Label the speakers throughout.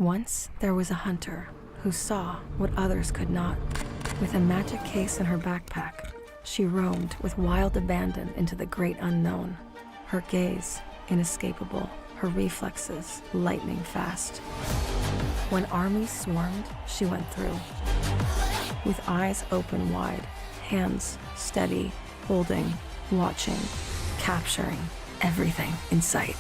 Speaker 1: Once there was a hunter who saw what others could not. With a magic case in her backpack, she roamed with wild abandon into the great unknown. Her gaze inescapable, her reflexes lightning fast. When armies swarmed, she went through. With eyes open wide, hands steady, holding, watching, capturing everything in sight.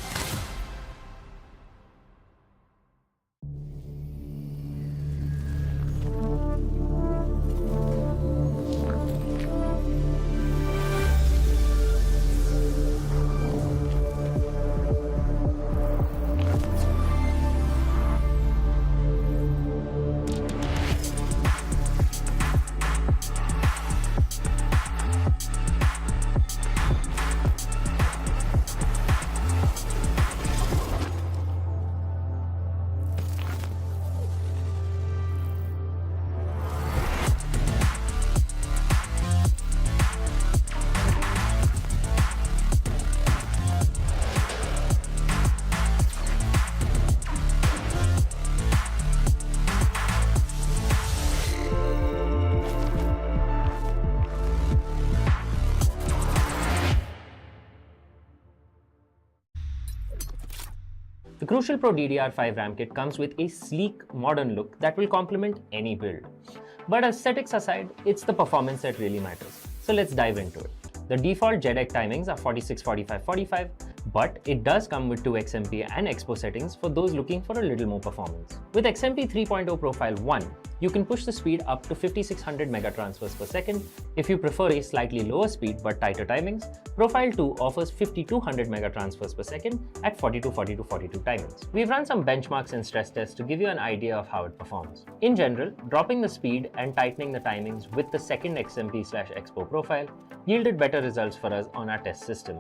Speaker 2: The Crucial Pro DDR5 RAM kit comes with a sleek, modern look that will complement any build. But aesthetics aside, it's the performance that really matters. So let's dive into it. The default JEDEC timings are 46, 45, 45, but it does come with 2 XMP and Expo settings for those looking for a little more performance. With XMP 3.0 Profile 1, you can push the speed up to 5600 megatransfers per second. If you prefer a slightly lower speed but tighter timings, Profile 2 offers 5200 megatransfers per second at 42, 42, 42 timings. We've run some benchmarks and stress tests to give you an idea of how it performs. In general, dropping the speed and tightening the timings with the second XMP/Expo profile yielded better results for us on our test system.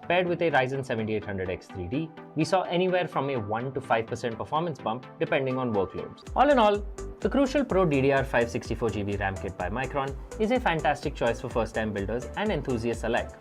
Speaker 2: Paired with a Ryzen 7800X 3D, we saw anywhere from a 1 to 5% performance bump depending on workloads. All in all, the Crucial Pro DDR5 64GB RAM kit by Micron is a fantastic choice for first-time builders and enthusiasts alike.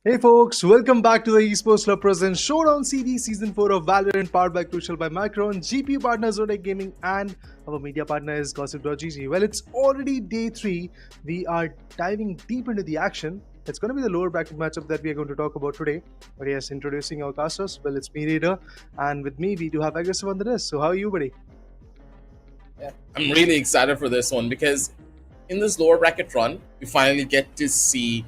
Speaker 3: Hey folks, welcome back to the Esports Club Presents Showdown Series Season 4 of Valorant, powered by Crucial by Micron, GPU partner Zodec Gaming, and our media partner is Gossip.gg. Well, it's already day 3. We are diving deep into the action. It's going to be the lower bracket matchup that we are going to talk about today. But yes, introducing our casters, well, it's me, Raider, and with me, we do have Aggressive on the desk. So how are you, buddy?
Speaker 4: Yeah, I'm really excited for this one because in this lower bracket run, we finally get to see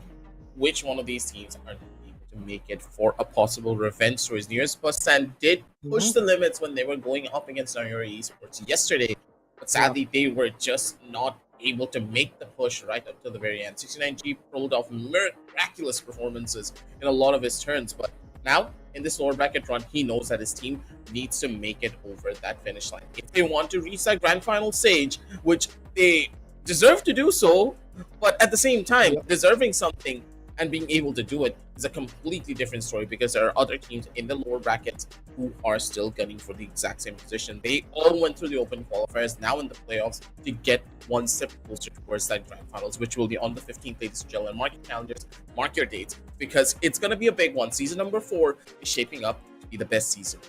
Speaker 4: which one of these teams are able to make it for a possible revenge stories. Near-Busan did push the limits when they were going up against Esports yesterday, but sadly they were just not able to make the push right up to the very end. 69G pulled off miraculous performances in a lot of his turns, but now in this lower bracket run, he knows that his team needs to make it over that finish line if they want to reach that grand final stage, which they deserve to do so, but at the same time, deserving something and being able to do it is a completely different story because there are other teams in the lower brackets who are still gunning for the exact same position. They all went through the open qualifiers, now in the playoffs, to get one step closer towards that grand finals, which will be on the 15th, ladies and gentlemen. Mark your calendars, mark your dates, because it's going to be a big one. Season number 4 is shaping up to be the best season.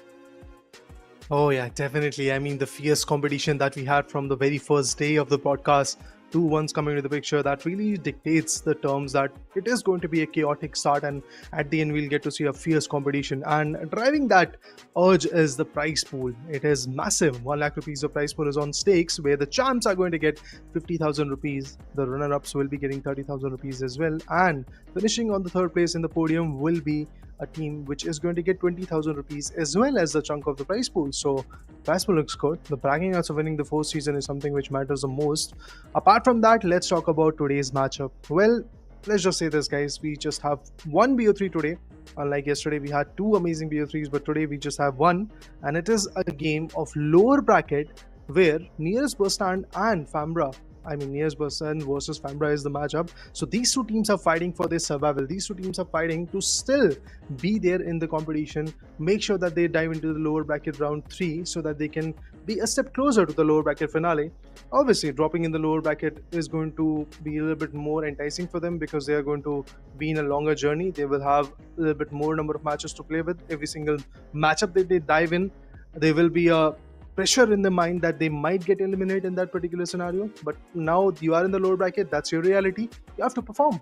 Speaker 3: Oh yeah, definitely. I mean, the fierce competition that we had from the very first day of the podcast, 2-1s coming to the picture, that really dictates the terms that it is going to be a chaotic start, and at the end we'll get to see a fierce competition. And driving that urge is the prize pool. It is massive. 1 lakh rupees of prize pool is on stakes, where the champs are going to get 50,000 rupees. The runner-ups will be getting 30,000 rupees as well, and finishing on the 3rd place in the podium will be a team which is going to get 20,000 rupees as well as the chunk of the prize pool. So prize pool looks good. The bragging rights of winning the 4th season is something which matters the most. Apart from that, let's talk about today's matchup. Well, let's just say this, guys, we just have one BO3 today. Unlike yesterday, we had 2 amazing BO3s, but today we just have one, and it is a game of lower bracket where Near-Busan and Famaora I mean, Near-Busan versus Famaora is the matchup. So these two teams are fighting for their survival. These two teams are fighting to still be there in the competition, make sure that they dive into the lower bracket round 3 so that they can be a step closer to the lower bracket finale. Obviously, dropping in the lower bracket is going to be a little bit more enticing for them because they are going to be in a longer journey. They will have a little bit more number of matches to play with. Every single matchup that they dive in, there will be a pressure in the mind that they might get eliminated in that particular scenario. But now you are in the lower bracket, that's your reality. You have to perform.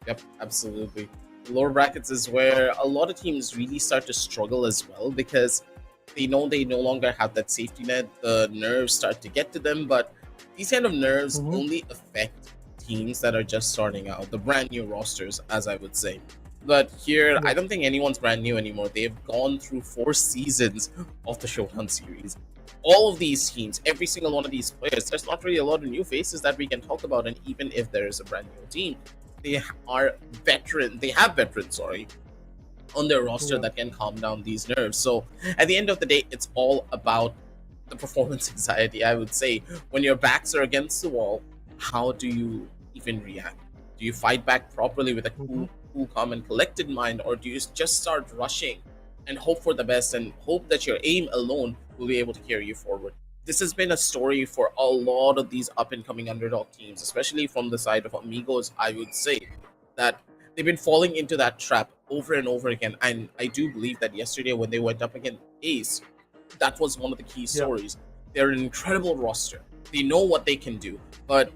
Speaker 4: Yep, absolutely. Lower brackets is where a lot of teams really start to struggle as well because they know they no longer have that safety net. The nerves start to get to them, but these kind of nerves only affect teams that are just starting out, the brand new rosters, as I would say. But here, I don't think anyone's brand new anymore. They've gone through 4 seasons of the Showdown Series. All of these teams, every single one of these players, there's not really a lot of new faces that we can talk about. And even if there is a brand new team, they have veterans, on their roster that can calm down these nerves. So at the end of the day, it's all about the performance anxiety, I would say. When your backs are against the wall, how do you even react? Do you fight back properly with a cool, calm, and collected mind, or do you just start rushing and hope for the best and hope that your aim alone will be able to carry you forward? This has been a story for a lot of these up-and-coming underdog teams, especially from the side of Amigos. I would say that they've been falling into that trap over and over again, and I do believe that yesterday when they went up against Ace, that was one of the key stories. They're an incredible roster. They know what they can do, but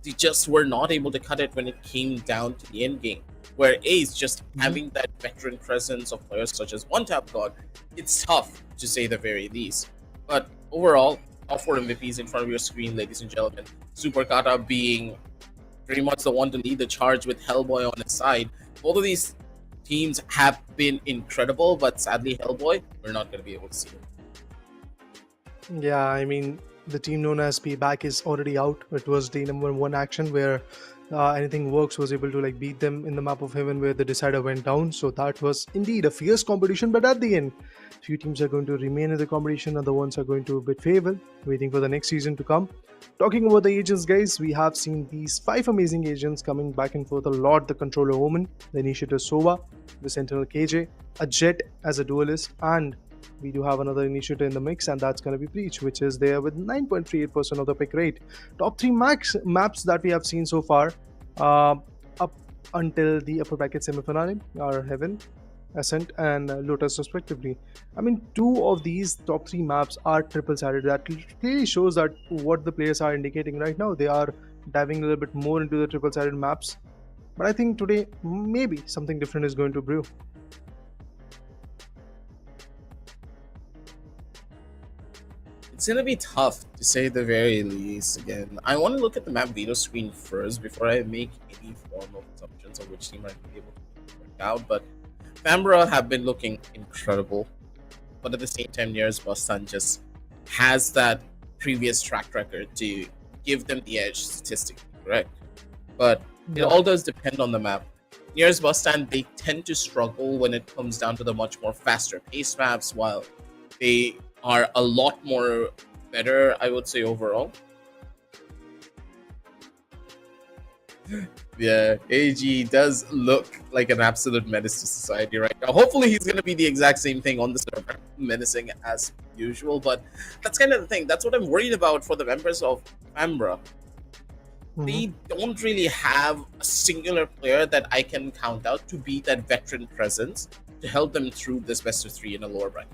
Speaker 4: they just were not able to cut it when it came down to the end game, where Ace just having that veteran presence of players such as One Tap God, it's tough to say the very least. But overall, all 4 MVPs in front of your screen, ladies and gentlemen. Super Kata being pretty much the one to lead the charge with Hellboy on his side. Both of these teams have been incredible, but sadly, Hellboy, we're not going to be able to see him.
Speaker 3: Yeah, I mean, the team known as Payback is already out. It was the number 1 action where Anything Works was able to beat them in the map of heaven where the decider went down. So that was indeed a fierce competition, but at the end, few teams are going to remain in the competition, other ones are going to a bit favor, waiting for the next season to come. Talking about the agents, guys, we have seen these 5 amazing agents coming back and forth a lot. The Controller Omen, the Initiator Sova, the Sentinel KJ, a Jet as a duelist, and we do have another initiator in the mix, and that's going to be Breach, which is there with 9.38% of the pick rate. Top 3 maps that we have seen so far up until the upper bracket semifinale are Heaven, Ascent, and Lotus respectively. I mean, 2 of these top 3 maps are triple-sided. That clearly shows that what the players are indicating right now. They are diving a little bit more into the triple-sided maps. But I think today, maybe something different is going to brew.
Speaker 4: It's going to be tough to say the very least. Again, I want to look at the map video screen first before I make any form of assumptions of which team I can be able to work out. But Famaora have been looking incredible. But at the same time, Near-Busan just has that previous track record to give them the edge statistically, correct? But it all does depend on the map. Near-Busan, they tend to struggle when it comes down to the much more faster paced maps, while they are a lot more better, I would say, overall. Yeah, AG does look like an absolute menace to society right now. Hopefully he's going to be the exact same thing on the server, menacing as usual, but that's kind of the thing. That's what I'm worried about for the members of Famaora. They don't really have a singular player that I can count out to be that veteran presence to help them through this best of 3 in a lower bracket.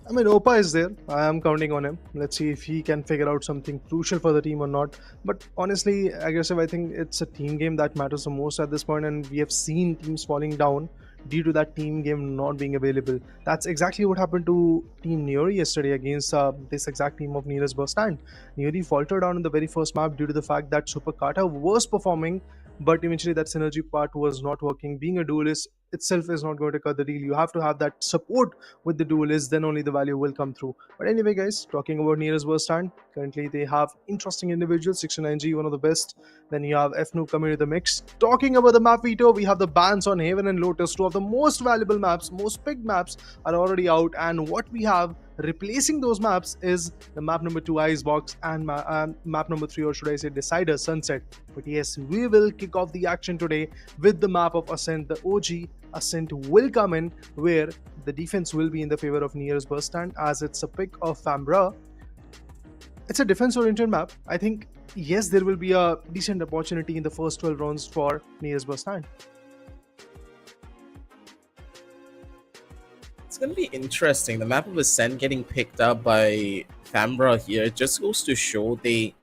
Speaker 3: I mean, Opa is there. I am counting on him. Let's see if he can figure out something crucial for the team or not. But honestly, Aggressive, I think it's a team game that matters the most at this point, and we have seen teams falling down due to that team game not being available. That's exactly what happened to Team Neori yesterday against this exact team of Nearest Bustand. Neori faltered down in the very first map due to the fact that Super Kata was performing, but eventually that synergy part was not working. Being a duelist itself is not going to cut the deal. You have to have that support with the duelist, then only the value will come through. But anyway, guys, talking about Nearest Bustand, currently they have interesting individuals. 69G, one of the best. Then you have FNoob coming to the mix. Talking about the map veto, we have the bans on Haven and Lotus. 2 of the most valuable maps, most picked maps are already out, and what we have Replacing those maps is the map number 2 Icebox and map number 3, or should I say Decider, Sunset. But yes, we will kick off the action today with the map of Ascent. The OG Ascent will come in, where the defense will be in the favor of Bustand, as it's a pick of Famaora. It's a defense-oriented map. I think, yes, there will be a decent opportunity in the first 12 rounds for Bustand.
Speaker 4: It's going to be interesting. The map of Ascent getting picked up by Famaora here just goes to show they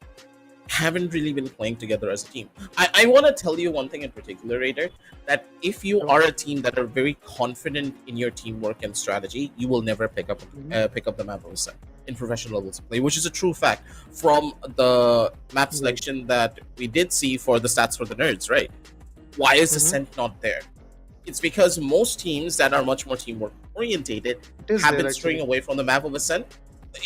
Speaker 4: haven't really been playing together as a team. I want to tell you one thing in particular, Raider, that if you are a team that are very confident in your teamwork and strategy, you will never pick up the map of Ascent in professional levels of play, which is a true fact from the map selection that we did see for the stats for the nerds, right? Why is Ascent not there? It's because most teams that are much more teamwork orientated have been straying away from the map of Ascent.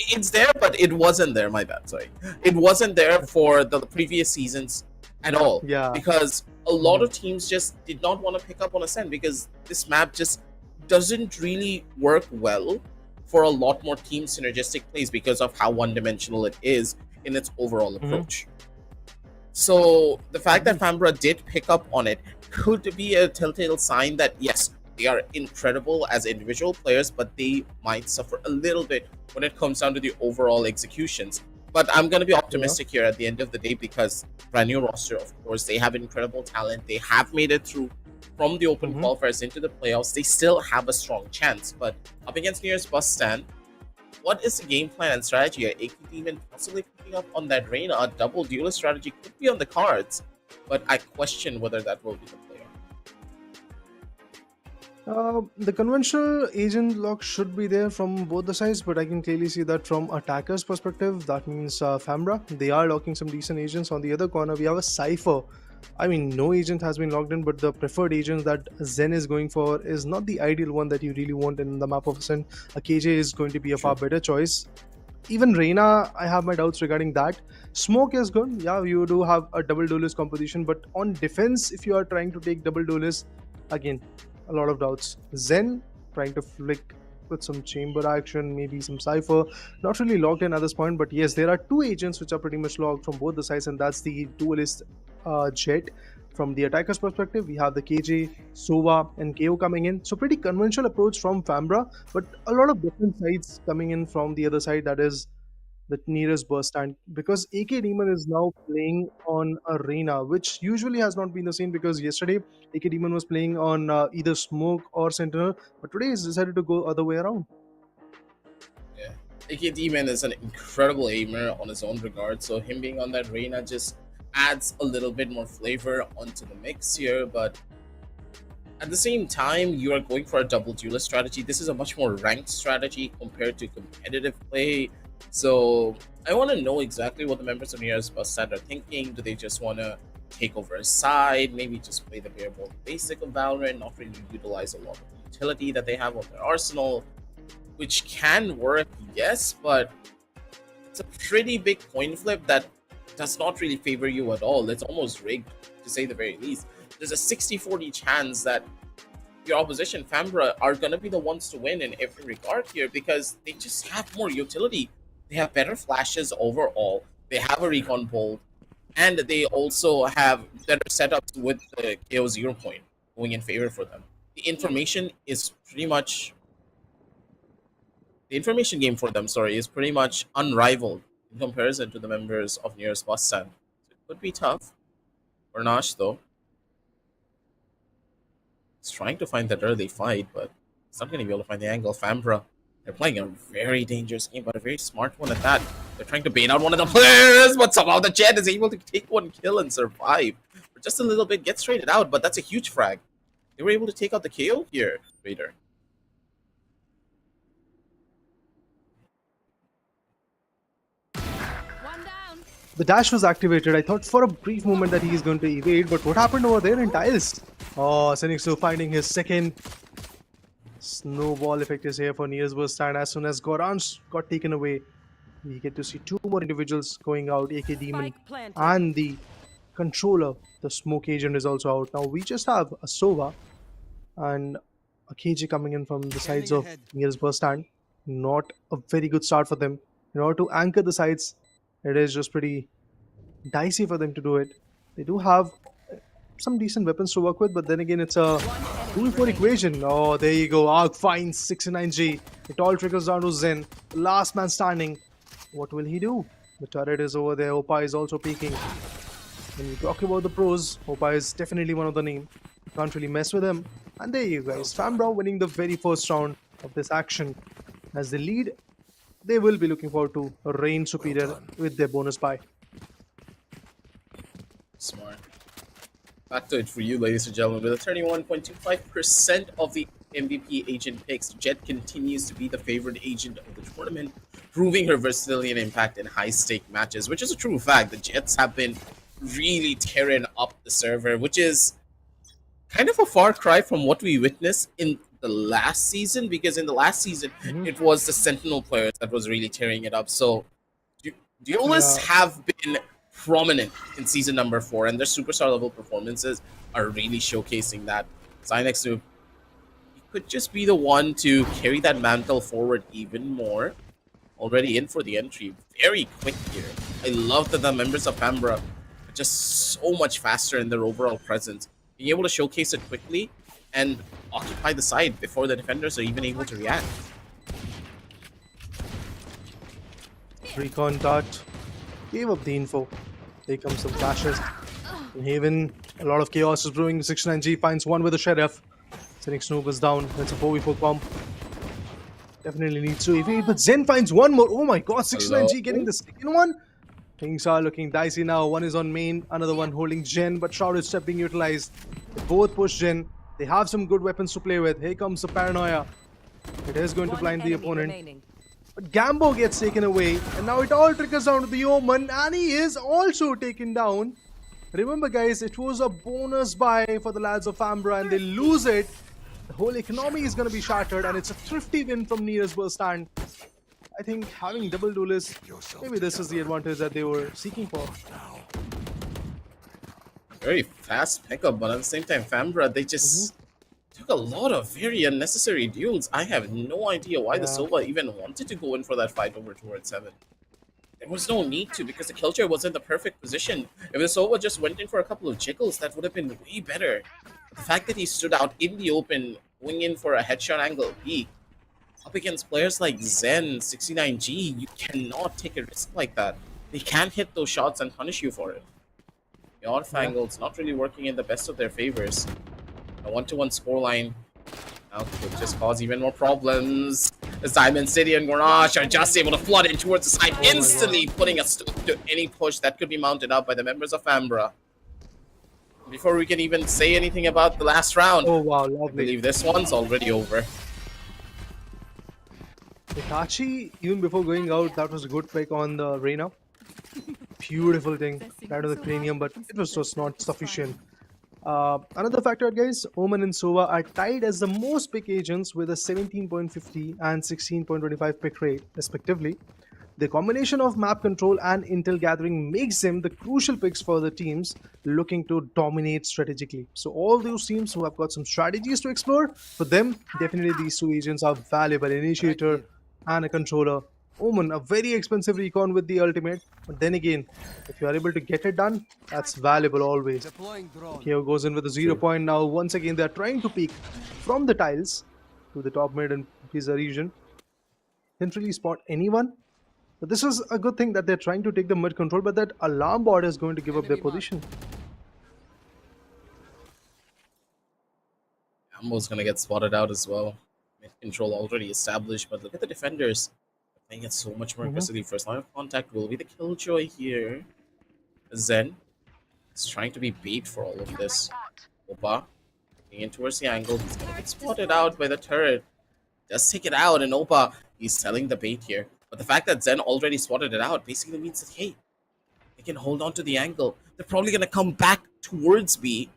Speaker 4: It's there, but it wasn't there. My bad, sorry. It wasn't there for the previous seasons at all.
Speaker 3: Yeah.
Speaker 4: Because a lot of teams just did not want to pick up on Ascent because this map just doesn't really work well for a lot more team synergistic plays because of how one-dimensional it is in its overall approach. So the fact that Famaora did pick up on it could be a telltale sign that yes, they are incredible as individual players, but they might suffer a little bit when it comes down to the overall executions. But I'm going to be optimistic here at the end of the day because brand new roster, of course, they have incredible talent. They have made it through from the open qualifiers into the playoffs. They still have a strong chance, but up against Bustand, what is the game plan and strategy? Are AK even possibly picking up on that Reyna? A double duelist strategy could be on the cards, but I question whether that will be the play.
Speaker 3: The conventional agent lock should be there from both the sides, but I can clearly see that from attacker's perspective, that means Famaora, they are locking some decent agents. On the other corner, we have a Cypher. I mean, no agent has been locked in, but the preferred agent that Zen is going for is not the ideal one that you really want in the map of Ascent. A KJ is going to be a far better choice. Even Reyna, I have my doubts regarding that. Smoke is good. Yeah, you do have a double duelist composition, but on defense, if you are trying to take double duelist, again, a lot of doubts. Zen trying to flick with some chamber action, maybe some Cypher. Not really locked in at this point, but yes, there are two agents which are pretty much locked from both the sides, and that's the duelist Jet. From the attacker's perspective, we have the KJ, Sova, and KO coming in. So pretty conventional approach from Famaora, but a lot of different sides coming in from the other side, that is the nearest Bustand, because AK Demon is now playing on Arena, which usually has not been the same, because yesterday AK Demon was playing on either Smoke or Sentinel, but today he's decided to go other way around.
Speaker 4: Yeah, AK Demon is an incredible aimer on his own regard, so him being on that Reyna just adds a little bit more flavor onto the mix here, but at the same time, you are going for a double duelist strategy. This is a much more ranked strategy compared to competitive play. So I want to know exactly what the members of Near-Busan are thinking. Do they just want to take over a side, maybe just play the bare bone basic of Valorant, not really utilize a lot of the utility that they have on their arsenal, which can work, yes, but it's a pretty big coin flip that does not really favor you at all. It's almost rigged, to say the very least. There's a 60-40 chance that your opposition, Famaora, are going to be the ones to win in every regard here because they just have more utility. They have better flashes overall. They have a recon bolt, and they also have better setups with the KO 0 point going in favor for them. The information is pretty much... The information game for them, is pretty much unrivaled in comparison to the members of Near-Busan. It could be tough for Nash, though. He's trying to find that early fight, but he's not going to be able to find the angle. Famaora, they're playing a very dangerous game, but a very smart one at that. They're trying to bait out one of the players, but somehow the Jet is able to take one kill and survive. For just a little bit, gets traded out, but that's a huge frag. They were able to take out the KO here, Raider.
Speaker 3: The dash was activated. I thought for a brief moment that he is going to evade, but what happened over there in tiles? Oh, Senixu finding his second. Snowball effect is here for Near-Busan. As soon as Goran's got taken away, we get to see two more individuals going out. AK Demon and the controller, the Smoke Agent, is also out. Now we just have a Sova and a KJ coming in from the sides of Near-Busan. not a very good start for them. In order to anchor the sides, it is just pretty dicey for them to do it. They do have some decent weapons to work with, but then again, it's a 2-4 equation. Oh, there you go. Arc finds 69G. It all trickles down to Zen. The last man standing. What will he do? The turret is over there. Opa is also peeking. When we talk about the pros, Opa is definitely one of the name. Can't really mess with him. And there you guys. Famaora winning the very first round of this action. As they lead, they will be looking forward to a reign superior with their bonus buy.
Speaker 4: Smart. Back to it for you, ladies and gentlemen. With a 31.25% of the MVP agent picks, Jet continues to be the favorite agent of the tournament, proving her versatility and impact in high-stake matches, which is a true fact. The Jets have been really tearing up the server, which is kind of a far cry from what we witnessed in the last season, because in the last season, it was the Sentinel players that was really tearing it up. So, duelists have been prominent in season number 4, and their superstar level performances are really showcasing that. Zynex Noob, he could just be the one to carry that mantle forward even more. Already in for the entry, very quick here. I love that the members of Famaora are just so much faster in their overall presence, being able to showcase it quickly and occupy the side before the defenders are even able to react.
Speaker 3: Recon dart gave up the info. Here comes some flashes. In Haven, a lot of chaos is brewing. 69G finds one with the Sheriff. Sending Snoop is down. That's a 4v4 pump. Definitely needs to evade, but Zen finds one more. Oh my god, 69G getting the second one. Things are looking dicey now. One is on main, another one holding Gen, but Shrouded Step being utilized. They both push Gen. They have some good weapons to play with. Here comes the Paranoia. It is going to blind the opponent. But Gambo gets taken away, and now it all trickles down to the Omen, and he is also taken down. Remember guys, it was a bonus buy for the lads of Famaora, and they lose it. The whole economy is going to be shattered, and it's a thrifty win from Bustand. I think having double duelists, maybe this is the advantage that they were seeking for.
Speaker 4: Very fast pickup, but at the same time, Famaora, they just took a lot of very unnecessary duels. I have no idea why the Sova even wanted to go in for that fight over towards 7. There was no need to, because the Killjoy was in the perfect position. If the Sova just went in for a couple of jiggles, that would have been way better. The fact that he stood out in the open, going in for a headshot angle peek, up against players like Zen, 69G, you cannot take a risk like that. They can't hit those shots and punish you for it. The off angle's not really working in the best of their favors. A 1-1 scoreline now could just cause even more problems. As Diamond City and Garage are just able to flood in towards the side, instantly putting a stop to any push that could be mounted up by the members of Famaora. Before we can even say anything about the last round, I believe this one's already over.
Speaker 3: Itachi, even before going out, that was a good pick on the Reyna. Beautiful thing, right to the cranium, but it was just not sufficient. Another factor, guys, Omen and Sova are tied as the most pick agents with a 17.50 and 16.25 pick rate, respectively. The combination of map control and intel gathering makes them the crucial picks for the teams looking to dominate strategically. So all those teams who have got some strategies to explore, for them, definitely these two agents are valuable. Initiator and a controller. Omen, a very expensive recon with the ultimate, but then again, if you are able to get it done, that's valuable always. Keo goes in with a 0 point now. Once again, they are trying to peek from the tiles to the top mid and pizza region. Didn't really spot anyone, but this is a good thing that they're trying to take the mid control, but that alarm bot is going to give up their position.
Speaker 4: Ambo's gonna get spotted out as well. Mid control already established, but look at the defenders. Playing it so much more aggressively. First line of contact will be the Killjoy here. Zen is trying to be bait for all of this. Opa getting in towards the angle. He's gonna get spotted out by the turret. Just take it out, and Opa, he's selling the bait here. But the fact that Zen already spotted it out basically means that, hey, they can hold on to the angle. They're probably gonna come back towards B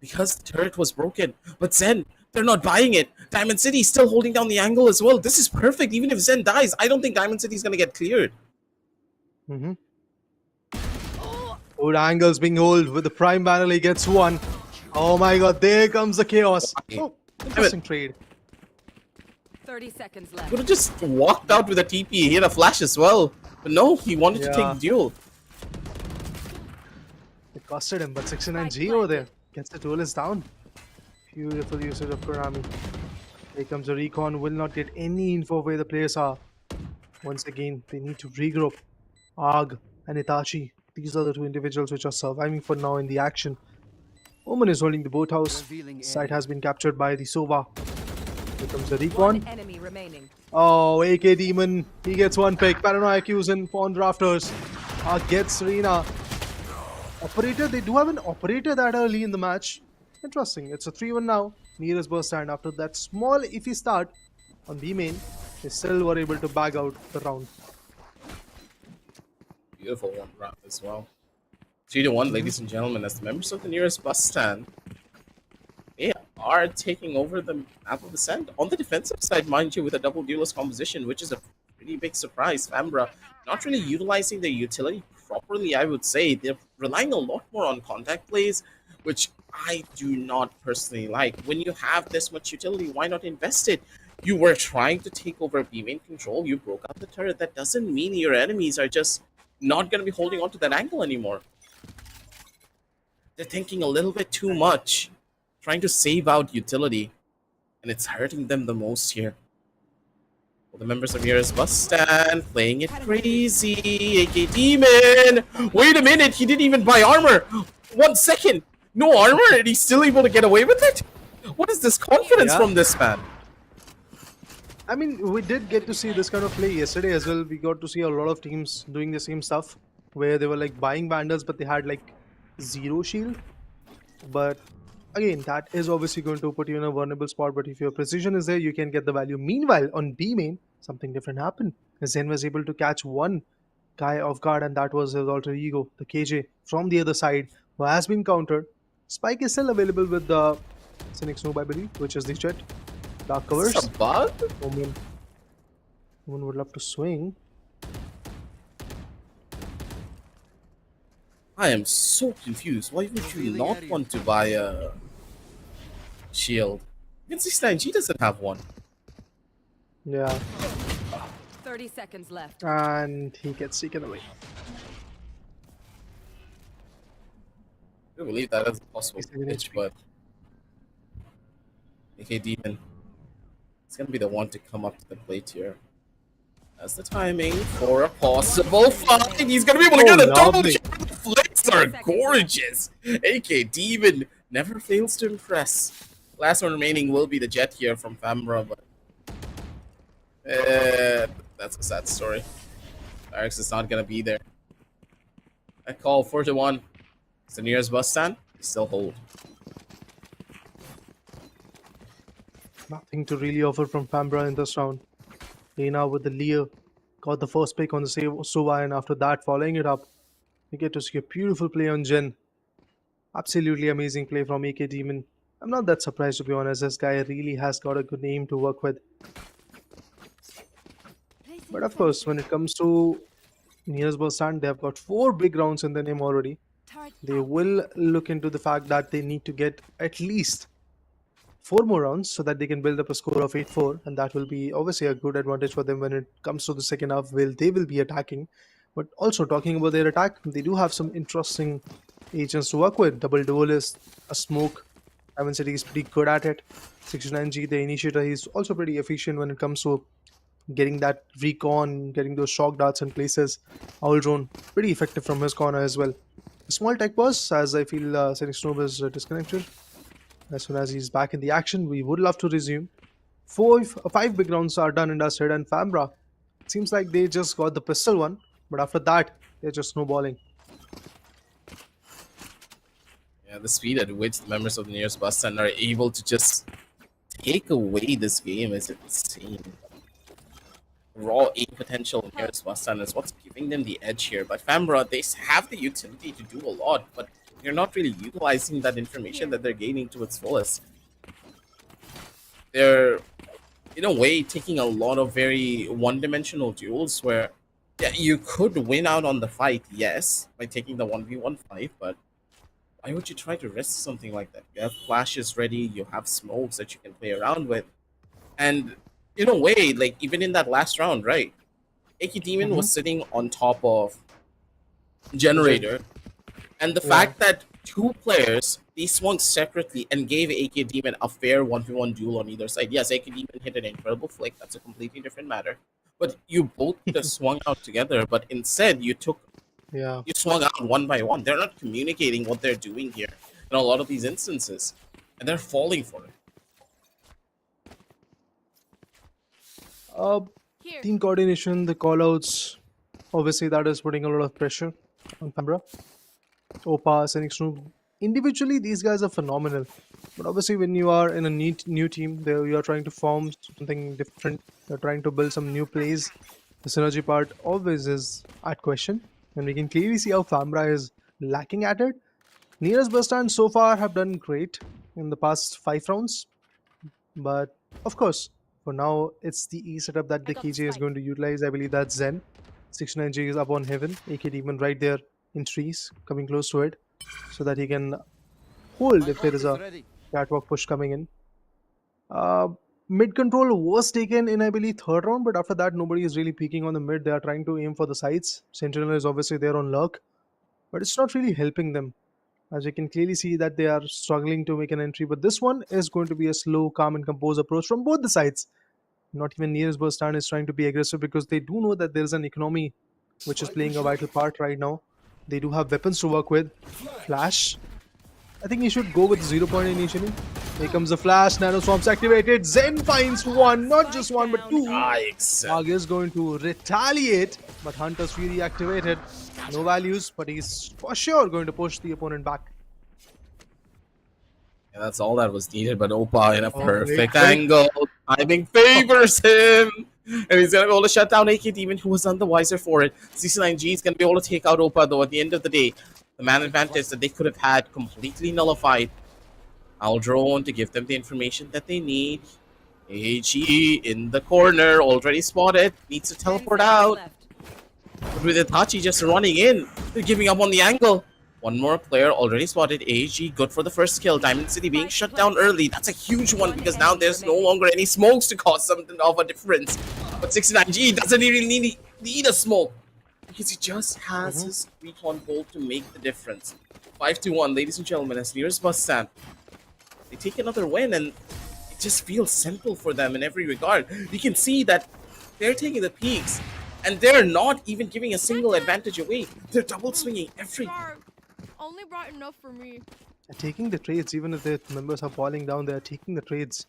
Speaker 4: because the turret was broken. But Zen, they're not buying it. Diamond City is still holding down the angle as well. This is perfect. Even if Zen dies, I don't think Diamond City is going to get cleared.
Speaker 3: Good angles being held with the prime panel. He gets one. Oh my god, there comes the chaos. Oh, interesting trade.
Speaker 5: 30 seconds
Speaker 4: He
Speaker 5: left.
Speaker 4: could have just walked out with a TP. He had a flash as well. But no, he wanted to take
Speaker 3: Yeah.
Speaker 4: the duel.
Speaker 3: It costed him, but 69G over there gets the duelist down. Beautiful usage of Konami. Here comes the recon. Will not get any info where the players are. Once again, they need to regroup. Arg and Itachi. These are the two individuals which are surviving for now in the action. Omen is holding the boathouse. Site has been captured by the Sova. Here comes the recon.
Speaker 5: One enemy remaining.
Speaker 3: Oh, AK Demon. He gets one pick. Paranoia Q's in on rafters. Gets Serena. Operator. They do have an operator that early in the match. Interesting. It's a 3-1 now. Nearest Bustand. After that small iffy start on B main, they still were able to bag out the round.
Speaker 4: Beautiful one round as well. 3-1, ladies and gentlemen, as the members of the nearest bus stand, they are taking over the map of Ascent. On the defensive side, mind you, with a double duelist composition, which is a pretty big surprise. Famaora not really utilizing their utility properly, I would say. They're relying a lot more on contact plays, which I do not personally like. When you have this much utility, why not invest it? You were trying to take over B main control, you broke out the turret. That doesn't mean your enemies are just not going to be holding on to that angle anymore. They're thinking a little bit too much, trying to save out utility, and it's hurting them the most here. Well, the members of Mira's Bustand playing it crazy. AK Demon! Wait a minute, he didn't even buy armor! 1 second! No armor, and he's still able to get away with it? What is this confidence from this man?
Speaker 3: I mean, we did get to see this kind of play yesterday as well. We got to see a lot of teams doing the same stuff, where they were like buying vandals, but they had like 0 shield. But again, that is obviously going to put you in a vulnerable spot. But if your precision is there, you can get the value. Meanwhile, on B main, something different happened. Zen was able to catch one guy off guard, and that was his alter ego, the KJ, from the other side, who has been countered. Spike is still available with the Cynic Snoop, I believe, which is the jet. Dark covers.
Speaker 4: Is this a bug?
Speaker 3: Omen would love to swing.
Speaker 4: I am so confused. Why would you not want to buy a shield? Against 69G doesn't have one.
Speaker 3: Yeah.
Speaker 5: 30 seconds left.
Speaker 3: And he gets taken away.
Speaker 4: I don't believe that is a possible
Speaker 3: He's taking
Speaker 4: pitch,
Speaker 3: HP.
Speaker 4: but AK Demon is going to be the one to come up to the plate here. That's the timing for a possible fight. He's going to be able to get a double
Speaker 3: lovely.
Speaker 4: kill. The flicks are gorgeous. AK Demon never fails to impress. Last one remaining will be the jet here from Famaora, but that's a sad story. Barracks is not going to be there. I call 4-1. It's the nearest bus stand. Still hold.
Speaker 3: Nothing to really offer from Famaora in this round. Lena with the Lear got the first pick on the Sova, and after that, following it up, we get to see a beautiful play on Jin. Absolutely amazing play from AK Demon. I'm not that surprised, to be honest. This guy really has got a good name to work with. But of course, when it comes to Nearest Bustand, they have got 4 big rounds in their name already. They will look into the fact that they need to get at least 4 more rounds so that they can build up a score of 8-4, and that will be obviously a good advantage for them when it comes to the second half. They will be attacking. But also talking about their attack, they do have some interesting agents to work with. Double duelist, a smoke. Ivan City is pretty good at it. 69G, the initiator, he's also pretty efficient when it comes to getting that recon, getting those shock darts in places. Owl drone, pretty effective from his corner as well. A small tech pause, as I feel Cynic Snob is disconnected. As soon as he's back in the action, we would love to resume. 5 big rounds are done in Dusted, and Famaora, it seems like they just got the pistol one, but after that, they're just snowballing.
Speaker 4: Yeah, the speed at which the members of the nearest bus stand are able to just take away this game is insane. Raw aim potential in nearest bus stand is what's giving them the edge here. But Famaora, they have the utility to do a lot, but they're not really utilizing that information that they're gaining to its fullest. They're, in a way, taking a lot of very one-dimensional duels where, yeah, you could win out on the fight, yes, by taking the 1v1 fight, but why would you try to risk something like that? You have flashes ready, you have smokes that you can play around with, and in a way, like even in that last round, right? AK Demon was sitting on top of Generator, and the
Speaker 3: Yeah.
Speaker 4: fact that two players they swung separately and gave AK Demon a fair 1v1 duel on either side. Yes, AK Demon hit an incredible flick. That's a completely different matter. But you both could have swung out together. But instead, you
Speaker 3: Yeah.
Speaker 4: swung out one by one. They're not communicating what they're doing here in a lot of these instances, and they're falling for it.
Speaker 3: Uh,
Speaker 5: Here.
Speaker 3: Team coordination, the callouts, obviously that is putting a lot of pressure on Famaora. Opa, Scenic Snoop. Individually, these guys are phenomenal. But obviously, when you are in a neat new team, there you are trying to form something different. You're trying to build some new plays. The synergy part always is at question, and we can clearly see how Famaora is lacking at it. Nearest Bustand so far have done great in the past 5 rounds, but of course, for now, it's the E setup that the
Speaker 5: got the
Speaker 3: KJ is
Speaker 5: spike.
Speaker 3: going to utilize. I believe that's Zen. 69G is up on Heaven. AK Demon right there in trees, coming close to it, so that he can hold if there is a catwalk push coming in. Uh, Mid control was taken in, I believe, third round, but after that, nobody is really peeking on the mid. They are trying to aim for the sides. Sentinel is obviously there on lurk, but it's not really helping them. As you can clearly see that they are struggling to make an entry, but this one is going to be a slow, calm, and composed approach from both the sides. Not even Nearest Bustand is trying to be aggressive because they do know that there is an economy which is playing a vital part right now. They do have weapons to work with. Flash. I think he should go with 0 point initially. Here comes the flash. Nano Swamp's activated. Zen finds one, not just one, but two.
Speaker 4: Nice.
Speaker 3: Arg is going to retaliate, but Hunter's Fury activated. No values, but he's for sure going to push the opponent back.
Speaker 4: And that's all that was needed, but Opa in a perfect
Speaker 3: great.
Speaker 4: angle. Timing favors him. And he's going to be able to shut down AK Demon, who was none the wiser for it. CC9G is going to be able to take out Opa, though, at the end of the day. The man advantage that they could have had completely nullified. Aldrone to give them the information that they need. AG in the corner, already spotted. Needs to
Speaker 5: 10
Speaker 4: teleport
Speaker 5: seconds
Speaker 4: out.
Speaker 5: left.
Speaker 4: But with Itachi just running in, they're giving up on the angle. One more player already spotted. AG good for the first kill. Diamond City being shut down early. That's a huge one because now there's no longer any smokes to cause something of a difference. But 69G doesn't really need a smoke because he just has his recon bolt to make the difference. 5-1, ladies and gentlemen, as Nearest Bustand. They take another win and it just feels simple for them in every regard. You can see that they're taking the peaks and they're not even giving a single advantage away. They're double swinging every.
Speaker 6: Only brought enough for me.
Speaker 3: They're taking the trades, even if their members are falling down, they're taking the trades.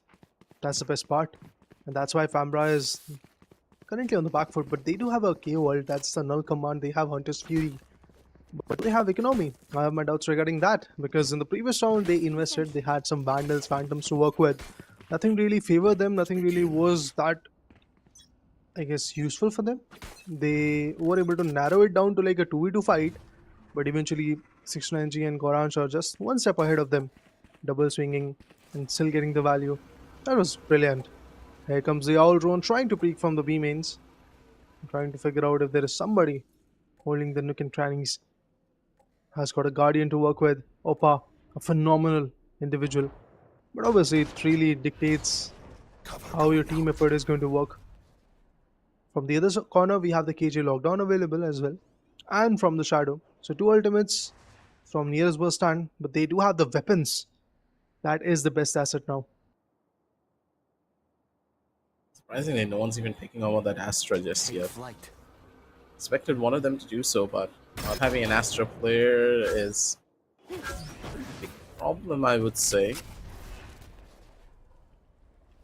Speaker 3: That's the best part. And that's why Famaora is currently on the back foot, but they do have a KO ult, that's the null command, they have Hunter's Fury. But they have economy. I have my doubts regarding that, because in the previous round they invested, they had some Vandals, Phantoms to work with. Nothing really favored them, nothing really was that, I guess, useful for them. They were able to narrow it down to like a 2v2 fight, but eventually 69G and Goranch are just one step ahead of them, double swinging and still getting the value. That was brilliant. Here comes the Owl Drone trying to peek from the B mains, trying to figure out if there is somebody holding the nook and crannies. Has got a Guardian to work with. Opa, a phenomenal individual. But obviously it really dictates how your team effort is going to work. From the other corner, we have the KJ Lockdown available as well. And from the Shadow. So two ultimates from Nearest Bustand, but they do have the weapons. That is the best asset now.
Speaker 4: Surprisingly, no one's even picking up on that Astra just yet. Expected one of them to do so, but not having an Astra player is a big problem, I would say.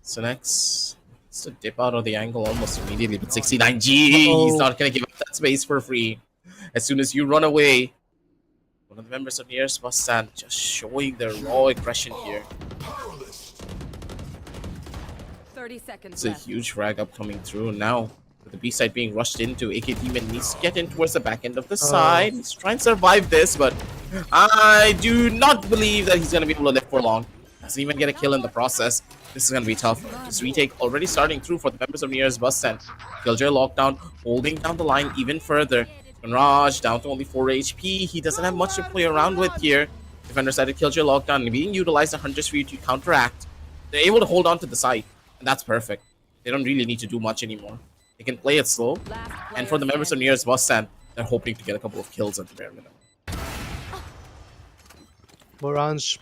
Speaker 4: So next, it's to dip out of the angle almost immediately, but 69G, he's not going to give up that space for free. As soon as you run away, one of the members of Nearest Bustand just showing their raw aggression here.
Speaker 5: 30 seconds
Speaker 4: It's a
Speaker 5: left.
Speaker 4: huge frag up coming through now. With the B side being rushed into, AK Demon needs to get in towards the back end of the side. He's trying to survive this, but I do not believe that he's going to be able to live for long. Doesn't even get a kill in the process. This is going to be tough. This retake already starting through for the members of Nearest Bustand. Killjoy lockdown, holding down the line even further. Raj down to only 4 HP. He doesn't have much to play around with here. Defender side of Killjoy lockdown and being utilized the Hunter's Fury to counteract. They're able to hold on to the side, and that's perfect. They don't really need to do much anymore. They can play it slow.
Speaker 5: Last
Speaker 4: And
Speaker 5: player
Speaker 4: for the members of
Speaker 5: standing.
Speaker 4: Nearest Bustand, they're hoping to get a couple of kills at the bare minimum.
Speaker 3: Orange,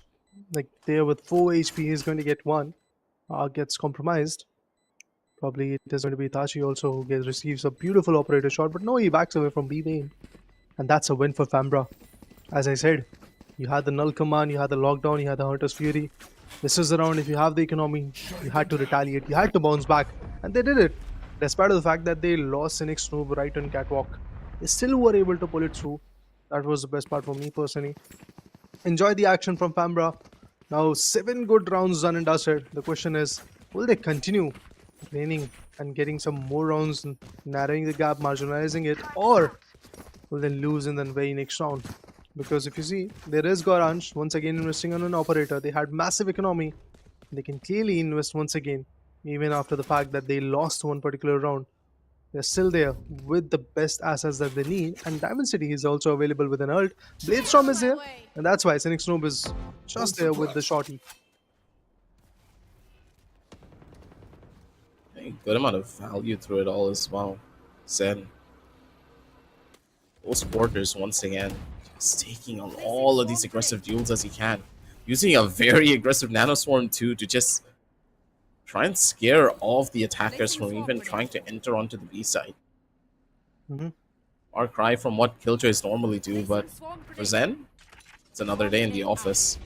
Speaker 3: like there with 4 HP, he's going to get one. Gets compromised. Probably it is going to be Itachi also who receives a beautiful operator shot, but no, he backs away from B main. And that's a win for Fambra. As I said, you had the null command, you had the lockdown, you had the Hunter's Fury. This is the round, if you have the economy, you had to retaliate, you had to bounce back. And they did it. Despite of the fact that they lost Cynic Snoob right on Catwalk, they still were able to pull it through. That was the best part for me personally. Enjoy the action from Fambra. Now 7 good rounds done and dusted. The question is, will they continue gaining and getting some more rounds, narrowing the gap, marginalizing it, or will they lose in the very next round? Because if you see, there is Goranj once again investing on an operator. They had massive economy. They can clearly invest once again, even after the fact that they lost one particular round. They're still there with the best assets that they need, and Diamond City is also available with an ult. Bladestorm is there, and that's why Cynic Snoob is just there with the shorty.
Speaker 4: A good amount of value through it all as well. Zen. Those quarters once again just taking on all of these aggressive duels as he can. Using a very aggressive nanoswarm too to just try and scare off the attackers from even trying to enter onto the B side. Far cry from what Killjoys normally do, but for Zen, it's another day in the office.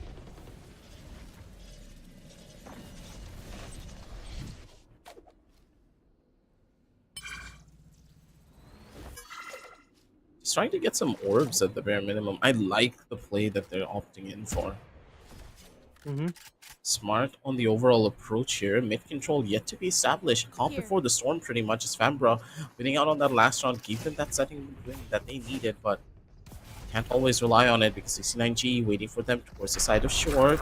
Speaker 4: Just trying to get some orbs at the bare minimum. I like the play that they're opting in for. Smart on the overall approach here. Mid control yet to be established. Caught before the storm pretty much as Fambra winning out on that last round. Gave them that setting win that they needed, but can't always rely on it because 69G waiting for them towards the side of short.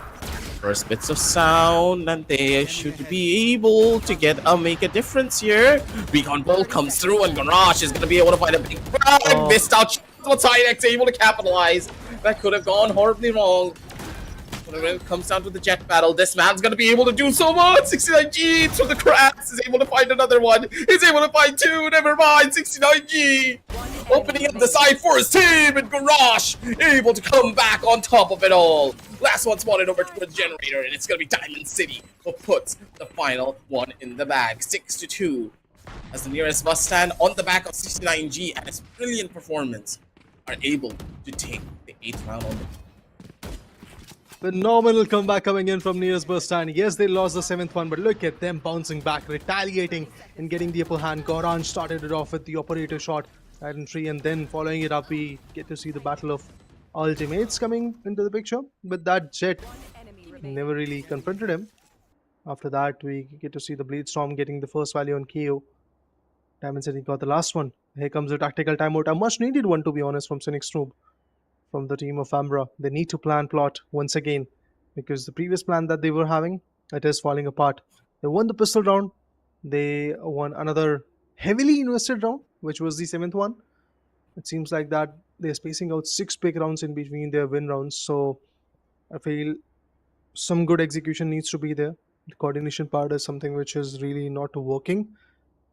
Speaker 4: First bits of sound, and they should be able to make a difference here. Recon Bolt comes through, and Garage is going to be able to find a big frag. Missed out. What's Inex able to capitalize? That could have gone horribly wrong. When it comes down to the jet battle, this man's gonna be able to do so much. 69G through the cracks is able to find another one. He's able to find two. Never mind. 69G opening up the side for his team, and Garage able to come back on top of it all. Last one spotted over towards Generator, and it's gonna be Diamond City who puts the final one in the bag. 6-2 as the Nearest Bustand on the back of 69G and his brilliant performance are able to take the 8th round on the
Speaker 3: Phenomenal comeback coming in from Nearest Bustand. Yes, they lost the 7th one, but look at them bouncing back, retaliating, and getting the upper hand. Goranj started it off with the operator shot, entry, and then following it up, we get to see the battle of ultimates coming into the picture. But that jet never really confronted him. After that, we get to see the Bladestorm getting the first value on KO. Diamond City got the last one. Here comes a tactical timeout, a much needed one to be honest from Cynic Snoob. From the team of Fambra, they need to plot once again, because the previous plan that they were having, it is falling apart. They won the pistol round, they won another heavily invested round, which was the 7th one. It seems like that they're spacing out 6 big rounds in between their win rounds, so I feel some good execution needs to be there. The coordination part is something which is really not working.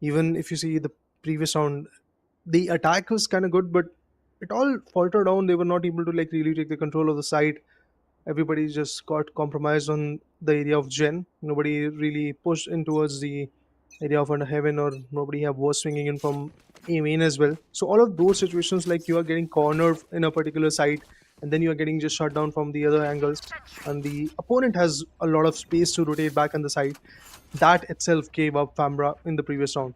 Speaker 3: Even if you see the previous round, the attack was kind of good, but it all faltered down. They were not able to really take the control of the site. Everybody just got compromised on the area of Gen. Nobody really pushed in towards the area of Under Heaven, or nobody was swinging in from A main as well. So all of those situations, like you are getting cornered in a particular site, and then you are getting just shut down from the other angles, and the opponent has a lot of space to rotate back on the site. That itself gave up Fambra in the previous round.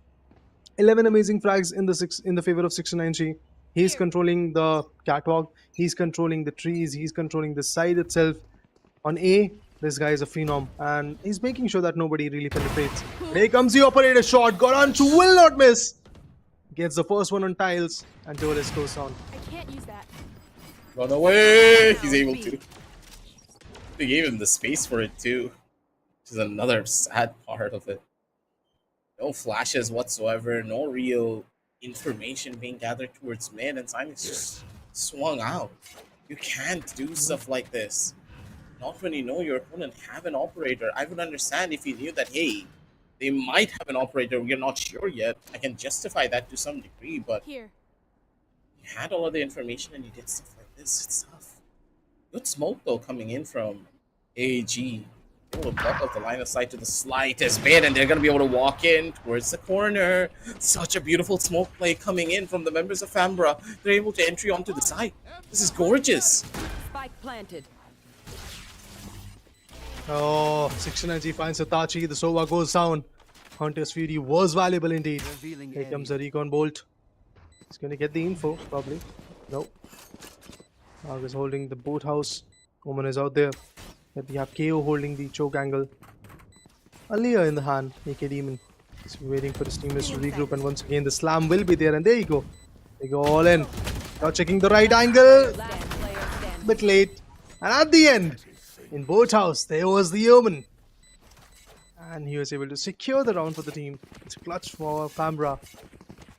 Speaker 3: 11 amazing frags in the favor of 69G. He's controlling the catwalk, he's controlling the trees, he's controlling the side itself. On A, this guy is a phenom, and he's making sure that nobody really penetrates. Here comes the operator shot. Goranj will not miss. Gets the first one on tiles, and Torres goes down.
Speaker 6: I can't use that.
Speaker 4: Run away! He's able to. They gave him the space for it too, which is another sad part of it. No flashes whatsoever, no real information being gathered towards mid, and Simon's just swung out. You can't do stuff like this. Not when you know your opponent have an operator. I would understand if you knew that, hey, They might have an operator. We're not sure yet. I can justify that to some degree, but
Speaker 6: Here.
Speaker 4: you had all of the information and you did stuff like this. It's tough. Good smoke though coming in from AG. Able to block off the line of sight to the slightest bit, and they're going to be able to walk in towards the corner. Such a beautiful smoke play coming in from the members of Famaora. They're able to entry onto the side. This is gorgeous.
Speaker 5: Spike planted.
Speaker 3: Oh, 69G finds Hitachi. The Sova goes down. Hunter's Fury was valuable indeed. Here comes the recon bolt. He's going to get the info, probably. Nope. Arg is holding the boathouse. Omen is out there. But we have KO holding the choke angle. Aliyah in the hand. AK Demon. He's waiting for his teammates to regroup, and once again the slam will be there, and there you go. They go all in. Now checking the right angle.
Speaker 5: Last player standing.
Speaker 3: Bit late. And at the end, in boathouse, there was the Omen. And he was able to secure the round for the team. It's clutch for Famaora.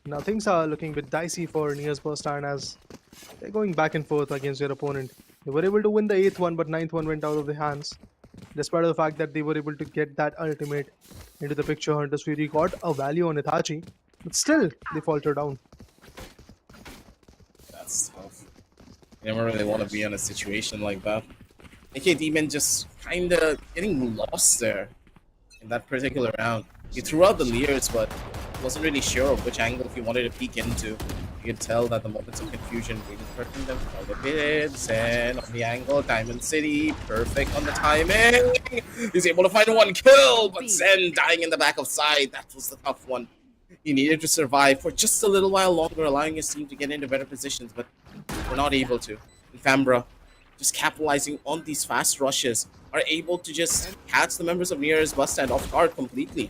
Speaker 3: Now things are looking a bit dicey for Bustand as they're going back and forth against their opponent. They were able to win the 8th one, but 9th one went out of their hands. Despite the fact that they were able to get that ultimate into the picture, Hunter's Fury got a value on Itachi, but still they falter down.
Speaker 4: That's tough. You never really want to be in a situation like that. AK Demon just kind of getting lost there in that particular round. He threw out the Leers, but wasn't really sure of which angle he wanted to peek into. You could tell that the moments of confusion really hurting them quite a bit. Zen on the angle, Diamond City, perfect on the timing. He's able to find one kill, but Zen dying in the back of side. That was the tough one. He needed to survive for just a little while longer, allowing his team to get into better positions, but we're not able to. And Famaora, just capitalizing on these fast rushes, are able to just catch the members of Near-Busan off guard completely.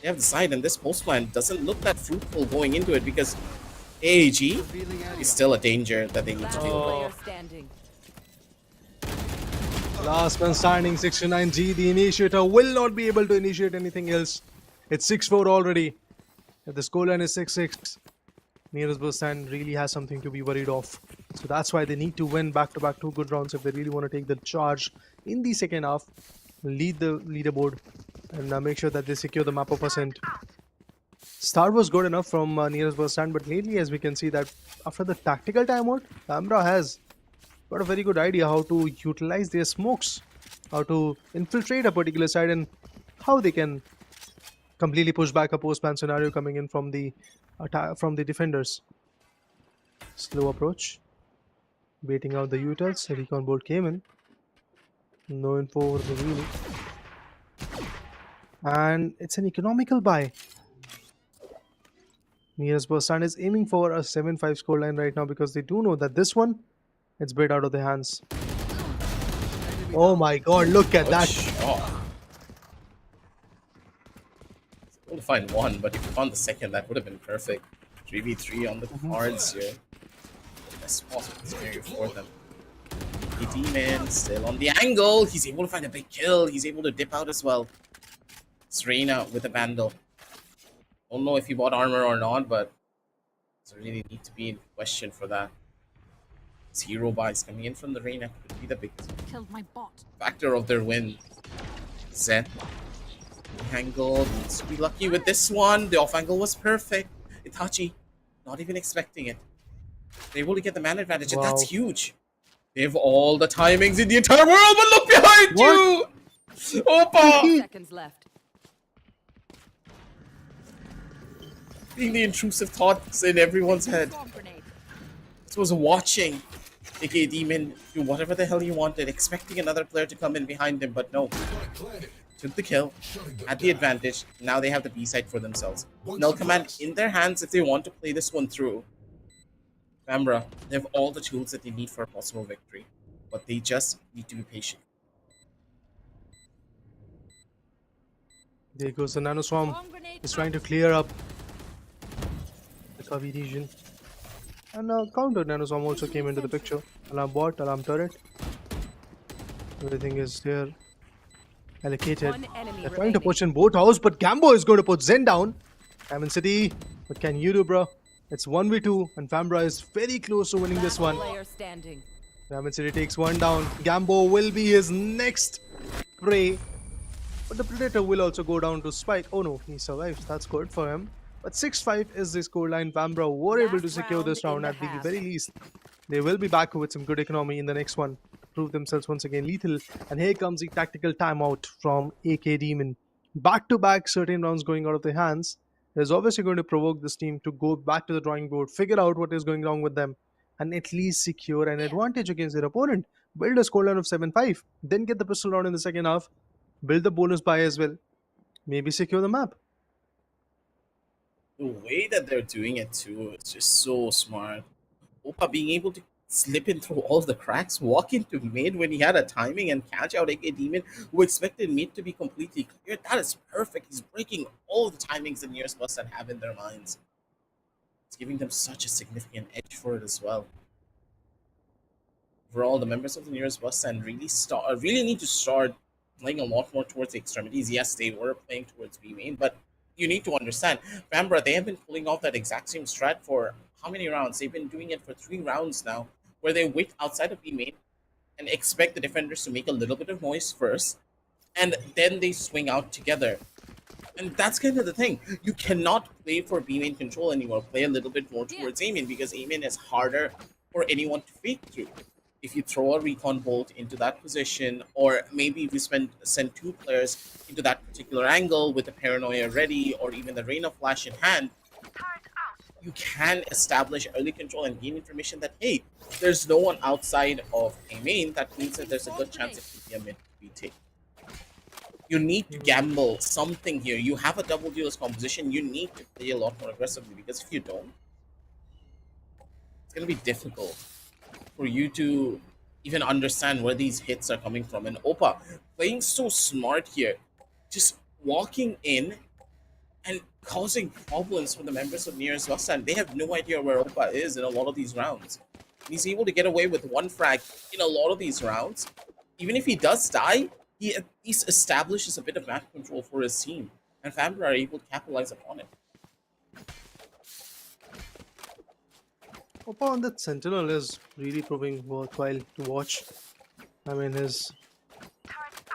Speaker 4: They have the side, and this post plan doesn't look that fruitful going into it because AAG is still a danger that they need to
Speaker 5: Last
Speaker 4: deal with.
Speaker 5: player standing.
Speaker 3: Last man standing, 69G. The initiator will not be able to initiate anything else. It's 6-4 already. If the scoreline is 6-6, Near-Busan really has something to be worried of. So that's why they need to win back-to-back 2 good rounds if they really want to take the charge in the second half, lead the leaderboard, and make sure that they secure the map of Ascent. Start was good enough from Near-Busan, but lately, as we can see, that after the tactical timeout, Famaora has got a very good idea how to utilize their smokes, how to infiltrate a particular side, and how they can completely push back a post-ban scenario coming in from the defenders. Slow approach, waiting out the utils. The recon bolt came in. No info over the wheel. And it's an economical buy. Near-Busan is aiming for a 7-5 scoreline right now because they do know that this one, it's bit out of their hands. Oh my god, look at that.
Speaker 4: Shot. Able to find one, but if you found the second, that would have been perfect. 3v3 on the cards here. Best possible scenario for them. The Demon still on the angle. He's able to find a big kill. He's able to dip out as well. It's Reyna with a Vandal. Don't know if he bought armor or not, but doesn't really need to be in question for that. His hero buys coming in from the Reyna could be the biggest
Speaker 5: Killed my bot.
Speaker 4: factor of their win. Zen. Angle needs to be lucky with this one. The off angle was perfect. Itachi, not even expecting it. They're able to get the man advantage, and that's huge. They have all the timings in the entire world, but look behind you! Opa!
Speaker 5: Seconds left.
Speaker 4: Being the intrusive thoughts in everyone's head.
Speaker 5: Bomb grenade.
Speaker 4: This was watching AK Demon do whatever the hell he wanted, expecting another player to come in behind him, but no. Took the kill, had the advantage. Now they have the B side for themselves. Null command in their hands if they want to play this one through. Famaora, they have all the tools that they need for a possible victory, but they just need to be patient.
Speaker 3: There goes the Nano Swarm.
Speaker 6: Bomb grenade
Speaker 3: He's trying to clear up the Kavi region. And counter Nano Swarm also came into the picture. Alarm bot, alarm turret. Everything is here. Allocated.
Speaker 5: One enemy
Speaker 3: They're trying to
Speaker 5: remaining.
Speaker 3: push in boat house, but Gambo is going to put Zen down. Diamond City, what can you do, bro? It's 1v2, and Famaora is very close to winning this one.
Speaker 5: Player standing.
Speaker 3: Diamond City takes one down. Gambo will be his next prey. But the Predator will also go down to Spike. Oh no, he survives. That's good for him. But 6-5 is the scoreline. Vambra were able to
Speaker 5: Last
Speaker 3: secure
Speaker 5: round
Speaker 3: this
Speaker 5: in
Speaker 3: round
Speaker 5: the
Speaker 3: at the
Speaker 5: half.
Speaker 3: very least. They will be back with some good economy in the next one to prove themselves once again lethal. And here comes the tactical timeout from AK Demon. Back to back, certain rounds going out of their hands. It is obviously going to provoke this team to go back to the drawing board, figure out what is going wrong with them, and at least secure an advantage against their opponent. Build a scoreline of 7-5, then get the pistol round in the second half, build the bonus buy as well, maybe secure the map.
Speaker 4: The way that they're doing it too is just so smart. Opa being able to slip in through all of the cracks, walk into mid when he had a timing and catch out AK Demon, who expected mid to be completely clear. That is perfect. He's breaking all the timings the nearest Bustand have in their minds. It's giving them such a significant edge for it as well. Overall, the members of the nearest Bustand really need to start playing a lot more towards the extremities. Yes, they were playing towards B main, but you need to understand, Fambra, they have been pulling off that exact same strat for how many rounds? They've been doing it for 3 rounds now, where they wait outside of B main and expect the defenders to make a little bit of noise first, and then they swing out together. And that's kind of the thing. You cannot play for B main control anymore. Play a little bit more towards A main, because A main is harder for anyone to fake through. If you throw a recon bolt into that position, or maybe if you send 2 players into that particular angle with the paranoia ready, or even the Reina flash in hand, you can establish early control and gain information that, hey, there's no one outside of a main. That means that there's a good chance it could be a mid to be taken. You need to gamble something here. You have a double duelist composition. You need to play a lot more aggressively, because if you don't, it's going to be difficult for you to even understand where these hits are coming from. And Opa playing so smart here, just walking in and causing problems for the members of Near-Busan. They have no idea where Opa is in a lot of these rounds. He's able to get away with 1 frag in a lot of these rounds. Even if he does die, he at least establishes a bit of map control for his team, and Fambra are able to capitalize upon it.
Speaker 3: Opa on that Sentinel is really proving worthwhile to watch. I mean, his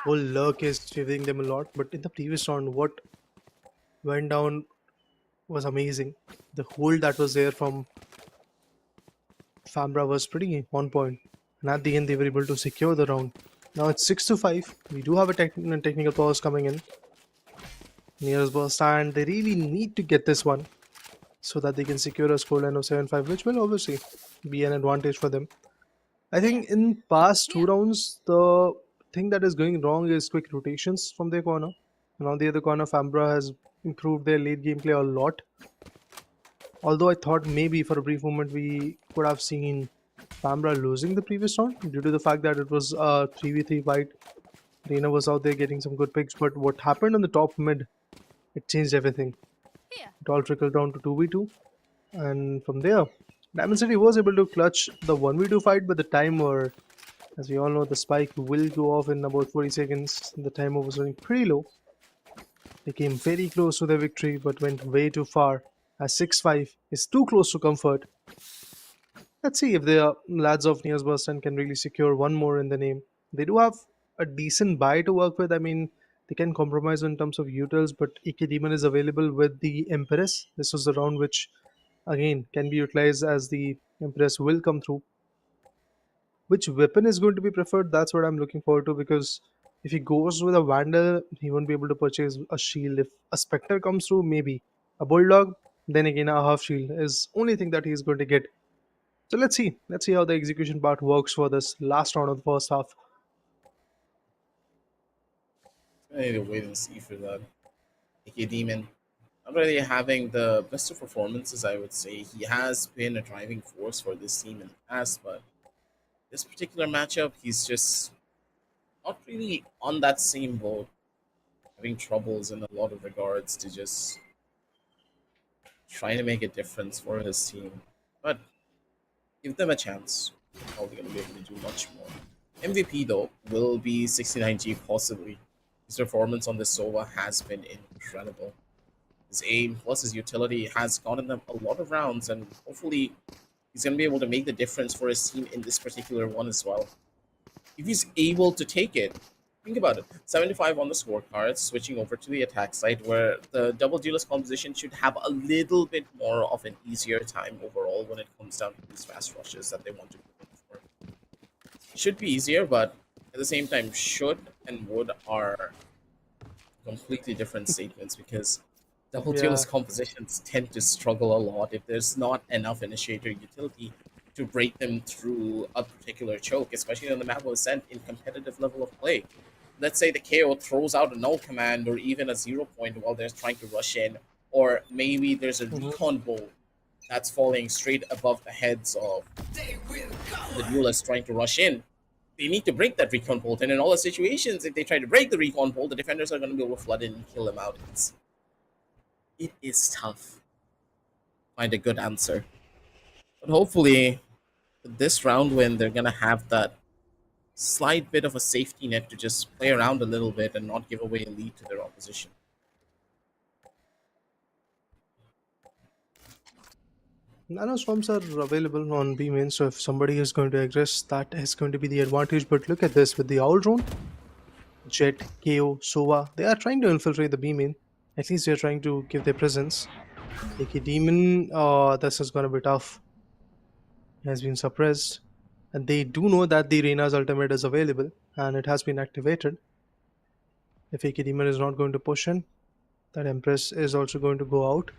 Speaker 3: whole lurk is favoring them a lot, but in the previous round, what went down was amazing. The hold that was there from Fambra was pretty on point, and at the end, they were able to secure the round. Now it's 6-5. We do have a technical pause coming in. Nearest Bustand, they really need to get this one so that they can secure a scoreline of 7-5, which will obviously be an advantage for them. I think in past 2 rounds, the thing that is going wrong is quick rotations from their corner. And on the other corner, Fambra has improved their late gameplay a lot. Although I thought maybe for a brief moment we could have seen Fambra losing the previous round due to the fact that it was a 3v3 fight. Reina was out there getting some good picks, but what happened on the top mid, it changed everything. It all trickled down to 2v2, and from there, Diamond City was able to clutch the 1v2 fight, but the timer, as we all know, the spike will go off in about 40 seconds. The timer was running pretty low. They came very close to their victory, but went way too far, as 6-5 is too close to comfort. Let's see if the lads of Near-Busan can really secure one more in the name. They do have a decent buy to work with. I mean, they can compromise in terms of utils, but AK Demon is available with the Empress. This was the round which, again, can be utilized as the Empress will come through. Which weapon is going to be preferred? That's what I'm looking forward to, because if he goes with a Vandal, he won't be able to purchase a shield. If a Spectre comes through, maybe. A Bulldog, then again a half shield is only thing that he's going to get. So let's see. Let's see how the execution part works for this last round of the first half.
Speaker 4: I need to wait and see for that. AK Demon, not really having the best of performances, I would say. He has been a driving force for this team in the past, but this particular matchup, he's just not really on that same boat. Having troubles in a lot of regards to just trying to make a difference for his team. But give them a chance. How they're going to be able to do much more. MVP, though, will be 69G possibly. His performance on this Sova has been incredible. His aim plus his utility has gotten them a lot of rounds, and hopefully he's going to be able to make the difference for his team in this particular one as well. If he's able to take it, Think about it. 75 on the scorecard, switching over to the attack side, where the double duelist composition should have a little bit more of an easier time overall when it comes down to these fast rushes that they want to go for. Should be easier, but at the same time, should and would are completely different statements because double
Speaker 3: Yeah.
Speaker 4: duelist compositions tend to struggle a lot if there's not enough initiator utility to break them through a particular choke, especially on the map of Ascent in competitive level of play. Let's say the KO throws out a null command or even a 0 point while they're trying to rush in, or maybe there's a recon bolt that's falling straight above the heads of the duelists trying to rush in. They need to break that recon bolt, and in all the situations, if they try to break the recon bolt, the defenders are going to be able to flood in and kill them out. It is tough. Find a good answer. But hopefully, with this round win, they're going to have that slight bit of a safety net to just play around a little bit and not give away a lead to their opposition.
Speaker 3: Nano swarms are available on B main, so if somebody is going to aggress, that is going to be the advantage. But look at this with the Owl Drone, Jet, KO, Sova, they are trying to infiltrate the B main. At least they're trying to give their presence. AK Demon, this is going to be tough. He has been suppressed. And they do know that the Reina's ultimate is available and it has been activated. If AK Demon is not going to push in, that Empress is also going to go out.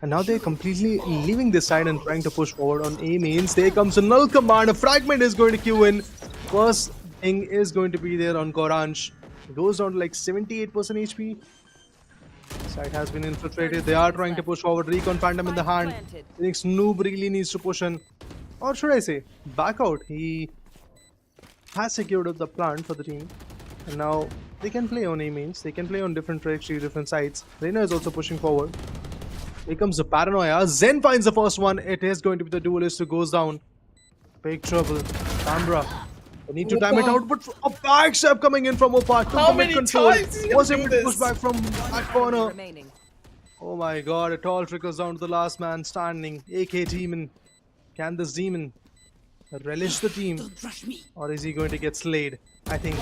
Speaker 3: And now they're completely leaving this side and trying to push forward on A mains. There comes a null command. A fragment is going to queue in. First thing is going to be there on Goranj. Goes down to like 78% HP. Side has been infiltrated. They are trying to push forward. Recon Phantom in the hand. I think Snoop really needs to push in. Or should I say, back out. He has secured up the plant for the team. And now they can play on A mains. They can play on different trajectories, different sides. Reina is also pushing forward. Here comes the paranoia. Zen finds the first one. It is going to be the duelist who goes down. Big trouble. Tambra. They need to time it out, but a back step coming in from Opa. Took the mid control. Was able to push back from that corner. Oh my god, it all trickles down to the last man standing. AK Demon. Can this demon relish the team? Or is he going to get slayed? I think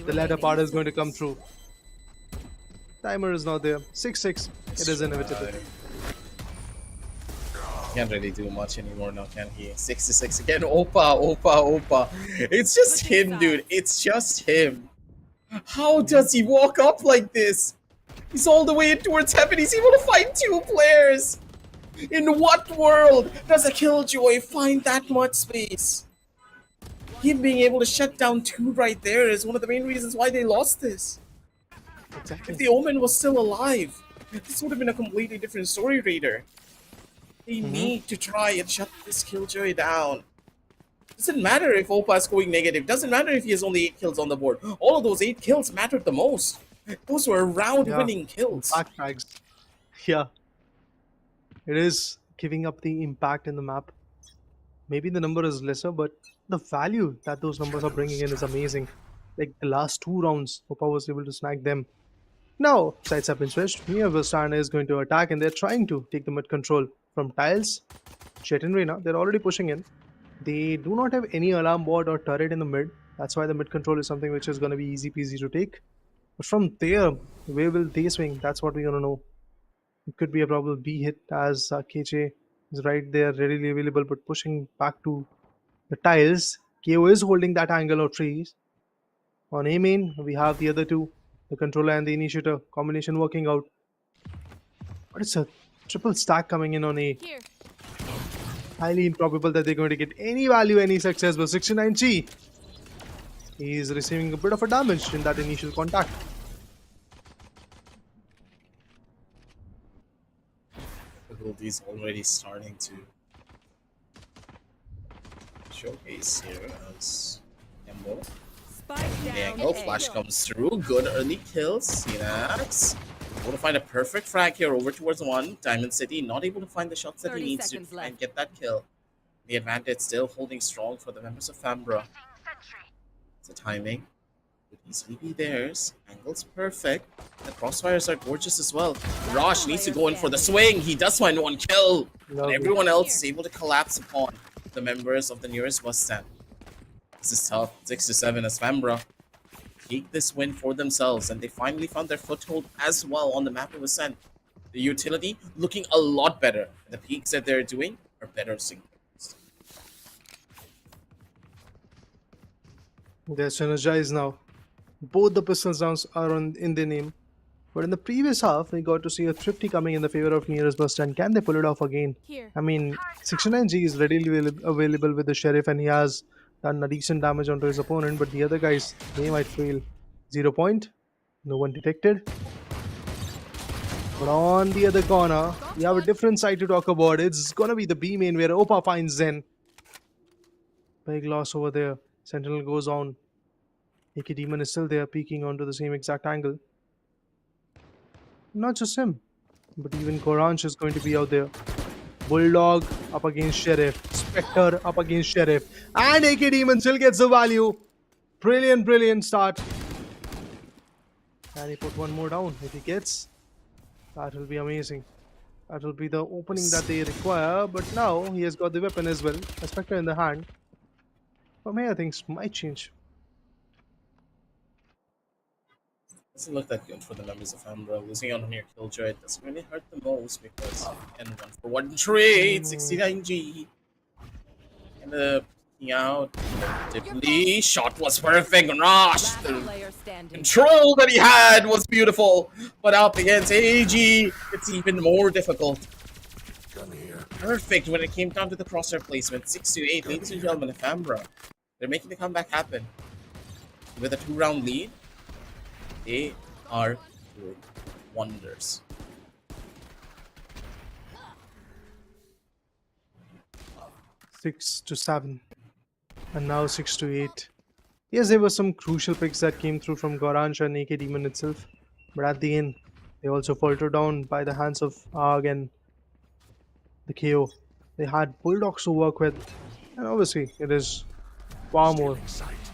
Speaker 3: the latter part is going to come through. Timer is not there. 6-6. It is inevitable.
Speaker 4: Can't really do much anymore now, can he? 66 again. Opa. It's just him, dude. It's just him. How does he walk up like this? He's all the way in towards heaven. He's able to find two players. In what world does a Killjoy find that much space? Him being able to shut down two right there is one of the main reasons why they lost this.
Speaker 3: Exactly.
Speaker 4: If the Omen was still alive, this would have been a completely different story, Raider. They need to try and shut this Killjoy down. Doesn't matter if Opa is going negative. Doesn't matter if he has only 8 kills on the board. All of those 8 kills mattered the most. Those were round-winning kills.
Speaker 3: Backtracks. Yeah. It is giving up the impact in the map. Maybe the number is lesser, but the value that those numbers are bringing in is amazing. Like the last 2 rounds, Opa was able to snag them. Now, sides have been switched. Near-Busan is going to attack and they're trying to take the mid control from Tiles. Jet and Reina, they're already pushing in. They do not have any alarm board or turret in the mid. That's why the mid control is something which is going to be easy peasy to take. But from there, where will they swing? That's what we're going to know. It could be a probable B hit as KJ is right there, readily available, but pushing back to the Tiles. KO is holding that angle of trees. On A main, we have the other two, the controller and the initiator, combination working out. But it's a triple stack coming in on A.
Speaker 6: Here.
Speaker 3: Highly improbable that they're going to get any value, any success, but 69G. He is receiving a bit of a damage in that initial contact.
Speaker 4: Difficulties already starting to showcase here as Embo. The angle, flash comes through, good early kills, Synax. Able to find a perfect frag here over towards 1. Diamond City not able to find the shots that he needs to try and get that kill. The advantage still holding strong for the members of Famaora. The timing would easily be theirs. Angle's perfect. The crossfires are gorgeous as well. Rosh needs to go in for the swing. He does find 1 kill. And everyone else is able to collapse upon the members of the nearest Bustand. This is tough. 6-7 as Famaora take this win for themselves, and they finally found their foothold as well on the map of Ascent. The utility looking a lot better. The peaks that they're doing are better synchronized.
Speaker 3: They're synergized now. Both the pistol rounds are in their name. But in the previous half, we got to see a thrifty coming in the favor of Near-Busan. Can they pull it off again?
Speaker 6: Here.
Speaker 3: I mean, 69G is readily available with the Sheriff, and he has done a decent damage onto his opponent, but the other guys, they might fail. 0 point. No one detected. But on the other corner, we have a different side to talk about. It's gonna be the B main where Opa finds Zen. Big loss over there. Sentinel goes on. AK Demon is still there, peeking onto the same exact angle. Not just him, but even Koranch is going to be out there. Bulldog up against Sheriff. Spectre up against Sheriff. And AK Demon still gets the value. Brilliant, brilliant start. And he put one more down. If he gets, that will be amazing. That will be the opening that they require. But now he has got the weapon as well. A Spectre in the hand. From here, things might change.
Speaker 4: Doesn't look that good for the members of Famaora. Losing out on your killjoy doesn't really hurt the most because and 1-for-1 trade, 69G. And picking out relatively. Shot was perfect. Gosh,
Speaker 5: Last
Speaker 4: the
Speaker 5: player standing.
Speaker 4: control that he had was beautiful. But up against AG, it's even more difficult. Perfect when it came down to the crosshair placement. 6-8, ladies and gentlemen of Famaora. They're making the comeback happen. With a 2-round lead, they are doing wonders.
Speaker 3: Six to 7. And now 6-8. Yes, there were some crucial picks that came through from Goranch and AK Demon itself. But at the end, they also faltered down by the hands of Arg and the KO. They had Bulldogs to work with. And obviously, it is far more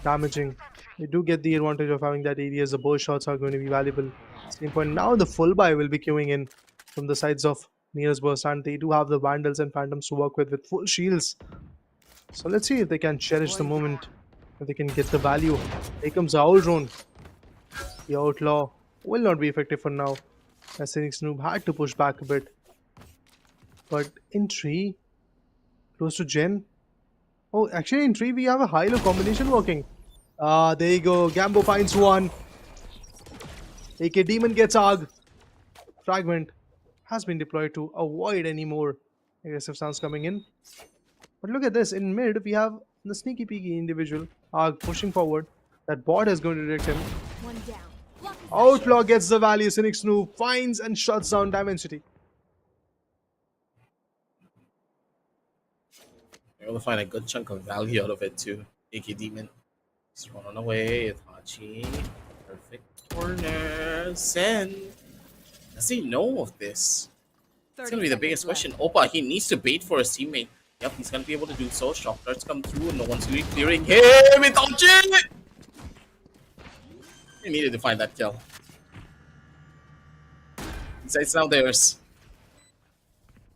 Speaker 3: damaging. You do get the advantage of having that area as the burst shots are going to be valuable. Same point, now the full buy will be queuing in from the sides of Near-Busan. They do have the Vandals and Phantoms to work with full shields. So let's see if they can cherish the moment, if they can get the value. Here comes the Owl Drone. The Outlaw will not be effective for now, as Cynic Snoop had to push back a bit. But in 3, close to Gen. Oh, actually in 3 we have a high-low combination working. There you go. Gambo finds one. AK Demon gets ARG. Fragment has been deployed to avoid any more aggressive sounds coming in. But look at this. In mid, we have the sneaky peeky individual. ARG pushing forward. That bot is going to direct him.
Speaker 6: One down.
Speaker 3: Outlaw gets the value. Cynic Snoop finds and shuts down Dimensity.
Speaker 4: You're able to find a good chunk of value out of it too. AK Demon. He's running away. Itachi. Perfect corner. Zen. Does he know of this? It's gonna be the biggest question. Opa, he needs to bait for his teammate. Yep, he's gonna be able to do so. Shock darts come through and no one's really clearing him. Itachi! He needed to find that kill. It's now theirs.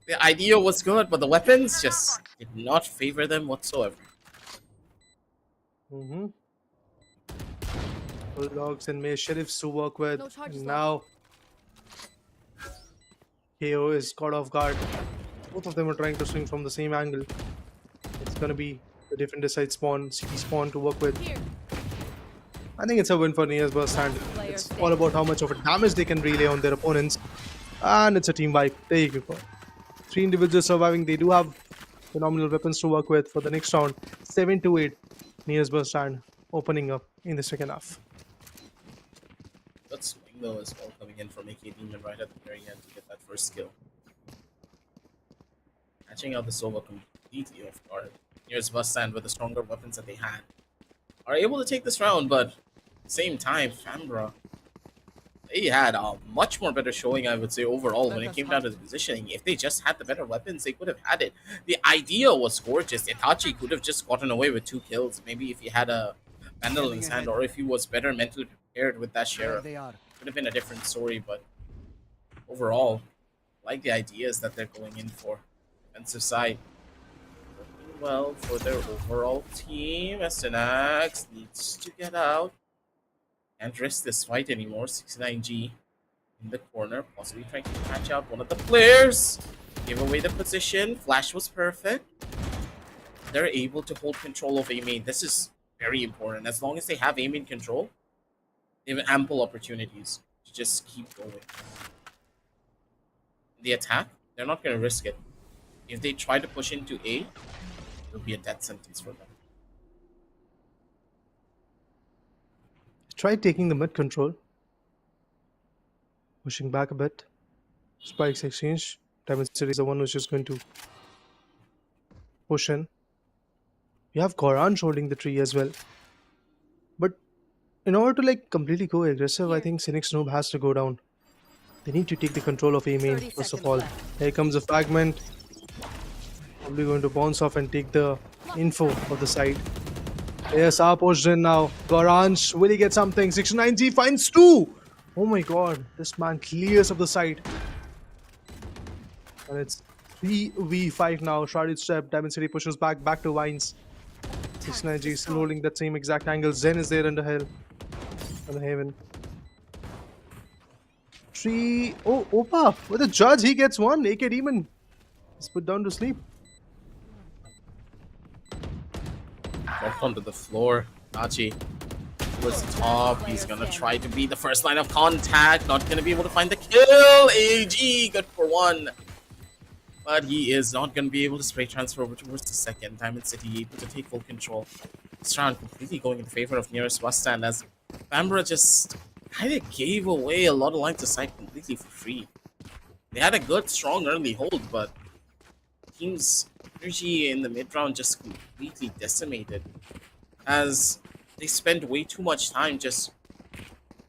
Speaker 4: The idea was good, but the weapons just did not favor them whatsoever.
Speaker 3: Bulldogs and May Sheriffs to work with.
Speaker 6: No charges
Speaker 3: And now KO is caught off guard. Both of them are trying to swing from the same angle. It's gonna be the different side spawn, CT spawn to work with.
Speaker 6: Here.
Speaker 3: I think it's a win for Near-Busan. It's all about how much of a damage they can relay on their opponents. And it's a team wipe. There you go. 3 individuals surviving. They do have phenomenal weapons to work with for the next round. 7-8. Near-Busan opening up in the second half.
Speaker 4: That swing though is all coming in from AK Demon right at the very end to get that first kill. Catching out the Sova completely off guard. Here's Bustand with the stronger weapons that they had. Are able to take this round, but at the same time, Famaora, they had a much more better showing, I would say, overall when it came down to the positioning. If they just had the better weapons, they could have had it. The idea was gorgeous. Itachi could have just gotten away with 2 kills. Maybe if he had a Vandal in his hand, or if he was better mentally prepared with that Sheriff. Could have been a different story, but overall, I like the ideas that they're going in for. Defensive side. Working well for their overall team. SNX needs to get out. Can't risk this fight anymore. 69G in the corner, possibly trying to catch out one of the players. Give away the position. Flash was perfect. They're able to hold control of A main. This is very important. As long as they have A main control, they have ample opportunities to just keep going. The attack, they're not going to risk it. If they try to push into A, it'll be a death sentence for them.
Speaker 3: Try taking the mid control. Pushing back a bit. Spikes exchange. Diamond City is the one who's just going to push in. We have Goranj holding the tree as well. But in order to like completely go aggressive, I think Cynic Snoop has to go down. They need to take the control of A main
Speaker 5: 30
Speaker 3: first of
Speaker 5: seconds
Speaker 3: all.
Speaker 5: left.
Speaker 3: Here comes a fragment. Probably going to bounce off and take the info of the side. Players are pushed in now. Goranj, will he get something? 69G finds 2! Oh my god, this man clears up the side. And it's 3v5 now. Shrouded Step, Diamond City pushes back to Vines. 69G still holding that same exact angle. Zen is there under Hell. Under Haven. Oh, Opa! With a judge, he gets one. AK Demon is put down to sleep.
Speaker 4: Dropped onto the floor. Nachi was top. He's gonna try to be the first line of contact. Not gonna be able to find the kill. AG, good for one. But he is not gonna be able to spray transfer over towards the second. Diamond City able to take full control. This round completely going in favor of nearest Bustand as Famaora just kind of gave away a lot of lines of sight completely for free. They had a good, strong early hold, but team's energy in the mid round just completely decimated as they spent way too much time just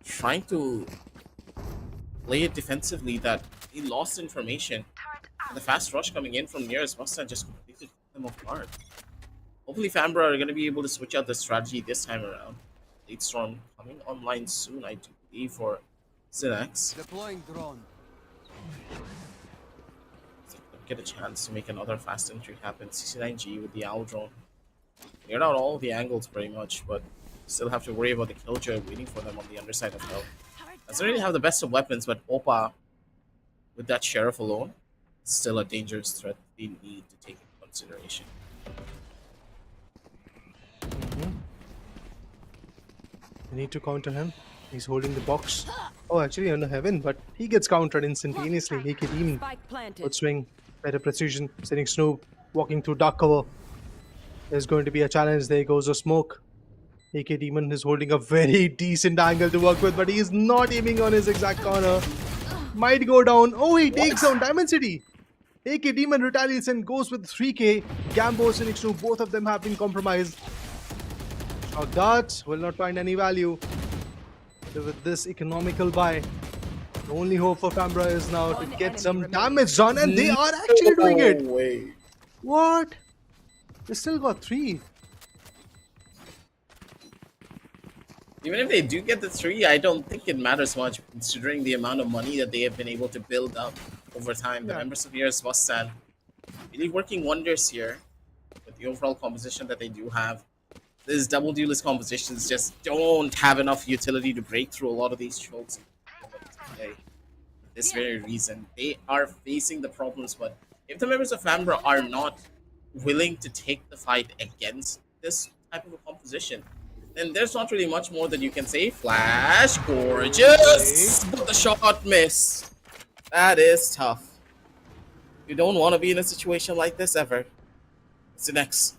Speaker 4: trying to play it defensively that they lost information. And the fast rush coming in from nearest Bustand just completely took them off guard. Hopefully Famaora are going to be able to switch out the strategy this time around. Late Storm coming online soon, I do believe, for Synax.
Speaker 7: Deploying drone.
Speaker 4: Get a chance to make another fast entry happen. 69G with the Owl drone. Cleared out all the angles pretty much, but still have to worry about the Killjoy waiting for them on the underside of Hell. Doesn't really have the best of weapons, but Opa, with that Sheriff alone, is still a dangerous threat they need to take into consideration.
Speaker 3: They need to counter him. He's holding the box. Oh, actually under Heaven, but he gets countered instantaneously. AK Demon
Speaker 5: Spike planted.
Speaker 3: would swing. Better precision. Sending Snoop walking through dark cover. There's going to be a challenge. There goes a smoke. AK Demon is holding a very decent angle to work with, but he is not aiming on his exact corner. Might go down. Oh, he takes down Diamond City. AK Demon retaliates and goes with 3K. Gambo, Cynic Snoop, both of them have been compromised. Shock darts will not find any value. With this economical buy, the only hope for Famaora is now to get some damage done, and they are actually doing it.
Speaker 4: No way.
Speaker 3: What? They still got 3.
Speaker 4: Even if they do get the 3, I don't think it matters much considering the amount of money that they have been able to build up over time. The members of Nearest Bustand really working wonders here with the overall composition that they do have. These double duelist compositions just don't have enough utility to break through a lot of these chokes. For this very reason, they are facing the problems, but if the members of Famaora are not willing to take the fight against this type of a composition, then there's not really much more that you can say. Flash, gorgeous, but the shot miss. That is tough. You don't want to be in a situation like this ever. It's the next.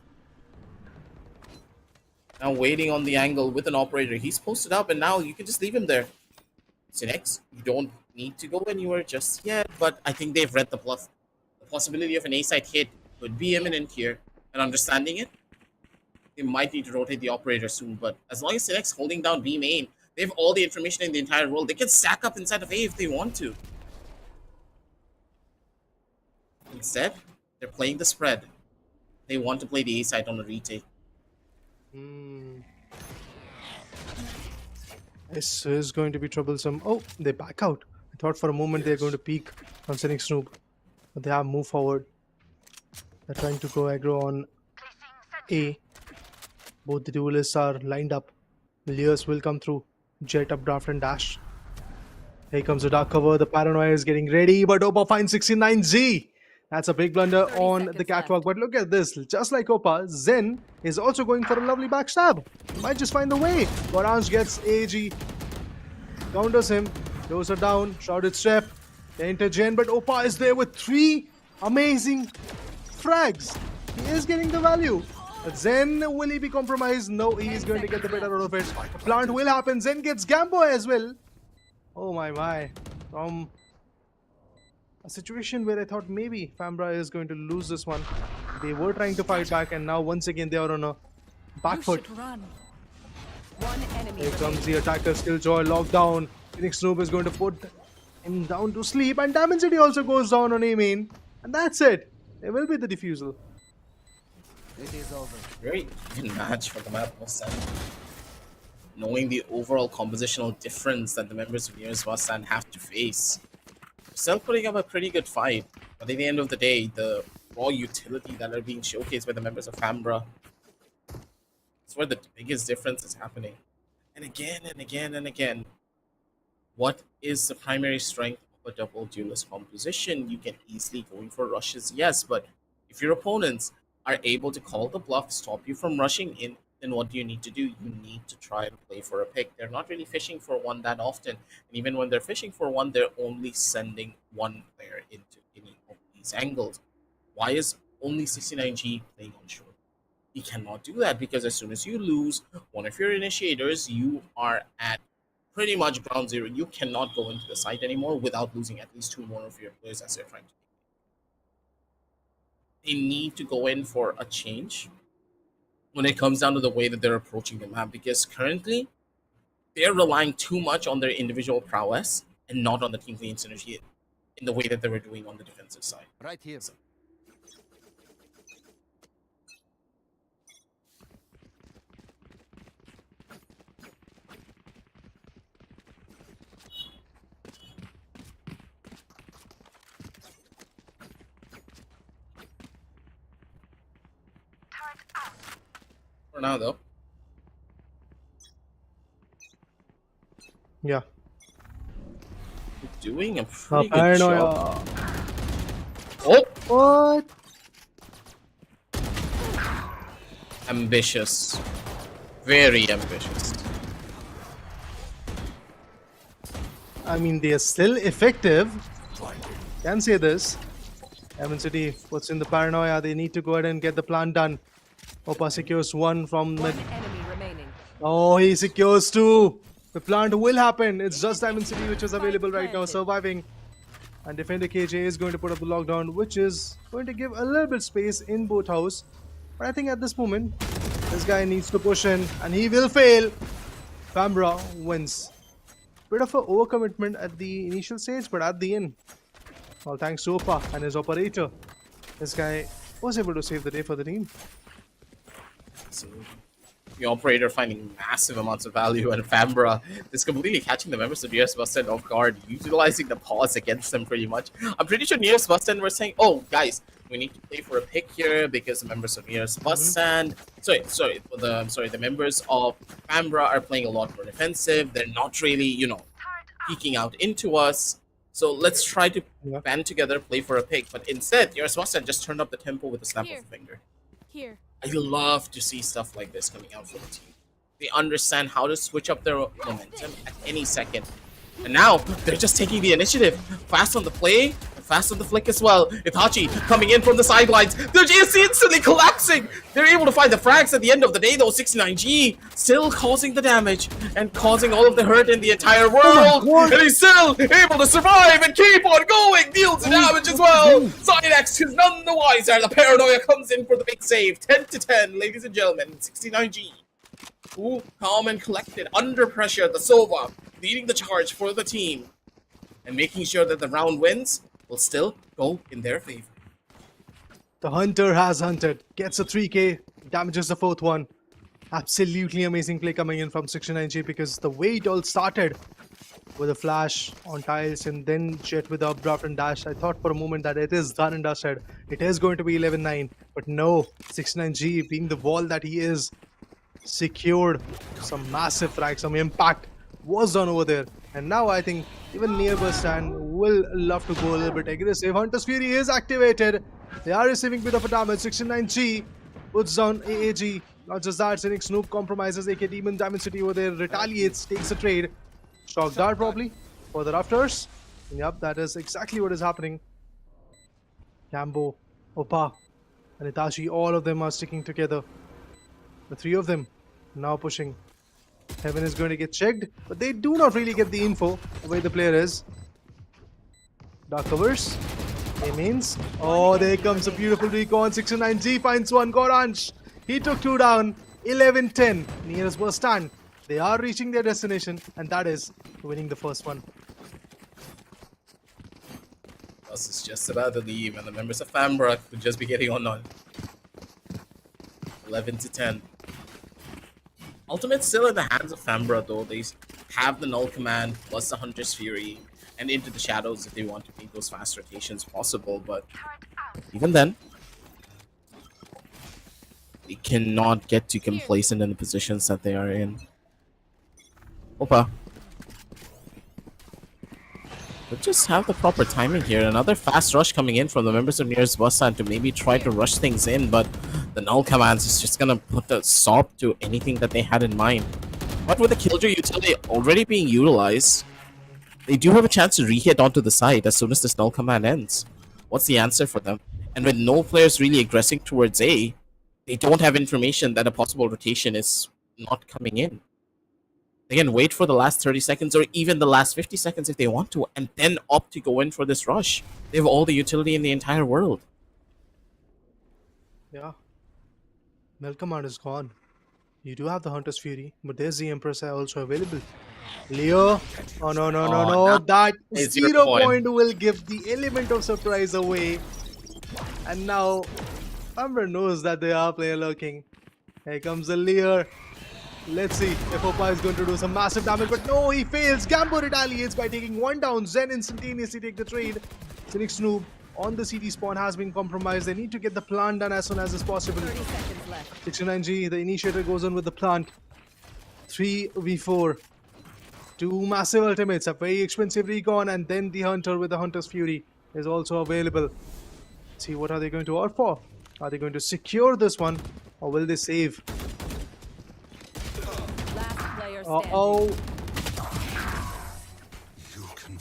Speaker 4: Now waiting on the angle with an operator. He's posted up and now you can just leave him there. Synex, you don't need to go anywhere just yet, but I think they've read the bluff. The possibility of an A-side hit could be imminent here, and understanding it, they might need to rotate the operator soon, but as long as Synex holding down B main, they have all the information in the entire world. They can stack up inside of A if they want to. Instead, they're playing the spread. They want to play the A-side on a retake.
Speaker 3: This is going to be troublesome. Oh, they back out. I thought for a moment they're going to peek on Cynic Snoop, but they have moved forward. They're trying to go aggro on A. Both the duelists are lined up. Leers will come through. Jet updraft and dash. Here comes the dark cover. The paranoia is getting ready, but Opa finds 69G. That's a big blunder
Speaker 5: 30
Speaker 3: on the
Speaker 5: seconds
Speaker 3: catwalk.
Speaker 5: left.
Speaker 3: But look at this. Just like Opa, Zen is also going for a lovely backstab. He might just find the way. Orange gets AG. Counters him. Throws her down. Shrouded step. They enter Jen, but Opa is there with 3 amazing frags. He is getting the value. But Zen, will he be compromised? No, he is going to get the better out of it. Plant will happen. Zen gets Gambo as well. Oh my. From a situation where I thought maybe Famaora is going to lose this one. They were trying to fight back, and now once again they are on a back foot.
Speaker 5: One enemy
Speaker 3: Here comes
Speaker 5: remaining.
Speaker 3: the attacker, Skilljoy, lockdown. Phoenix Noob is going to put him down to sleep, and Diamond City also goes down on A main. And that's it. There will be the defusal.
Speaker 4: Very even match for the map Bustand. Knowing the overall compositional difference that the members of Near-Busan have to face. Still putting up a pretty good fight, but at the end of the day, the raw utility that are being showcased by the members of Famaora is where the biggest difference is happening. And again, what is the primary strength of a double duelist composition? You can easily go in for rushes, yes, but if your opponents are able to call the bluff, stop you from rushing in, then what do you need to do? You need to try and play for a pick. They're not really fishing for one that often. And even when they're fishing for one, they're only sending one player into any of these angles. Why is only 69G playing on short? He cannot do that because as soon as you lose one of your initiators, you are at pretty much ground zero. You cannot go into the site anymore without losing at least 2 more of your players as they're trying to. They need to go in for a change when it comes down to the way that they're approaching the map, because currently they're relying too much on their individual prowess and not on the team clean synergy in the way that they were doing on the defensive side.
Speaker 7: Right here.
Speaker 4: For now, though.
Speaker 3: Yeah.
Speaker 4: Doing a pretty good
Speaker 3: Paranoia.
Speaker 4: job. Oh!
Speaker 3: What?
Speaker 4: Ambitious. Very ambitious.
Speaker 3: I mean, they are still effective. Can say this. Diamond City puts in the paranoia. They need to go ahead and get the plan done. Opa secures 1 from mid.
Speaker 5: One enemy remaining.
Speaker 3: Oh, he secures 2. The plant will happen. It's just Diamond City which is available right now, surviving. And Defender KJ is going to put up the lockdown, which is going to give a little bit space in both house. But I think at this moment, this guy needs to push in, and he will fail. Famaora wins. Bit of an overcommitment at the initial stage, but at the end, all thanks to Opa and his operator, this guy was able to save the day for the team.
Speaker 4: So, the operator finding massive amounts of value, and Famaora is completely catching the members of Near-Busan off guard, utilizing the pause against them pretty much. I'm pretty sure Near-Busan were saying, oh guys, we need to play for a pick here because the members of Near-Busan, the members of Famaora are playing a lot more defensive. They're not really, peeking out into us. So let's try to band together, play for a pick. But instead, Near-Busan just turned up the tempo with a snap of a finger.
Speaker 6: Here.
Speaker 4: I love to see stuff like this coming out from the team. They understand how to switch up their momentum at any second. And now, they're just taking the initiative. Fast on the play, and fast on the flick as well. Itachi coming in from the sidelines. Their GSC instantly collapsing. They're able to find the frags at the end of the day, though. 69G still causing the damage and causing all of the hurt in the entire world. And he's still able to survive and keep on going. Deals the damage as well. Sidex is none the wiser. The paranoia comes in for the big save. 10-10, ladies and gentlemen. 69G. Ooh, calm and collected, under pressure, the Sova leading the charge for the team and making sure that the round wins will still go in their favor.
Speaker 3: The hunter has hunted, gets a 3k, damages the 4th one. Absolutely amazing play coming in from 69G, because the way it all started with a flash on tiles and then Jet with the abrupt and dash, I thought for a moment that it is done and dusted. It is going to be 11-9, but no, 69G being the wall that he is, secured some massive frags, some impact was done over there. And now I think even Near-Busan will love to go a little bit aggressive. Hunter's Fury is activated. They are receiving a bit of a damage. 69G puts down AAG. Not just that, Cynic Snoop compromises AK Demon. Diamond City over there retaliates, takes a trade. Shock Dart probably for the Rafters. Yep, that is exactly what is happening. Cambo, Opa, and Itachi, all of them are sticking together. The three of them now pushing. Heaven is going to get checked, but they do not really get the info where the player is. Dark covers. A-mains. Oh, there comes a beautiful recon. 69G finds one. Goranj. He took two down. 11-10. Nearest Bustand. They are reaching their destination, and that is winning the first one.
Speaker 4: Us is just about to leave, and the members of Famaora could just be getting on. 11-10. Ultimate's still in the hands of Famaora, though. They have the null command plus the Hunter's Fury and into the shadows if they want to make those fast rotations possible. But even then, they cannot get too complacent in the positions that they are in. Opa. But just have the proper timing here. Another fast rush coming in from the members of Near-Busan to maybe try to rush things in, but the null commands is just gonna put a stop to anything that they had in mind. But with the Killjoy utility already being utilized, they do have a chance to re-hit onto the side as soon as this null command ends. What's the answer for them? And with no players really aggressing towards A, they don't have information that a possible rotation is not coming in. They can wait for the last 30 seconds or even the last 50 seconds if they want to, and then opt to go in for this rush. They have all the utility in the entire world.
Speaker 3: Yeah. Null command is gone. You do have the Hunter's Fury, but there's the Empress also available. Leo. Oh no. That 0 point will give the element of surprise away. And now Amber knows that they are player lurking. Here comes the Lear. Let's see if Opa is going to do some massive damage, but no, he fails. Gambo retaliates by taking one down. Zen instantaneously take the trade. Cynic Snoop on the CD spawn has been compromised. They need to get the plant done as soon as is possible.
Speaker 5: 30 seconds left.
Speaker 3: 69G, the initiator goes on with the plant. 3v4. Two massive ultimates, a very expensive recon, and then the Hunter with the Hunter's Fury is also available. Let's see, what are they going to opt for? Are they going to secure this one, or will they save? Uh-oh.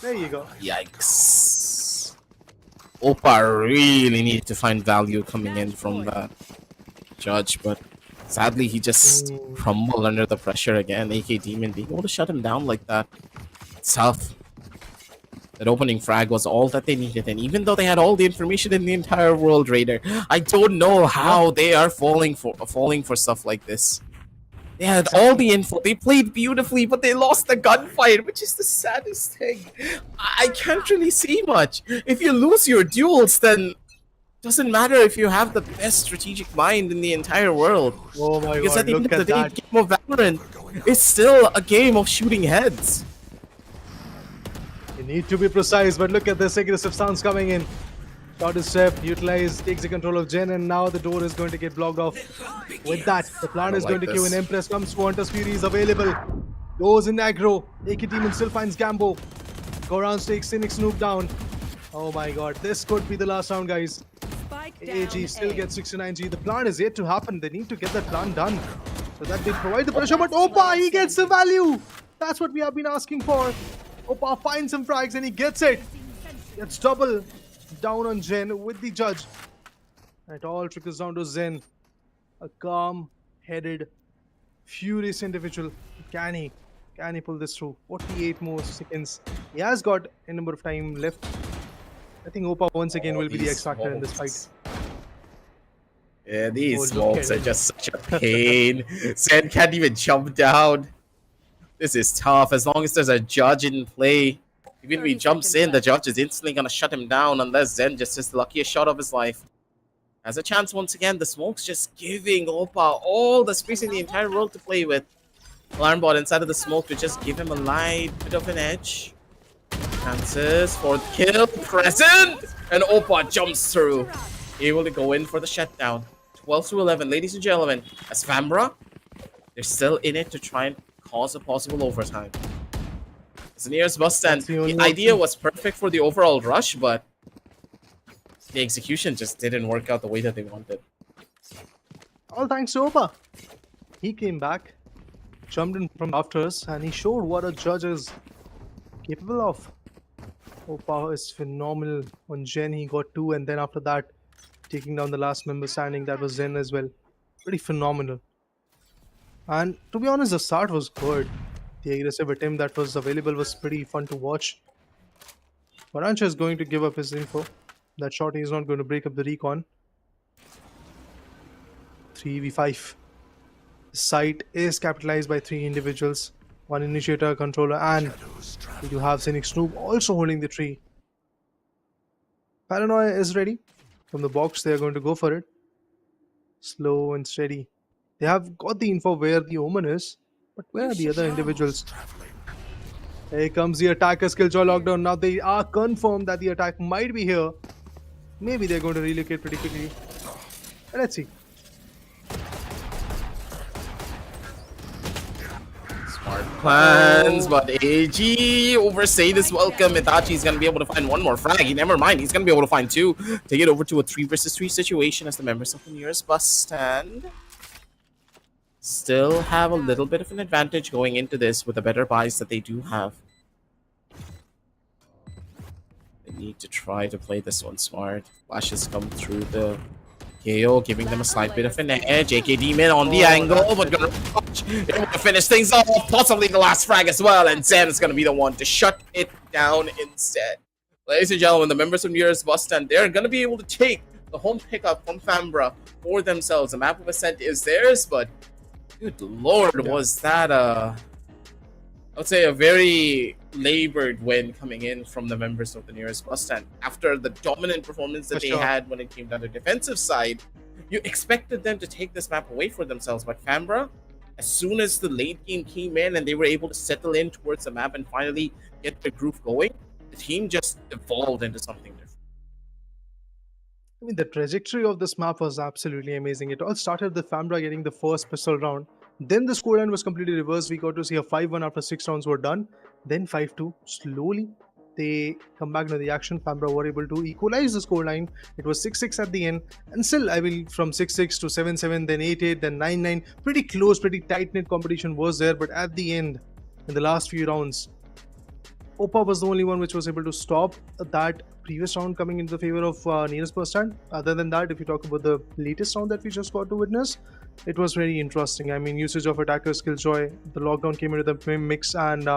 Speaker 3: There you go.
Speaker 4: Yikes. Opa really needs to find value coming in from the judge, but sadly he just crumbled under the pressure again. AK Demon being able to shut him down like that. It's tough. That opening frag was all that they needed, and even though they had all the information in the entire world, Raider, I don't know how they are falling for stuff like this. They had all the info, they played beautifully, but they lost the gunfight, which is the saddest thing. I can't really see much. If you lose your duels, then doesn't matter if you have the best strategic mind in the entire world.
Speaker 3: Oh my
Speaker 4: because
Speaker 3: god,
Speaker 4: at the end
Speaker 3: look
Speaker 4: of
Speaker 3: at
Speaker 4: the day,
Speaker 3: that.
Speaker 4: game of Valorant is still a game of shooting heads.
Speaker 3: You need to be precise, but look at this aggressive stance coming in. Shot is step, utilized, takes the control of Jen, and now the door is going to get blocked off. With that, the plan is going to queue in. Empress comes, Hunter's Fury is available. Goes in aggro. AK Demon still finds Gambo. Goranj takes Cynic Snoop down. Oh my god, this could be the last round, guys. AG still gets 69G. The plan is yet to happen. They need to get that plan done so that they provide the pressure. But Opa, he gets the value. That's what we have been asking for. Opa finds some frags and he gets it. Gets double down on Jen with the judge. It all trickles down to Zen. A calm-headed, furious individual. Can he pull this through? 48 more seconds. He has got a number of time left. I think Opa once again will be the X factor in this fight.
Speaker 4: Yeah, these smokes are just such a pain. Zen can't even jump down. This is tough. As long as there's a judge in play, even if he jumps in, the judge is instantly gonna shut him down unless Zen just is the luckiest shot of his life. Has a chance once again. The smoke's just giving Opa all the space in the entire world to play with. Alarm bot inside of the smoke to just give him a light bit of an edge. Chances for the kill present, and Opa jumps through, able to go in for the shutdown. 12-11, ladies and gentlemen. As Famaora, they're still in it to try and cause a possible overtime. Nearest Bustand.
Speaker 3: That's the only
Speaker 4: The idea
Speaker 3: option.
Speaker 4: was perfect for the overall rush, but the execution just didn't work out the way that they wanted.
Speaker 3: All thanks to Opa. He came back, jumped in from afters, and he showed what a judge is capable of. Opa is phenomenal. On Jen, he got 2, and then after that, taking down the last member standing, that was Zen as well. Pretty phenomenal. And to be honest, the start was good. The aggressive attempt that was available was pretty fun to watch. Varancha is going to give up his info. That shot is not going to break up the recon. 3v5. The site is capitalized by 3 individuals. 1 initiator, controller, and we do have Cynic Snoop also holding the tree. Paranoia is ready. From the box, they are going to go for it. Slow and steady. They have got the info where the Omen is, but where are the other individuals? Here comes the attacker Skilljoy lockdown. Now they are confirmed that the attack might be here. Maybe they're going to relocate pretty quickly. Let's see.
Speaker 4: Smart plans, but AG overstayed his welcome. Itachi's gonna be able to find one more frag. Never mind, he's gonna be able to find 2 to get over to a 3 versus 3 situation as the members of the nearest bus stand still have a little bit of an advantage going into this with the better buys that they do have. They need to try to play this one smart. Flashes come through the KO, giving them a slight bit of an edge. AK Demon on the angle, but gonna able to finish things off. Possibly the last frag as well, and Zen is gonna be the one to shut it down instead. Ladies and gentlemen, the members of Nearest Bustand, they're gonna be able to take the home pickup from Famaora for themselves. The map of Ascent is theirs, but good lord, was that I would say a very labored win coming in from the members of the Nearest Bustand. After the dominant performance that they had when it came down to the defensive side, you expected them to take this map away for themselves, but Famaora, as soon as the late game came in and they were able to settle in towards the map and finally get the groove going, the team just evolved into something different.
Speaker 3: I mean, the trajectory of this map was absolutely amazing. It all started with Famaora getting the first pistol round. Then the scoreline was completely reversed. We got to see a 5-1 after 6 rounds were done. Then 5-2. Slowly, they come back to the action. Famaora were able to equalize the scoreline. It was 6-6 at the end. And still, I mean, from 6-6 to 7-7, then 8-8, then 9-9. Pretty close, pretty tight-knit competition was there. But at the end, in the last few rounds, Opa was the only one which was able to stop that previous round coming into the favor of Nearest Bustand. Other than that, if you talk about the latest round that we just got to witness, it was very interesting. I mean, usage of attacker Skilljoy, the lockdown came into the mix, and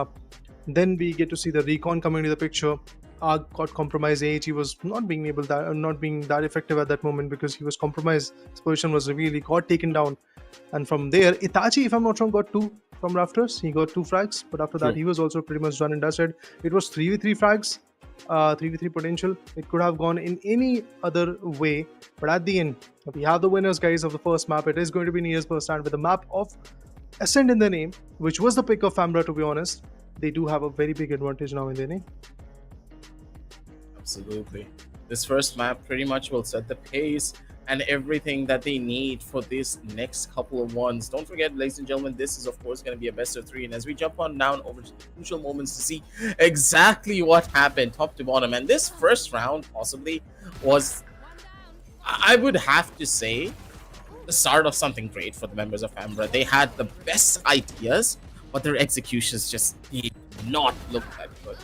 Speaker 3: then we get to see the recon coming into the picture. Arg got compromised. AHE was not being that effective at that moment because he was compromised. His position was revealed. He got taken down, and from there, Itachi, if I'm not wrong, got 2 from rafters. He got 2 frags, but after that, he was also pretty much done and dusted. It was 3v3 frags. 3v3 potential. It could have gone in any other way, but at the end, we have the winners, guys, of the first map. It is going to be Nearest Bustand with a map of Ascent in the name, which was the pick of Famaora, to be honest. They do have a very big advantage now in their name.
Speaker 4: Absolutely. This first map pretty much will set the pace and everything that they need for this next couple of ones. Don't forget, ladies and gentlemen, this is of course going to be a best of 3, and as we jump on down over to the crucial moments to see exactly what happened top to bottom, and this first round possibly was, I would have to say, the start of something great for the members of Famaora. They had the best ideas, but their executions just did not look that good.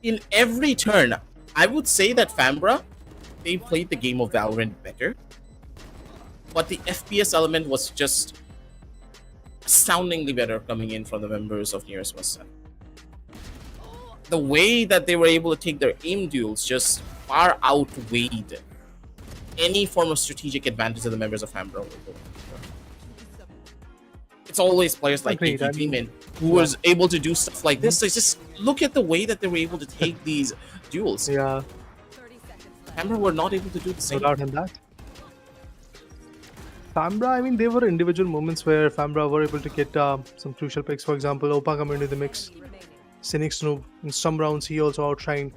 Speaker 4: In every turn, I would say that Famaora, they played the game of Valorant better, but the FPS element was just astoundingly better coming in from the members of Nearest Bustand. The way that they were able to take their aim duels just far outweighed any form of strategic advantage that the members of Famaora were going for. It's always players like AK Demon who was able to do stuff like this. So just look at the way that they were able to take these duels.
Speaker 3: Yeah.
Speaker 4: Famaora were not able to do the same.
Speaker 3: No doubt in that. Famaora, I mean, there were individual moments where Famaora were able to get some crucial picks. For example, Opa coming into the mix. Cynic Snoop, in some rounds, he also outshined.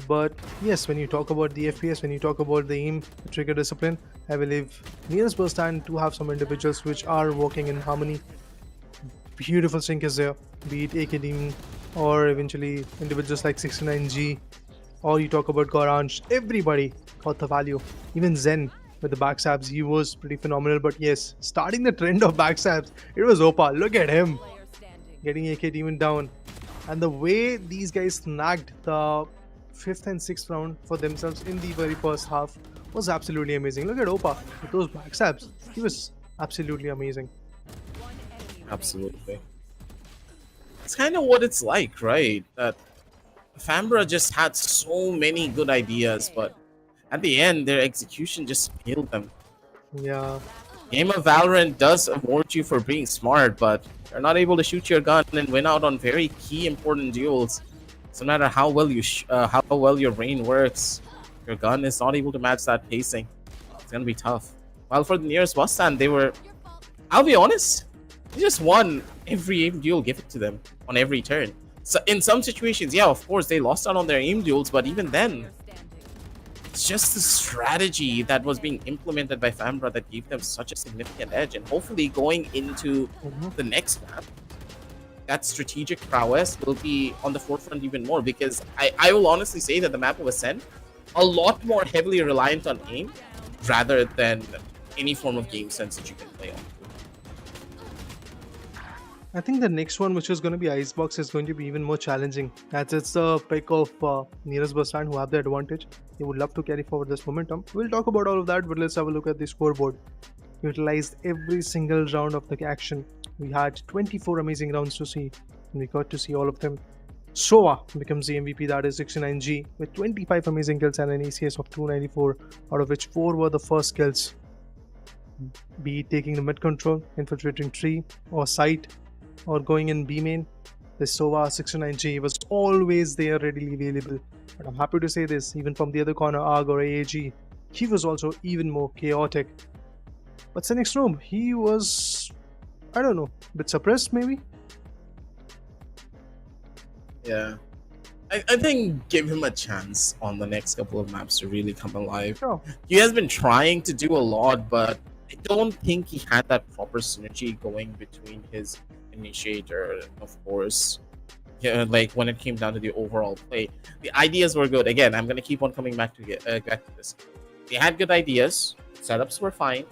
Speaker 3: But yes, when you talk about the FPS, when you talk about the aim, the trigger discipline, I believe Nearest Bustand to have some individuals which are working in harmony. Beautiful sync is there. Be it AK Demon, or eventually individuals like 69G, or you talk about Goranj, everybody got the value. Even Zen with the backstabs, he was pretty phenomenal. But yes, starting the trend of backstabs, it was Opa. Look at him
Speaker 5: Player standing.
Speaker 3: getting AK even down. And the way these guys snagged the 5th and 6th round for themselves in the very first half was absolutely amazing. Look at Opa with those backstabs. He was absolutely amazing.
Speaker 5: One enemy remaining.
Speaker 4: Absolutely. It's kind of what it's like, right? That Fambra just had so many good ideas, but at the end, their execution just failed them.
Speaker 3: Yeah.
Speaker 4: Game of Valorant does award you for being smart, but you're not able to shoot your gun and win out on very key important duels. So no matter how well your brain works, your gun is not able to match that pacing. It's gonna be tough. While for the nearest Bustand, I'll be honest, they just won every aim duel given to them on every turn. So in some situations, yeah, of course, they lost out on their aim duels, but even then,
Speaker 5: Player standing.
Speaker 4: it's just the strategy that was being implemented by Fambra that gave them such a significant edge. And hopefully going into the next map, that strategic prowess will be on the forefront even more, because I will honestly say that the map of Ascent, a lot more heavily reliant on aim rather than any form of game sense that you can play on.
Speaker 3: I think the next one, which is going to be Icebox, is going to be even more challenging, as it's the pick of nearest Bustand who have the advantage. They would love to carry forward this momentum. We'll talk about all of that, but let's have a look at the scoreboard. Utilized every single round of the action. We had 24 amazing rounds to see, and we got to see all of them. Sova becomes the MVP, that is 69G, with 25 amazing kills and an ACS of 294, out of which 4 were the first kills. Be it taking the mid control, infiltrating tree, or site, or going in B main, the Sova 69G was always there, readily available. But I'm happy to say this, even from the other corner, ARG or AAG, he was also even more chaotic. But Cynic's Room, he was, I don't know, a bit suppressed maybe?
Speaker 4: Yeah. I think give him a chance on the next couple of maps to really come alive.
Speaker 3: Sure.
Speaker 4: He has been trying to do a lot, but I don't think he had that proper synergy going between his initiator and, of course, yeah, like when it came down to the overall play. The ideas were good. Again, I'm going to keep on coming back to this. They had good ideas. Setups were fine.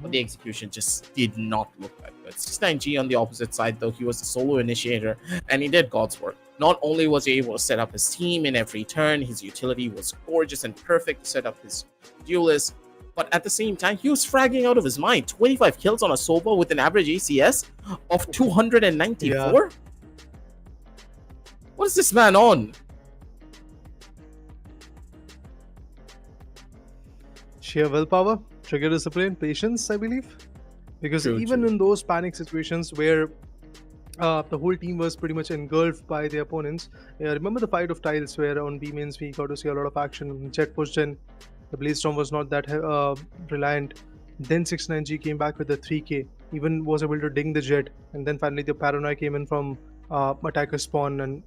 Speaker 4: But the execution just did not look that good. 69G on the opposite side, though, he was the solo initiator, and he did God's work. Not only was he able to set up his team in every turn, his utility was gorgeous and perfect to set up his duelist, but at the same time, he was fragging out of his mind. 25 kills on a Sova with an average ACS of 294?
Speaker 3: Yeah.
Speaker 4: What is this man on?
Speaker 3: Sheer willpower, trigger discipline, patience, I believe. Because
Speaker 4: True,
Speaker 3: even
Speaker 4: true.
Speaker 3: in those panic situations where the whole team was pretty much engulfed by the opponents. Remember the fight of tiles where on B mains we got to see a lot of action. Jet pushed in, the Blazestorm was not that reliant. Then 69G came back with the 3K, even was able to ding the Jet, and then finally the Paranoia came in from attacker spawn, and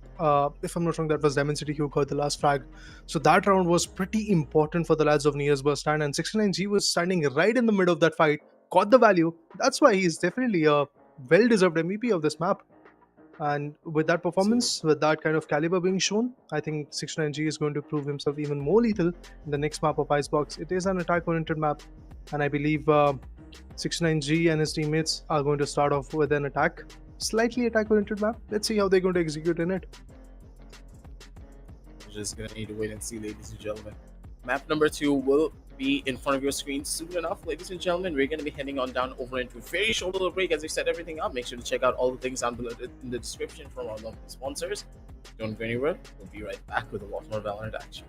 Speaker 3: if I'm not wrong, that was Diamond City who got the last frag. So that round was pretty important for the lads of Nearest Bustand, and 69G was standing right in the middle of that fight, got the value. That's why he's definitely a well-deserved MVP of this map. And with that performance, with that kind of caliber being shown, I think 69G is going to prove himself even more lethal in the next map of Icebox. It is an attack-oriented map, and I believe 69G and his teammates are going to start off with an slightly attack-oriented map. Let's see how they're going to execute in it.
Speaker 4: We're just gonna need to wait and see, ladies and gentlemen. Map number 2 will be in front of your screen soon enough, ladies and gentlemen. We're going to be heading on down over into a very short little break as we set everything up. Make sure to check out all the things down below in the description from our lovely sponsors. Don't go anywhere. We'll be right back with a lot more Valorant action.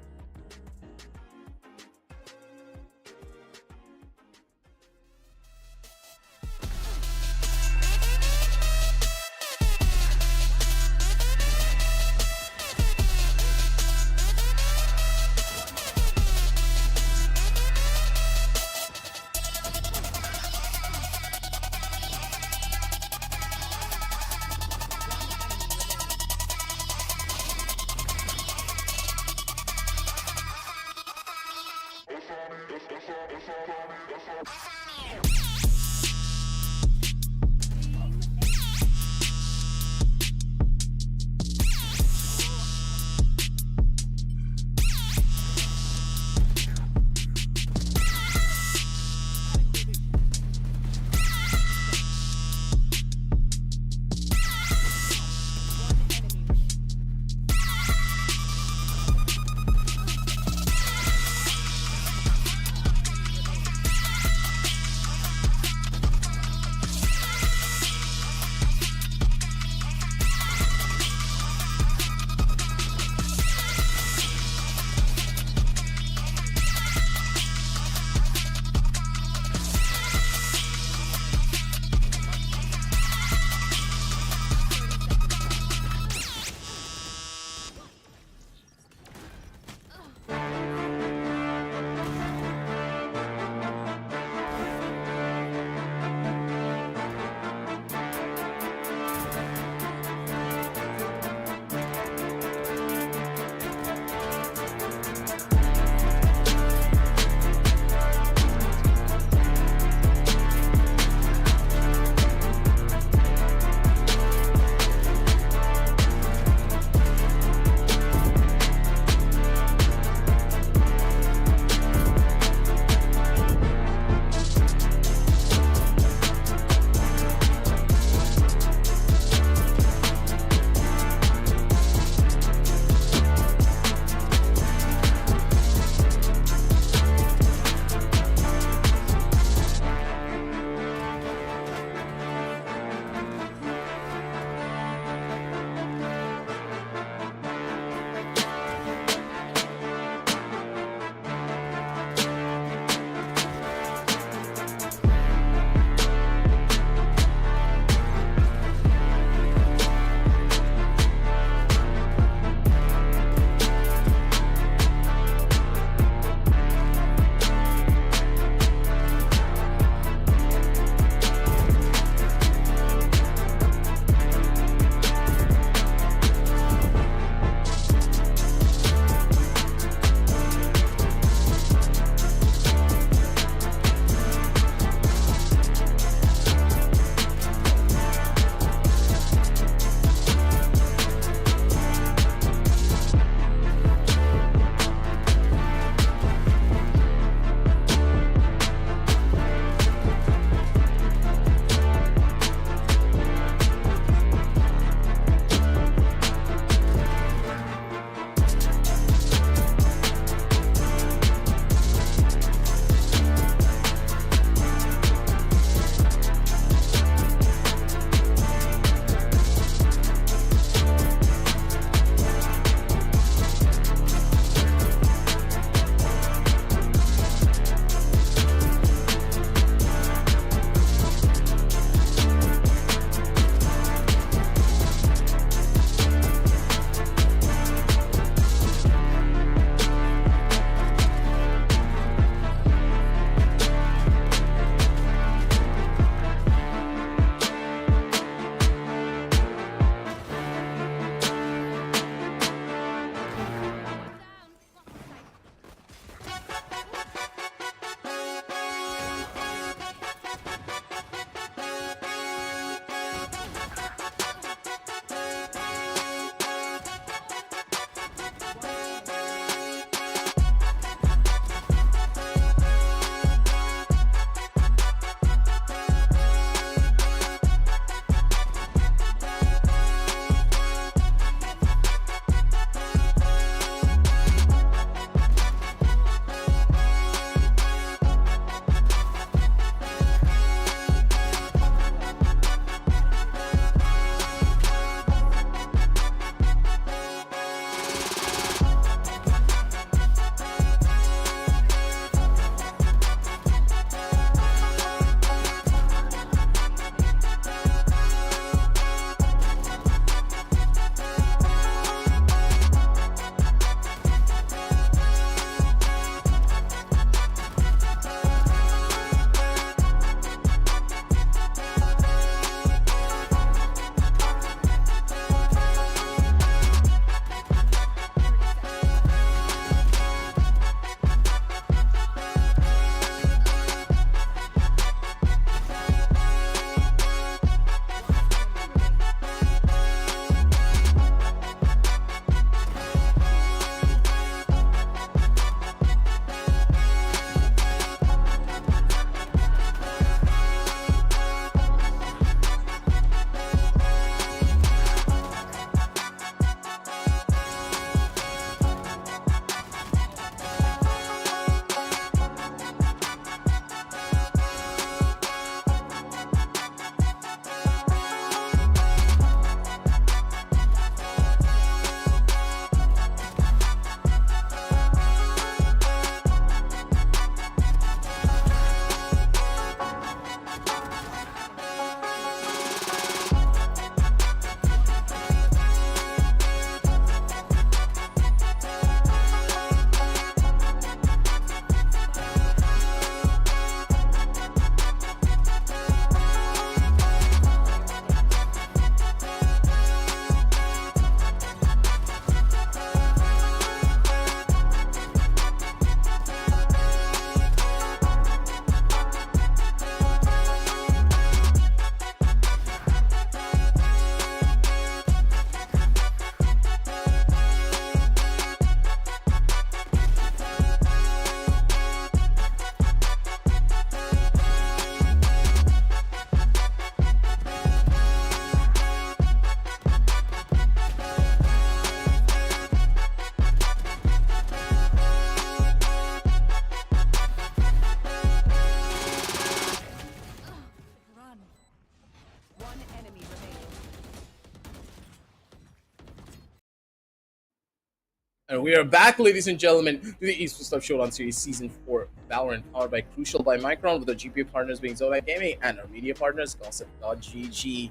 Speaker 4: And we are back, ladies and gentlemen, to the Esports Showdown Series Season 4 Valorant, powered by Crucial by Micron, with our GPU partners being Zodiac Gaming and our media partners, Gossip.gg.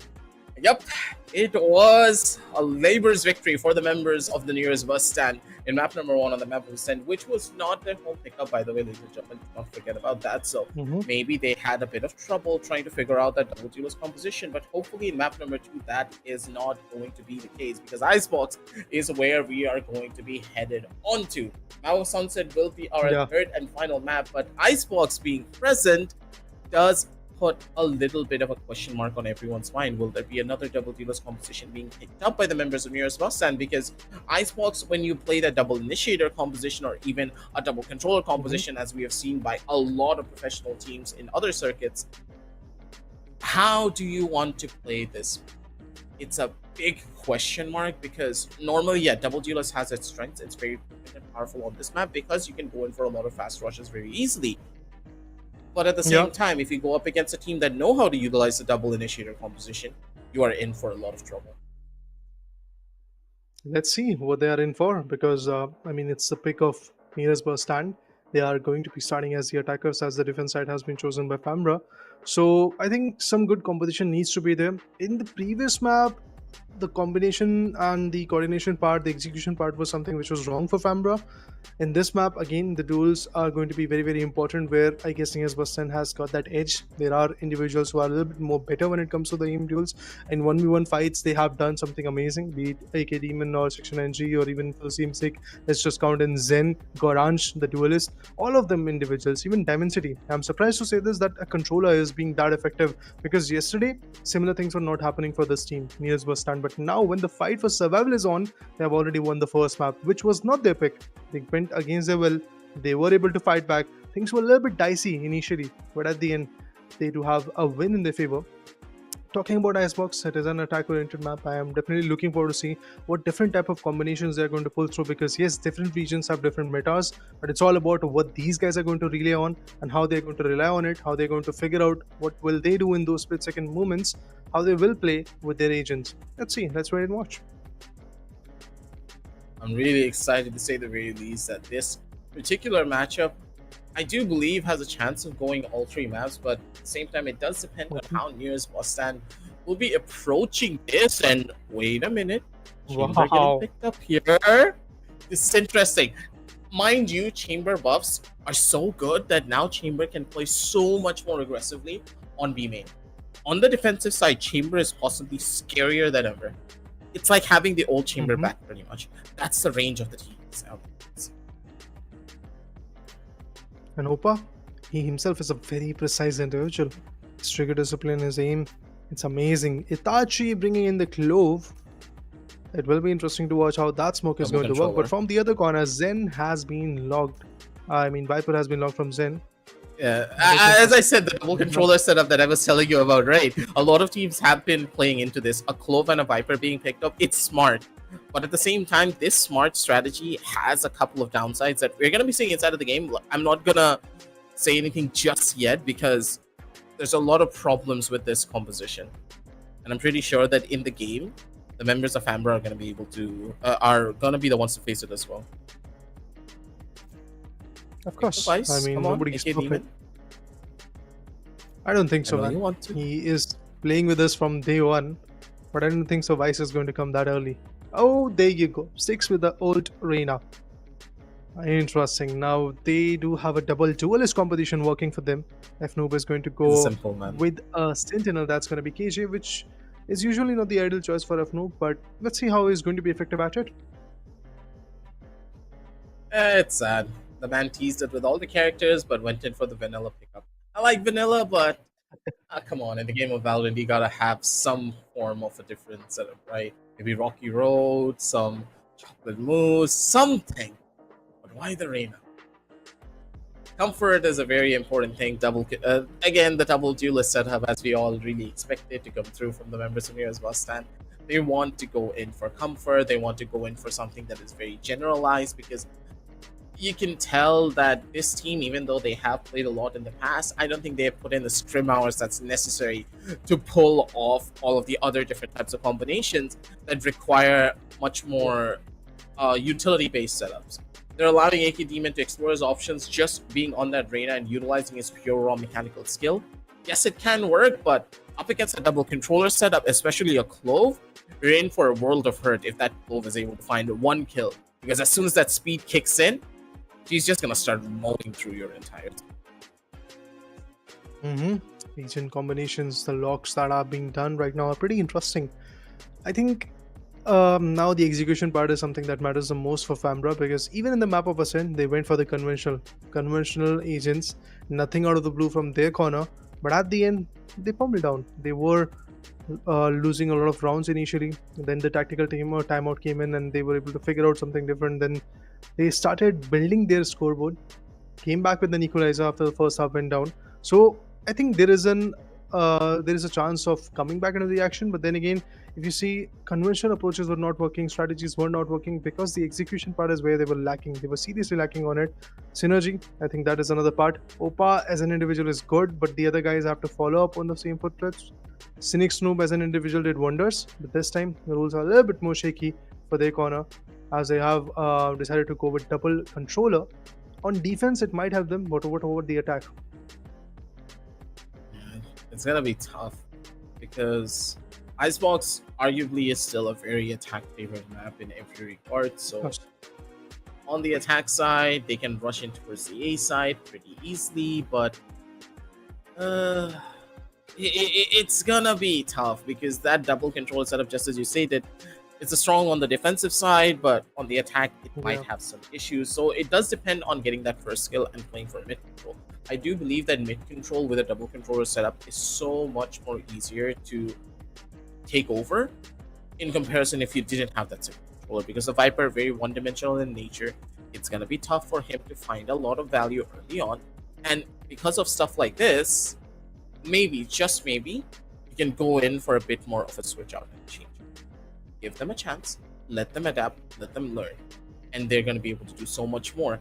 Speaker 4: Yep, it was a labor's victory for the members of the nearest Bustand in map number 1 on the map of Ascent, which was not their home pickup, by the way, ladies and gentlemen. Don't forget about that. So maybe they had a bit of trouble trying to figure out that double duelist composition, but hopefully in map number 2, that is not going to be the case, because Icebox is where we are going to be headed onto. Map of Sunset will be our third and final map, but Icebox being present does put a little bit of a question mark on everyone's mind. Will there be another double dealers composition being picked up by the members of Nearest Bustand? Because Icebox, when you play that double initiator composition or even a double controller composition, as we have seen by a lot of professional teams in other circuits, how do you want to play this? It's a big question mark, because normally, yeah, double dealers has its strengths. It's very powerful on this map because you can go in for a lot of fast rushes very easily. But at the same time, if you go up against a team that know how to utilize the double initiator composition, you are in for a lot of trouble.
Speaker 3: Let's see what they are in for, because I mean, it's the pick of Nearest Bustand. They are going to be starting as the attackers, as the defense side has been chosen by Famaora. So I think some good competition needs to be there. In the previous map, the combination and the coordination part, the execution part was something which was wrong for Famaora. In this map, again, the duels are going to be very, very important, where I guess Nearest Bustand has got that edge. There are individuals who are a little bit more better when it comes to the aim duels. In 1v1 fights, they have done something amazing, be it AK Demon or Section NG or even for Sick. Let's just count in Zen, Gorange, the duelist, all of them individuals, even Dimensity. I'm surprised to say this, that a controller is being that effective, because yesterday, similar things were not happening for this team, Nearest Bustand. But now, when the fight for survival is on, they have already won the first map, which was not their pick. They went against their will. They were able to fight back. Things were a little bit dicey initially, but at the end, they do have a win in their favor. Talking about Icebox, it is an attack-oriented map. I am definitely looking forward to see what different type of combinations they are going to pull through, because yes, different regions have different metas, but it's all about what these guys are going to rely on and how they're going to rely on it, how they're going to figure out what will they do in those split-second moments, how they will play with their agents. Let's see. Let's wait and watch.
Speaker 4: I'm really excited, to say the very least, that this particular matchup, I do believe, has a chance of going all 3 maps, but at the same time, it does depend on how Nearest Bustand will be approaching this. And wait a minute, Chamber getting picked up here. This is interesting. Mind you, Chamber buffs are so good that now Chamber can play so much more aggressively on B main. On the defensive side, Chamber is possibly scarier than ever. It's like having the old Chamber back, pretty much. That's the range of the teams.
Speaker 3: And Opa, he himself is a very precise individual. His trigger discipline, his aim, it's amazing. Itachi bringing in the Clove. It will be interesting to watch how that smoke is going to work. But from the other corner, Zen has been logged. I mean, Viper has been logged from Zen.
Speaker 4: Yeah, as I said, the double controller setup that I was telling you about, right? A lot of teams have been playing into this. A Clove and a Viper being picked up, it's smart. But at the same time, this smart strategy has a couple of downsides that we're going to be seeing inside of the game. I'm not going to say anything just yet, because there's a lot of problems with this composition. And I'm pretty sure that in the game, the members of Amber are going to be able to, are going to be the ones to face it as well.
Speaker 3: Of course. I mean, nobody's perfect. I don't think so, man. He is playing with us from day one, but I don't think so Vice is going to come that early. Oh, there you go. 6 with the old Reina. Interesting. Now, they do have a double duelist competition working for them. Fnoob is going to go with a Sentinel. That's going to be KJ, which is usually not the ideal choice for Fnoob, but let's see how he's going to be effective at it.
Speaker 4: It's sad. The man teased it with all the characters, but went in for the vanilla pickup. I like vanilla, but come on, in the game of Valorant, you gotta have some form of a different setup, right? Maybe Rocky Road, some chocolate mousse, something. But why the Reina? Comfort is a very important thing. Again, the double duelist setup, as we all really expected to come through from the members of Nearest Bustand. They want to go in for comfort. They want to go in for something that is very generalized, because you can tell that this team, even though they have played a lot in the past, I don't think they have put in the scrim hours that's necessary to pull off all of the other different types of combinations that require much more utility-based setups. They're allowing AK Demon to explore his options just being on that Reyna and utilizing his pure raw mechanical skill. Yes, it can work, but up against a double controller setup, especially a Clove, you're in for a world of hurt if that Clove is able to find one kill. Because as soon as that speed kicks in, she's just gonna start mowing through your entire team.
Speaker 3: Agent combinations, the locks that are being done right now are pretty interesting. I think now the execution part is something that matters the most for Fambra, because even in the map of Ascent, they went for the conventional agents, nothing out of the blue from their corner. But at the end, they pummeled down. They were losing a lot of rounds initially. Then the tactical team or timeout came in, and they were able to figure out something different. Then they started building their scoreboard, came back with an equalizer after the first half went down. So I think there is a chance of coming back into the action. But then again, if you see, conventional approaches were not working, strategies were not working, because the execution part is where they were lacking. They were seriously lacking on it. Synergy, I think that is another part. Opa as an individual is good, but the other guys have to follow up on the same footprints. Cynic Snoop as an individual did wonders, but this time the rules are a little bit more shaky for their corner, as they have decided to go with double controller. On defense, it might help them, but what over the attack?
Speaker 4: It's gonna be tough because Icebox arguably is still a very attack favored map in every regard. So on the attack side, they can rush in towards the A side pretty easily, but it's gonna be tough because that double control setup, just as you stated, it's a strong on the defensive side, but on the attack, it might have some issues. So it does depend on getting that first skill and playing for mid control. I do believe that mid control with a double controller setup is so much more easier to take over in comparison if you didn't have that single controller, because the Viper very one-dimensional in nature. It's gonna be tough for him to find a lot of value early on, and because of stuff like this, maybe, just maybe, you can go in for a bit more of a switch out and change. Give them a chance, let them adapt, let them learn, and they're going to be able to do so much more.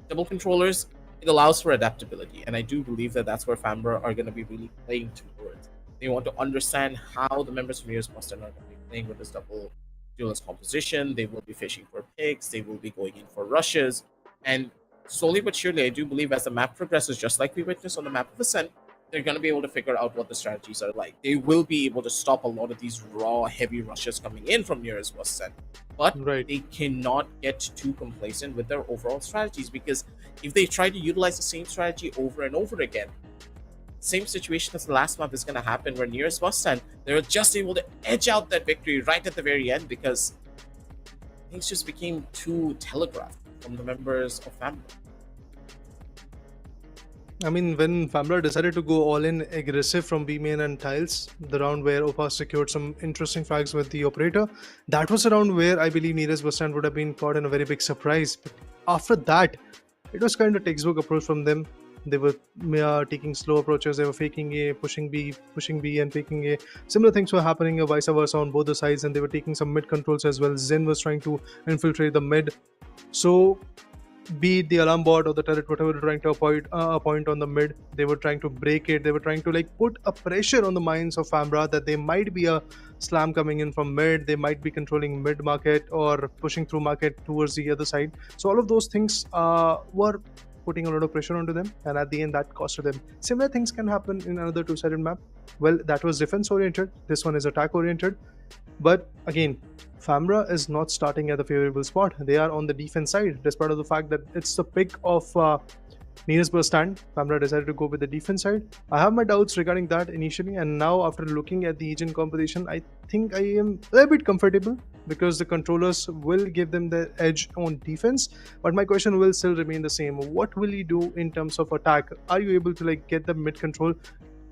Speaker 4: Double controllers, it allows for adaptability, and I do believe that that's where Fambra are going to be really playing towards. They want to understand how the members from Near-Busan are going to be playing with this double duelist composition. They will be fishing for picks, they will be going in for rushes, and slowly but surely, I do believe as the map progresses, just like we witnessed on the map of Ascent, they're going to be able to figure out what the strategies are like. They will be able to stop a lot of these raw, heavy rushes coming in from Near-Busan. But they cannot get too complacent with their overall strategies, because if they try to utilize the same strategy over and over again, same situation as the last map is going to happen, where Near-Busan, they're just able to edge out that victory right at the very end because things just became too telegraphed from the members of Fambra.
Speaker 3: I mean, when Fambra decided to go all in aggressive from B main and tiles, the round where Opa secured some interesting frags with the operator, that was a round where I believe Near-Busan would have been caught in a very big surprise. But after that, it was kind of textbook approach from them. They were taking slow approaches, they were faking A, pushing B, and faking A. Similar things were happening vice versa on both the sides, and they were taking some mid controls as well. Zen was trying to infiltrate the mid. So be it the alarm bot or the turret, whatever they're trying to appoint on the mid, they were trying to break it. They were trying to like put a pressure on the minds of Fambra that they might be a slam coming in from mid, they might be controlling mid market or pushing through market towards the other side. So all of those things were putting a lot of pressure onto them, and at the end that costed them. Similar things can happen in another two-sided map. Well, that was defense oriented, this one is attack oriented. But again, Fambra is not starting at the favorable spot. They are on the defense side, despite of the fact that it's the pick of Bustand. Fambra decided to go with the defense side. I have my doubts regarding that initially, and now after looking at the agent composition, I think I am a bit comfortable because the controllers will give them the edge on defense. But my question will still remain the same. What will you do in terms of attack? Are you able to like get the mid control?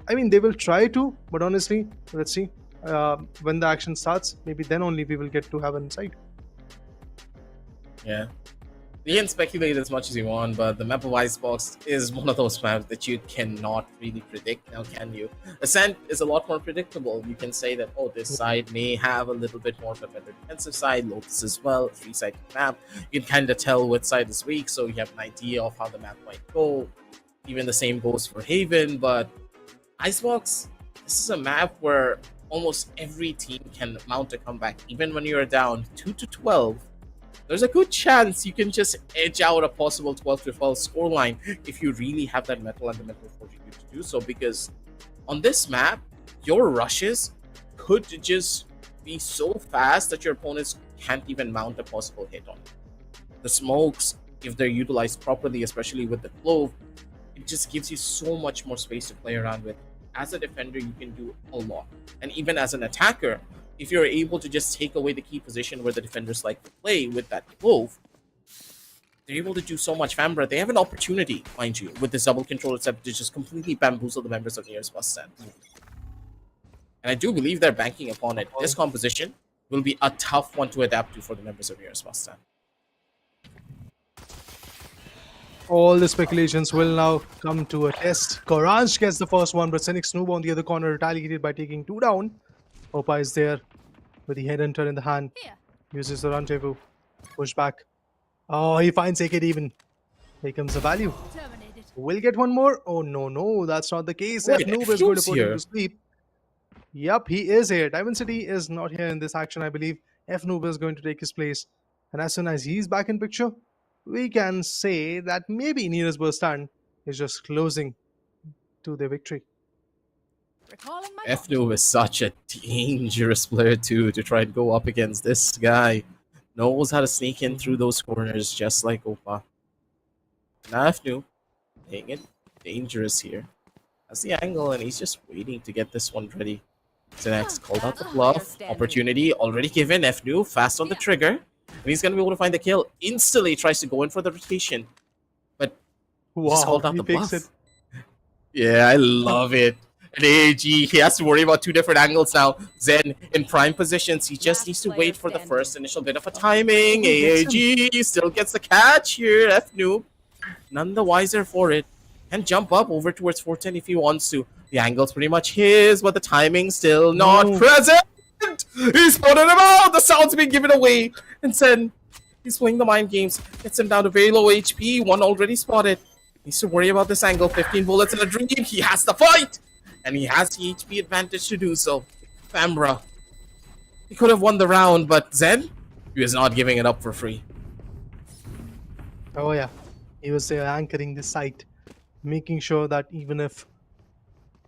Speaker 3: I mean, they will try to, but honestly, let's see. When the action starts, maybe then only we will get to have an insight.
Speaker 4: Yeah. You can speculate as much as you want, but the map of Icebox is one of those maps that you cannot really predict now, can you? Ascent is a lot more predictable. You can say that, oh, this side may have a little bit more of a better defensive side, Lotus as well, three-sided map. You can kind of tell which side is weak, so you have an idea of how the map might go. Even the same goes for Haven, but Icebox, this is a map where almost every team can mount a comeback. Even when you're down 2-12, there's a good chance you can just edge out a possible 12-12 scoreline if you really have that metal and the mental fortitude to do so. Because on this map, your rushes could just be so fast that your opponents can't even mount a possible hit on it. The smokes, if they're utilized properly, especially with the clove, it just gives you so much more space to play around with. As a defender, you can do a lot. And even as an attacker, if you're able to just take away the key position where the defenders like to play with that clove, they're able to do so much. Famaora, they have an opportunity, mind you, with this double control setup to just completely bamboozle the members of Near's Bustand. And I do believe they're banking upon it. This composition will be a tough one to adapt to for the members of Near's Bustand.
Speaker 3: All the speculations will now come to a test. Koranj gets the first one, but Scenic Snoop on the other corner retaliated by taking 2 down. Opa is there with the headhunter in the hand. Uses the rendezvous. Push back. Oh, he finds AK even. Here comes the value. Will get one more. Oh, no, that's not the case.
Speaker 4: Wait,
Speaker 3: Noob is going to
Speaker 4: Fnoop's
Speaker 3: put him
Speaker 4: here.
Speaker 3: to sleep. Yep, he is here. Diamond City is not here in this action, I believe. Noob is going to take his place. And as soon as he's back in picture, we can say that maybe Nearest Bustand is just closing to their victory.
Speaker 5: Recalling my
Speaker 4: F-Noob is such a dangerous player too to try and go up against this guy. Knows how to sneak in through those corners just like Opa. Now F-Noob, playing it dangerous here. That's the angle and he's just waiting to get this one ready. Zenex called out the bluff. Opportunity already given. F-Noob fast on the trigger. And he's going to be able to find the kill. Instantly tries to go in for the rotation. But just called out
Speaker 3: he
Speaker 4: the
Speaker 3: picks
Speaker 4: bluff.
Speaker 3: it.
Speaker 4: Yeah, I love it. And AG, he has to worry about 2 different angles now. Zen in prime positions. He just
Speaker 5: Last
Speaker 4: needs to
Speaker 5: player
Speaker 4: wait for the
Speaker 5: standing.
Speaker 4: first initial bit of a timing.
Speaker 3: Oh, he gets
Speaker 4: AAG still gets the catch here. F-Noob, none the wiser for it. Can jump up over towards 410 if he wants to. The angle's pretty much his, but the timing still not
Speaker 3: No.
Speaker 4: present. He spotted him out. The sound's being given away. And Zen, he's playing the mind games. Gets him down to very low HP. One already spotted. Needs to worry about this angle. 15 bullets in a dream. He has to fight. And he has the HP advantage to do so. Famaora, he could have won the round, but Zen, he was not giving it up for free.
Speaker 3: Oh yeah, he was there anchoring the site, making sure that even if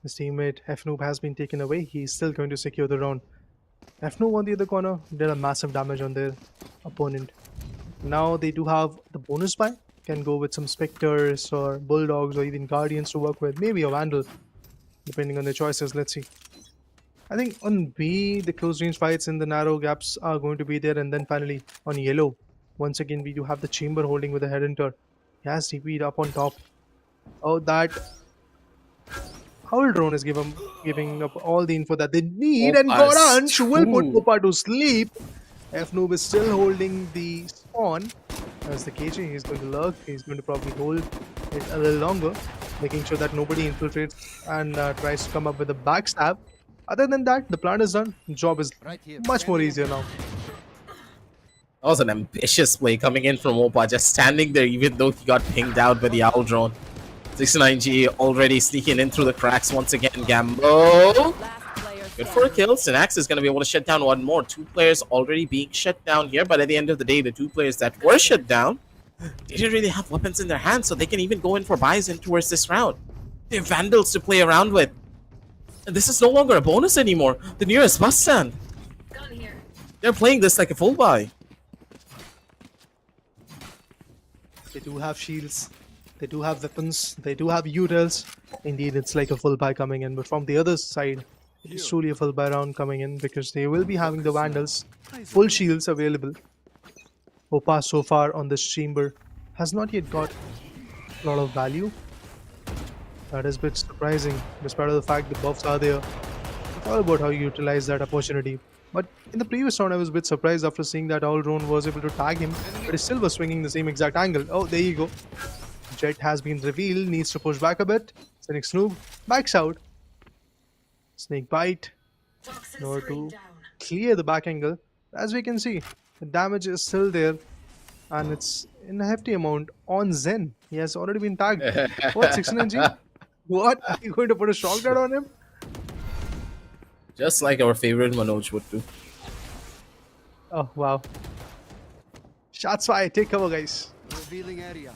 Speaker 3: his teammate F-Noob has been taken away, he's still going to secure the round. F-Noob on the other corner did a massive damage on their opponent. Now they do have the bonus buy, can go with some Spectres or Bulldogs or even Guardians to work with, maybe a Vandal, depending on their choices. Let's see. I think on B, the close range fights in the narrow gaps are going to be there, and then finally on yellow, once again we do have the Chamber holding with the headhunter. He has TP'd up on top. Oh, that Howl Drone is giving up all the info that they need, and
Speaker 4: Opa is
Speaker 3: Koranj will put
Speaker 4: true.
Speaker 3: Opa to sleep. F-Noob is still holding the spawn. As the KJ, he's going to lurk. He's going to probably hold it a little longer, making sure that nobody infiltrates and tries to come up with a backstab. Other than that, the plan is done. The job is much more easier now.
Speaker 4: That was an ambitious play coming in from Opa, just standing there even though he got pinged out by the Owl Drone. 69G already sneaking in through the cracks once again. Gambo.
Speaker 5: last player
Speaker 4: Good for a kill. Synax is going to be able to shut down one more. 2 players already being shut down here, but at the end of the day, the 2 players that were shut down, they didn't really have weapons in their hands, so they can even go in for buys in towards this round. They have Vandals to play around with. And this is no longer a bonus anymore. The Nearest Bustand. They're playing this like a full buy.
Speaker 3: They do have shields. They do have weapons. They do have utils. Indeed, it's like a full buy coming in. But from the other side, it's truly a full buy round coming in because they will be having the Vandals. Full shields available. Opa so far on this chamber has not yet got a lot of value. That is a bit surprising, despite of the fact the buffs are there. It's all about how you utilize that opportunity. But in the previous round, I was a bit surprised after seeing that Owl Drone was able to tag him, but he still was swinging the same exact angle. Oh, there you go. Jet has been revealed, needs to push back a bit. Scenic Snoop backs out. Snake Bite in order to clear the back angle. As we can see, the damage is still there, and it's in a hefty amount on Zen. He has already been tagged. What, 69G? What? Are you going to put a shock dart on him?
Speaker 4: Just like our favorite Manoj would do.
Speaker 3: Oh, wow. Shots fired. Take cover, guys.
Speaker 7: Revealing area.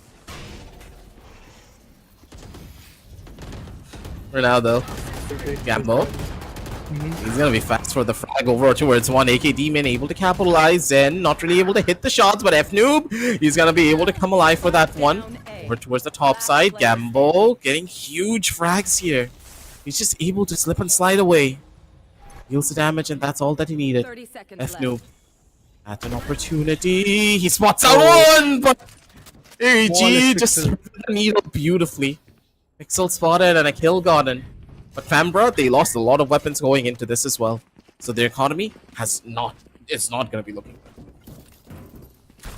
Speaker 4: Ronaldo.
Speaker 3: Okay.
Speaker 4: Gamble. He's gonna be fast for the frag over towards one. AK Demon able to capitalize. Zen not really able to hit the shots, but F Noob, he's gonna be able to come alive for that one. Over towards the top side. Gamble getting huge frags here. He's just able to slip and slide away. Deals the damage, and that's all that he needed.
Speaker 5: 30 seconds
Speaker 4: F
Speaker 5: left.
Speaker 4: Noob. At an opportunity. He spots out one, but AG
Speaker 3: Flawless
Speaker 4: just
Speaker 3: pixel.
Speaker 4: threaded the needle beautifully. Pixel spotted and a kill gotten. But Famaora, they lost a lot of weapons going into this as well. So their economy it's not going to be looking good.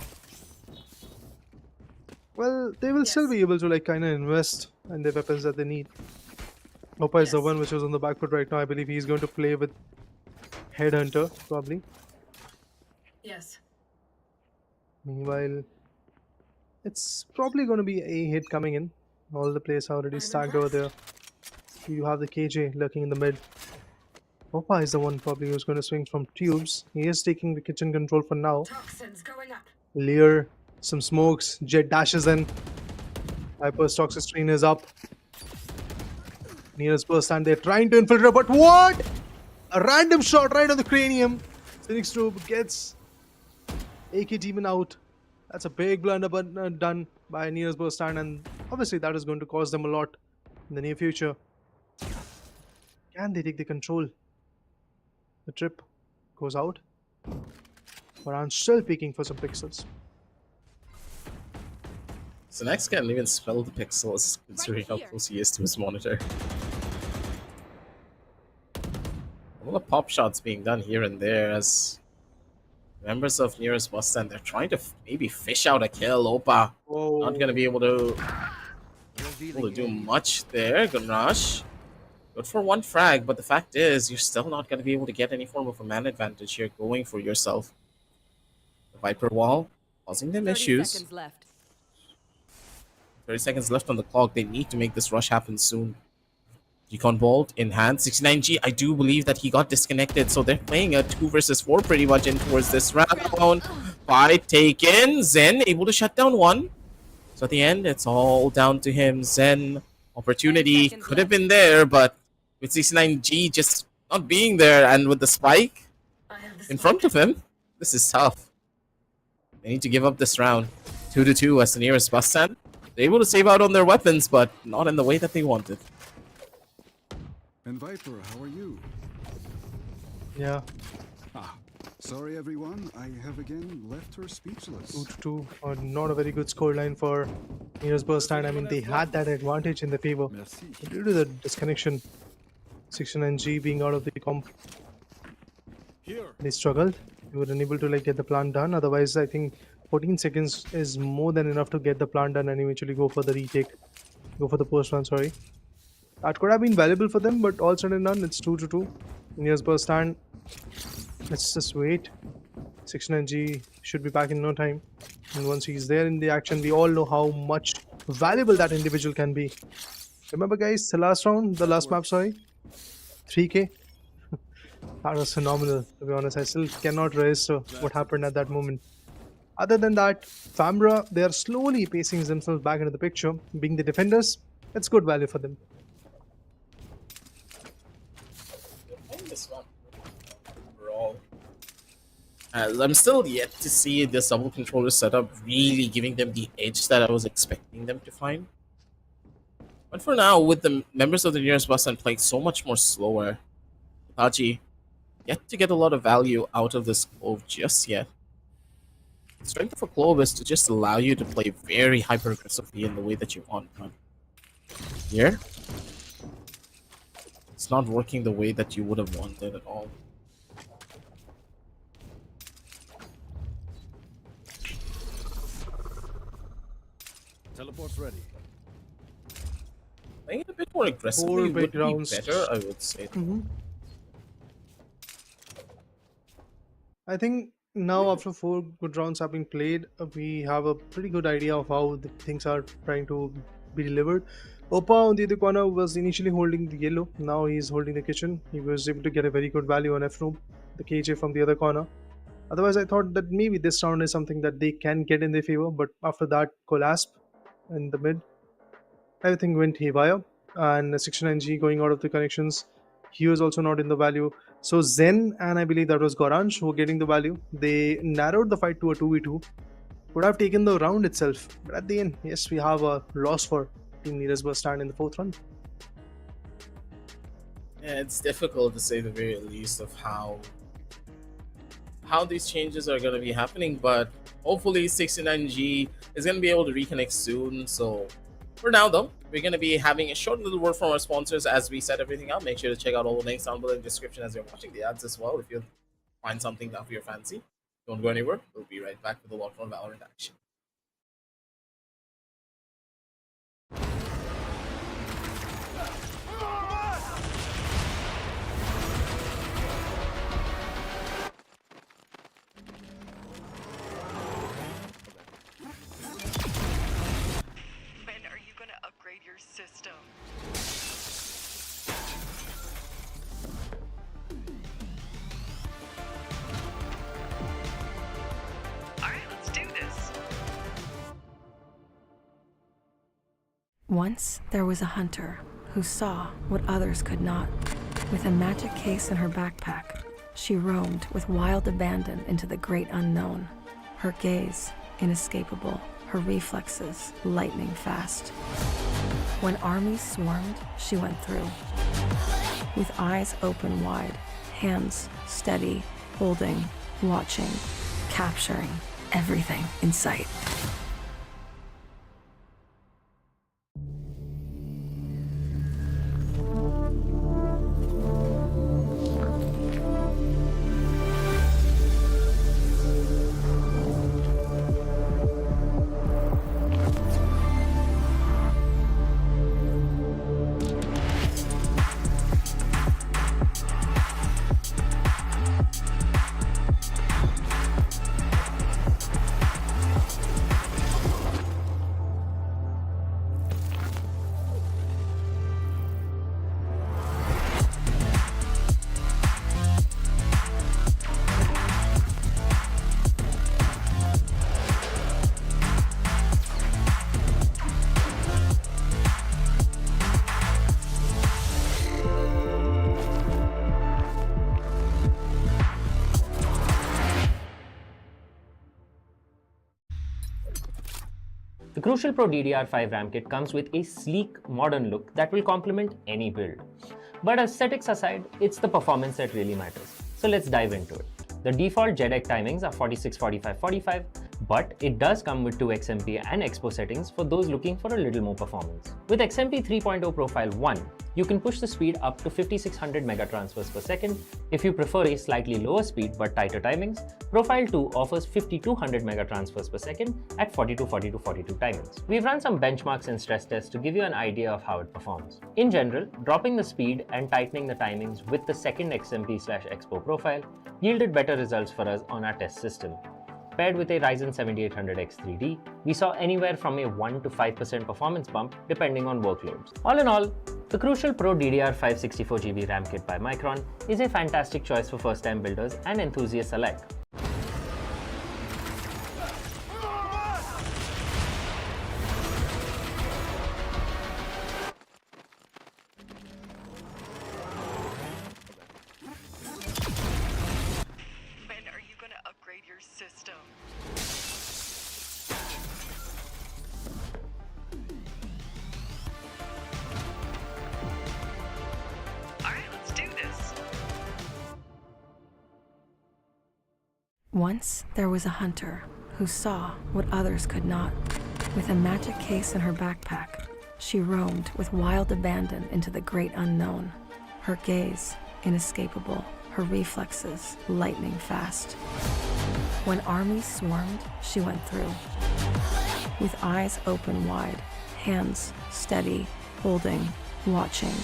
Speaker 3: Well, they will still be able to like kind of invest in the weapons that they need. Opa is the one which is on the back foot right now. I believe he's going to play with Headhunter, probably.
Speaker 1: Yes.
Speaker 3: Meanwhile, it's probably going to be a hit coming in. All the players are already stacked over there. You have the KJ lurking in the mid. Opa is the one probably who's going to swing from tubes. He is taking the kitchen control for now.
Speaker 1: Toxins going up.
Speaker 3: Lear, some smokes. Jet dashes in. Hyper's toxic screen is up. Nearest Bustand, they're trying to infiltrate, but what? A random shot right on the cranium. Phoenix Tube gets AK Demon out. That's a big blunder but done by Nearest Bustand, and obviously that is going to cost them a lot in the near future. Can they take the control? The trip goes out. But I'm still peeking for some pixels.
Speaker 4: So next can't even spell the pixels considering how
Speaker 5: here.
Speaker 4: close he is to his monitor. A lot of pop shots being done here and there as members of Nearest Bustand, they're trying to maybe fish out a kill. Opa not going to be able to do much there. Good rush. Good for one frag, but the fact is, you're still not going to be able to get any form of a man advantage here going for yourself. The Viper wall causing them
Speaker 5: 30
Speaker 4: issues.
Speaker 5: seconds left.
Speaker 4: 30 seconds left on the clock. They need to make this rush happen soon. Recon Bolt in hand. 69G, I do believe that he got disconnected, so they're playing a 2 versus 4 pretty much in towards this round. Fight taken. Zen able to shut down one. So at the end, it's all down to him. Zen, opportunity could have been there, but with 69G just not being there and with the spike in front of him, this is tough. They need to give up this round. 2-2 as the Nearest Bustand. They're able to save out on their weapons, but not in the way that they wanted.
Speaker 7: And Viper, how are you?
Speaker 3: Yeah,
Speaker 7: Sorry everyone, I have again left her speechless.
Speaker 3: 2-2. Not a very good scoreline for Nearest Bustand. I mean, they had that advantage in their favor.
Speaker 7: Merci.
Speaker 3: But due to the disconnection, 69G being out of the comp, they struggled. They were unable to like get the plan done. Otherwise, I think 14 seconds is more than enough to get the plan done and eventually go for the retake. Go for the post run, sorry. That could have been valuable for them, but all said and done, it's 2-2. Nearest Bustand. Let's just wait. 69G should be back in no time. And once he's there in the action, we all know how much valuable that individual can be. Remember, guys, the last round, the last map, sorry? 3K? That was phenomenal, to be honest. I still cannot register what happened at that moment. Other than that, Famaora, they are slowly pacing themselves back into the picture. Being the defenders, it's good value for them.
Speaker 4: This one overall. I'm still yet to see this double controller setup really giving them the edge that I was expecting them to find. But for now, with the members of the Nearest Bustand playing so much more slower, Tachi yet to get a lot of value out of this Clove just yet. The strength of a Clove is to just allow you to play very hyper-aggressively in the way that you want. But here, it's not working the way that you would have wanted at all.
Speaker 7: Teleport's ready.
Speaker 4: Playing it a bit more aggressively
Speaker 3: 4
Speaker 4: would
Speaker 3: big
Speaker 4: be
Speaker 3: rounds.
Speaker 4: better, I would say.
Speaker 3: I think now after 4 good rounds have been played, we have a pretty good idea of how the things are trying to be delivered. Opa on the other corner was initially holding the yellow, now he's holding the kitchen. He was able to get a very good value on F-Room, the KJ from the other corner. Otherwise, I thought that maybe this round is something that they can get in their favor, but after that collapse in the mid, everything went haywire. And 69G going out of the connections, he was also not in the value. So Zen and I believe that was Goranj who were getting the value. They narrowed the fight to a 2v2. Could have taken the round itself, but at the end, yes, we have a loss for Team Leaders Bustand in the 4th round.
Speaker 4: Yeah, it's difficult to say the very least of how these changes are going to be happening, but hopefully 69G is going to be able to reconnect soon. So for now, though, we're going to be having a short little word from our sponsors as we set everything up. Make sure to check out all the links down below in the description as you're watching the ads as well. If you find something of your fancy, don't go anywhere. We'll be right back with a lot more Valorant action.
Speaker 8: When are you gonna upgrade your system? Alright, let's do this.
Speaker 1: Once there was a hunter who saw what others could not. With a magic case in her backpack, she roamed with wild abandon into the great unknown. Her gaze inescapable, her reflexes lightning fast. When armies swarmed, she went through. With eyes open wide, hands steady, holding, watching, capturing everything in sight.
Speaker 2: The Crucial Pro DDR5 RAM kit comes with a sleek, modern look that will complement any build. But aesthetics aside, it's the performance that really matters. So let's dive into it. The default JEDEC timings are 46, 45, 45, but it does come with 2 XMP and Expo settings for those looking for a little more performance. With XMP 3.0 Profile 1, you can push the speed up to 5600 megatransfers per second. If you prefer a slightly lower speed but tighter timings, Profile 2 offers 5200 megatransfers per second at 42, 42, 42 timings. We've run some benchmarks and stress tests to give you an idea of how it performs. In general, dropping the speed and tightening the timings with the second XMP/Expo profile yielded better results for us on our test system. Paired with a Ryzen 7800X 3D, we saw anywhere from a 1 to 5% performance bump depending on workloads. All in all, the Crucial Pro DDR5 64GB RAM kit by Micron is a fantastic choice for first-time builders and enthusiasts alike.
Speaker 8: When are you gonna upgrade your system? Alright, let's do this.
Speaker 1: Once there was a hunter who saw what others could not. With a magic case in her backpack, she roamed with wild abandon into the great unknown. Her gaze inescapable, her reflexes lightning fast. When armies swarmed, she went through. With eyes open wide, hands steady, holding, watching,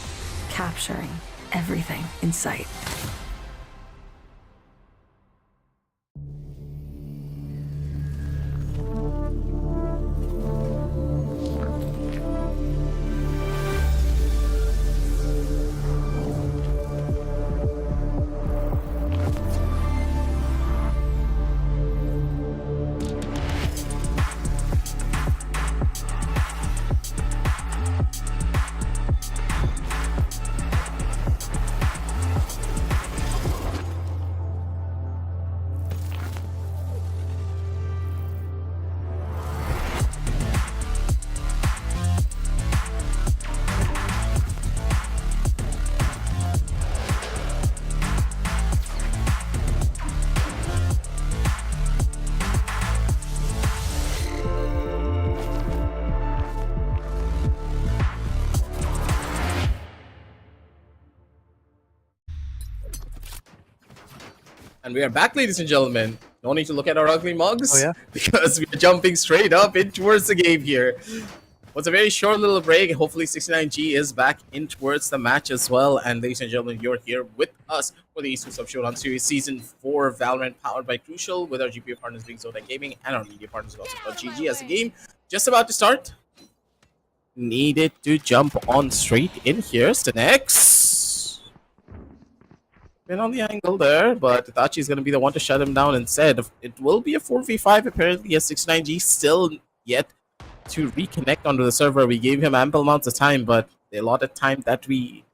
Speaker 1: capturing everything in sight.
Speaker 4: And we are back, ladies and gentlemen. No need to look at our ugly mugs
Speaker 3: Oh, yeah?
Speaker 4: because we're jumping straight up in towards the game here. Was a very short little break. Hopefully 69G is back in towards the match as well. And ladies and gentlemen, you're here with us for the Esports Showdown Series Season 4 Valorant powered by Crucial, with our GPU partners being Zoda Gaming and our media partners also called GG. As the game just about to start, needed to jump on straight in here. Stanex been on the angle there, but Itachi is going to be the one to shut him down instead. It will be a 4v5 apparently, as 69G still yet to reconnect onto the server. We gave him ample amounts of time, but the allotted time that we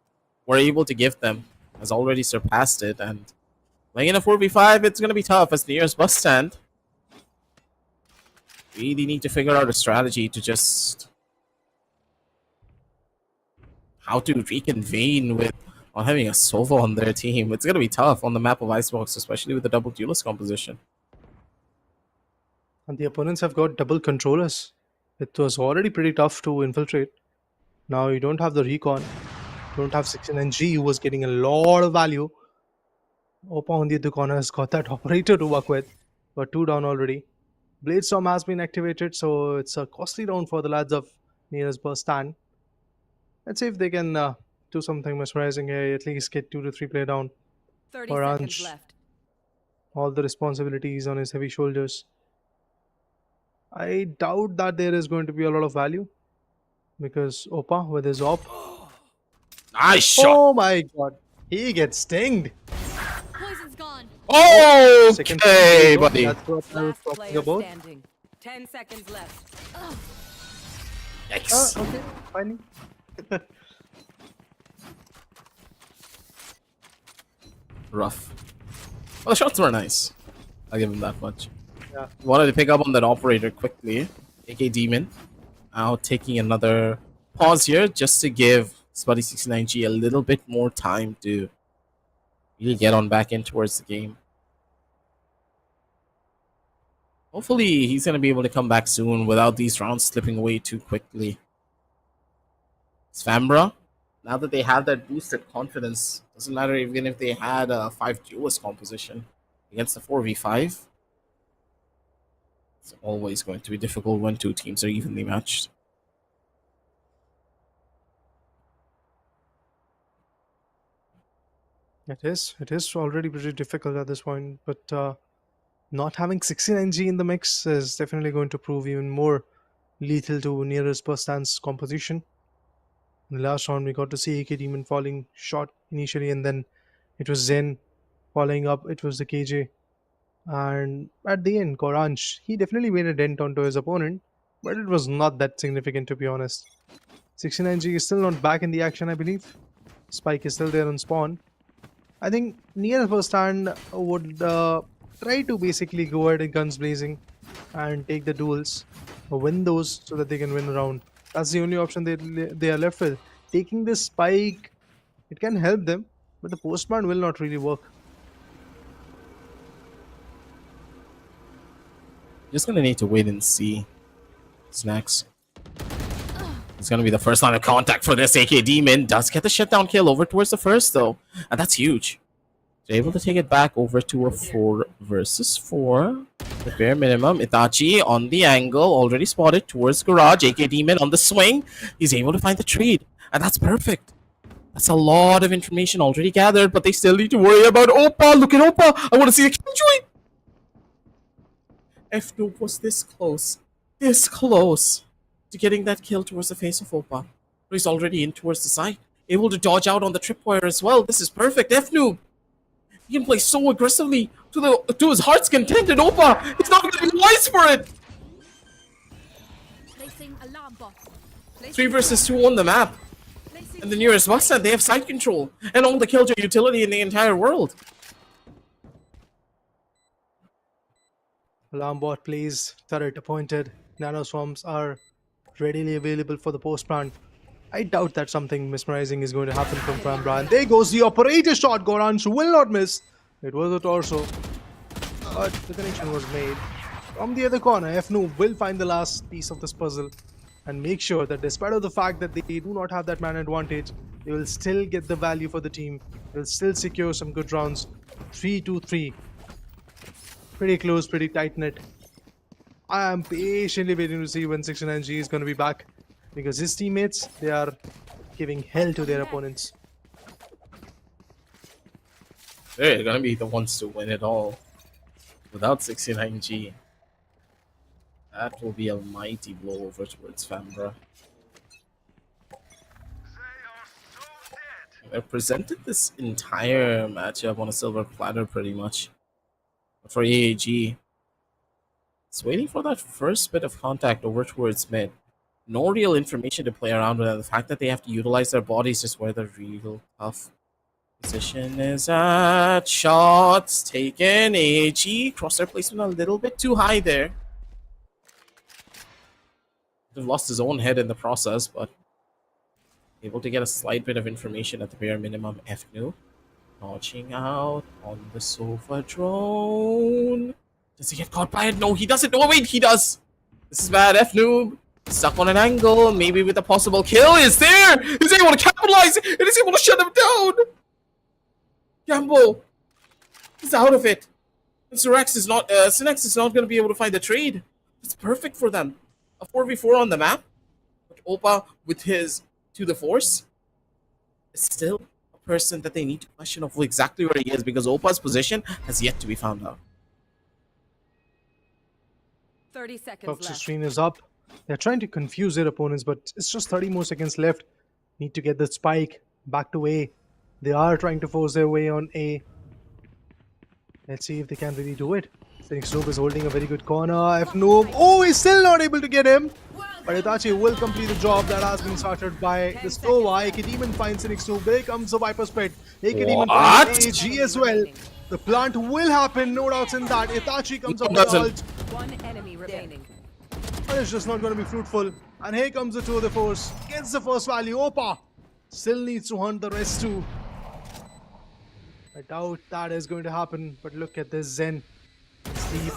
Speaker 4: were able to give them has already surpassed it. And playing in a 4v5, it's going to be tough as nearest Bustand. Really need to figure out a strategy to just how to reconvene with on having a Sova on their team. It's going to be tough on the map of Icebox, especially with the double duelist composition.
Speaker 3: And the opponents have got double controllers. It was already pretty tough to infiltrate. Now you don't have the recon. You don't have 69G, who was getting a lot of value. Opa on the other corner has got that operator to work with. But 2 down already. Bladestorm has been activated, so it's a costly round for the lads of nearest Bustand. Let's see if they can do something mesmerizing here, at least get 2 to 3 play down.
Speaker 5: 30
Speaker 3: Orange.
Speaker 5: seconds left.
Speaker 3: All the responsibilities on his heavy shoulders. I doubt that there is going to be a lot of value, because Opa with his op.
Speaker 4: Nice shot!
Speaker 3: Oh my god, he gets stinged.
Speaker 6: Poison's gone.
Speaker 3: Second
Speaker 4: Okay,
Speaker 3: kill,
Speaker 4: buddy.
Speaker 3: That's what I was
Speaker 5: Last
Speaker 3: talking
Speaker 5: player
Speaker 3: about.
Speaker 5: standing. 10 seconds left.
Speaker 4: Yikes.
Speaker 3: Okay, fine.
Speaker 4: Rough. Well, the shots were nice. I'll give him that much.
Speaker 3: Yeah.
Speaker 4: Wanted to pick up on that operator quickly. AK Demon. Now taking another pause here just to give Spuddy 69G a little bit more time to really get on back in towards the game. Hopefully he's going to be able to come back soon without these rounds slipping away too quickly. It's Famaora. Now that they have that boosted confidence, doesn't matter even if they had a 5 duelist composition against the 4v5. It's always going to be difficult when 2 teams are evenly matched.
Speaker 3: It is already pretty difficult at this point, but not having 69G in the mix is definitely going to prove even more lethal to nearest Bustand's composition. In the last round, we got to see AK Demon falling short initially, and then it was Zen following up. It was the KJ. And at the end, Koranj, he definitely made a dent onto his opponent, but it was not that significant, to be honest. 69G is still not back in the action, I believe. Spike is still there on spawn. I think near Bustand would try to basically go ahead and guns blazing and take the duels, win those so that they can win a round. That's the only option they are left with. Taking this spike, it can help them, but the postman will not really work.
Speaker 4: Just gonna need to wait and see. Snacks. It's gonna be the first line of contact for this. AK Demon does get the shutdown kill over towards the first though, and that's huge. They're able to take it back over to a 4 versus 4. The bare minimum. Itachi on the angle, already spotted towards garage. AK Demon on the swing. He's able to find the trade, and that's perfect. That's a lot of information already gathered, but they still need to worry about Opa. Look at Opa. I want to see the killjoy. F-Noob was this close to getting that kill towards the face of Opa. But he's already in towards the side, able to dodge out on the tripwire as well. This is perfect. F-Noob, he can play so aggressively to his heart's content, and Opa, he's not going to be wise for it.
Speaker 6: Placing alarm bot.
Speaker 4: 3 versus 2 on the map, and the nearest Bustand, they have side control and all the killjoy utility in the entire world.
Speaker 3: Alarm bot plays, turret appointed, nano swarms are readily available for the post plant. I doubt that something mesmerizing is going to happen from Famaora. And there goes the operator shot. Goranj will not miss. It was a torso, but the connection was made. From the other corner, F-Noob will find the last piece of this puzzle and make sure that despite of the fact that they do not have that man advantage, they will still get the value for the team. They will still secure some good rounds. 3-2-3. Pretty close, pretty tight knit. I am patiently waiting to see when 69G is going to be back, because his teammates, they are giving hell to their opponents.
Speaker 4: They're gonna be the ones to win it all. Without 69G, that will be a mighty blow over towards Famaora. They presented this entire matchup on a silver platter pretty much. But for AAG, it's waiting for that first bit of contact over towards mid. No real information to play around with. The fact that they have to utilize their bodies is where the real tough position is at. Shots taken. AAG crosshair placement a little bit too high there. Lost his own head in the process, but able to get a slight bit of information at the bare minimum. FNU launching out on the sofa drone. Does he get caught by it? No, he doesn't. No, wait, he does. This is bad. FNU stuck on an angle, maybe with a possible kill. Is there? He's able to capitalize and is able to shut him down. Gamble is out of it. And Synex is not going to be able to find the trade. It's perfect for them. A 4v4 on the map. But Opa, with his to the force, is still a person that they need to question of exactly where he is, because Opa's position has yet to be found out.
Speaker 5: 30 seconds
Speaker 3: Fox's
Speaker 5: left.
Speaker 3: screen is up. They're trying to confuse their opponents, but it's just 30 more seconds left. Need to get the spike back to A. They are trying to force their way on A. Let's see if they can really do it. Phoenix Noob is holding a very good corner. F Noob. Oh, he's still not able to get him. But Itachi will complete the job that has been started by the Stova. AK Demon finds Phoenix Noob. There comes the Viper's Pit. AK Demon finds AG as well. The plant will happen, no doubts in that. Itachi comes up with the ult.
Speaker 5: One enemy remaining.
Speaker 3: But it's just not going to be fruitful. And here comes the tour de force. Gets the first value. Opa still needs to hunt the rest too. I doubt that is going to happen. But look at this Zen. Steve.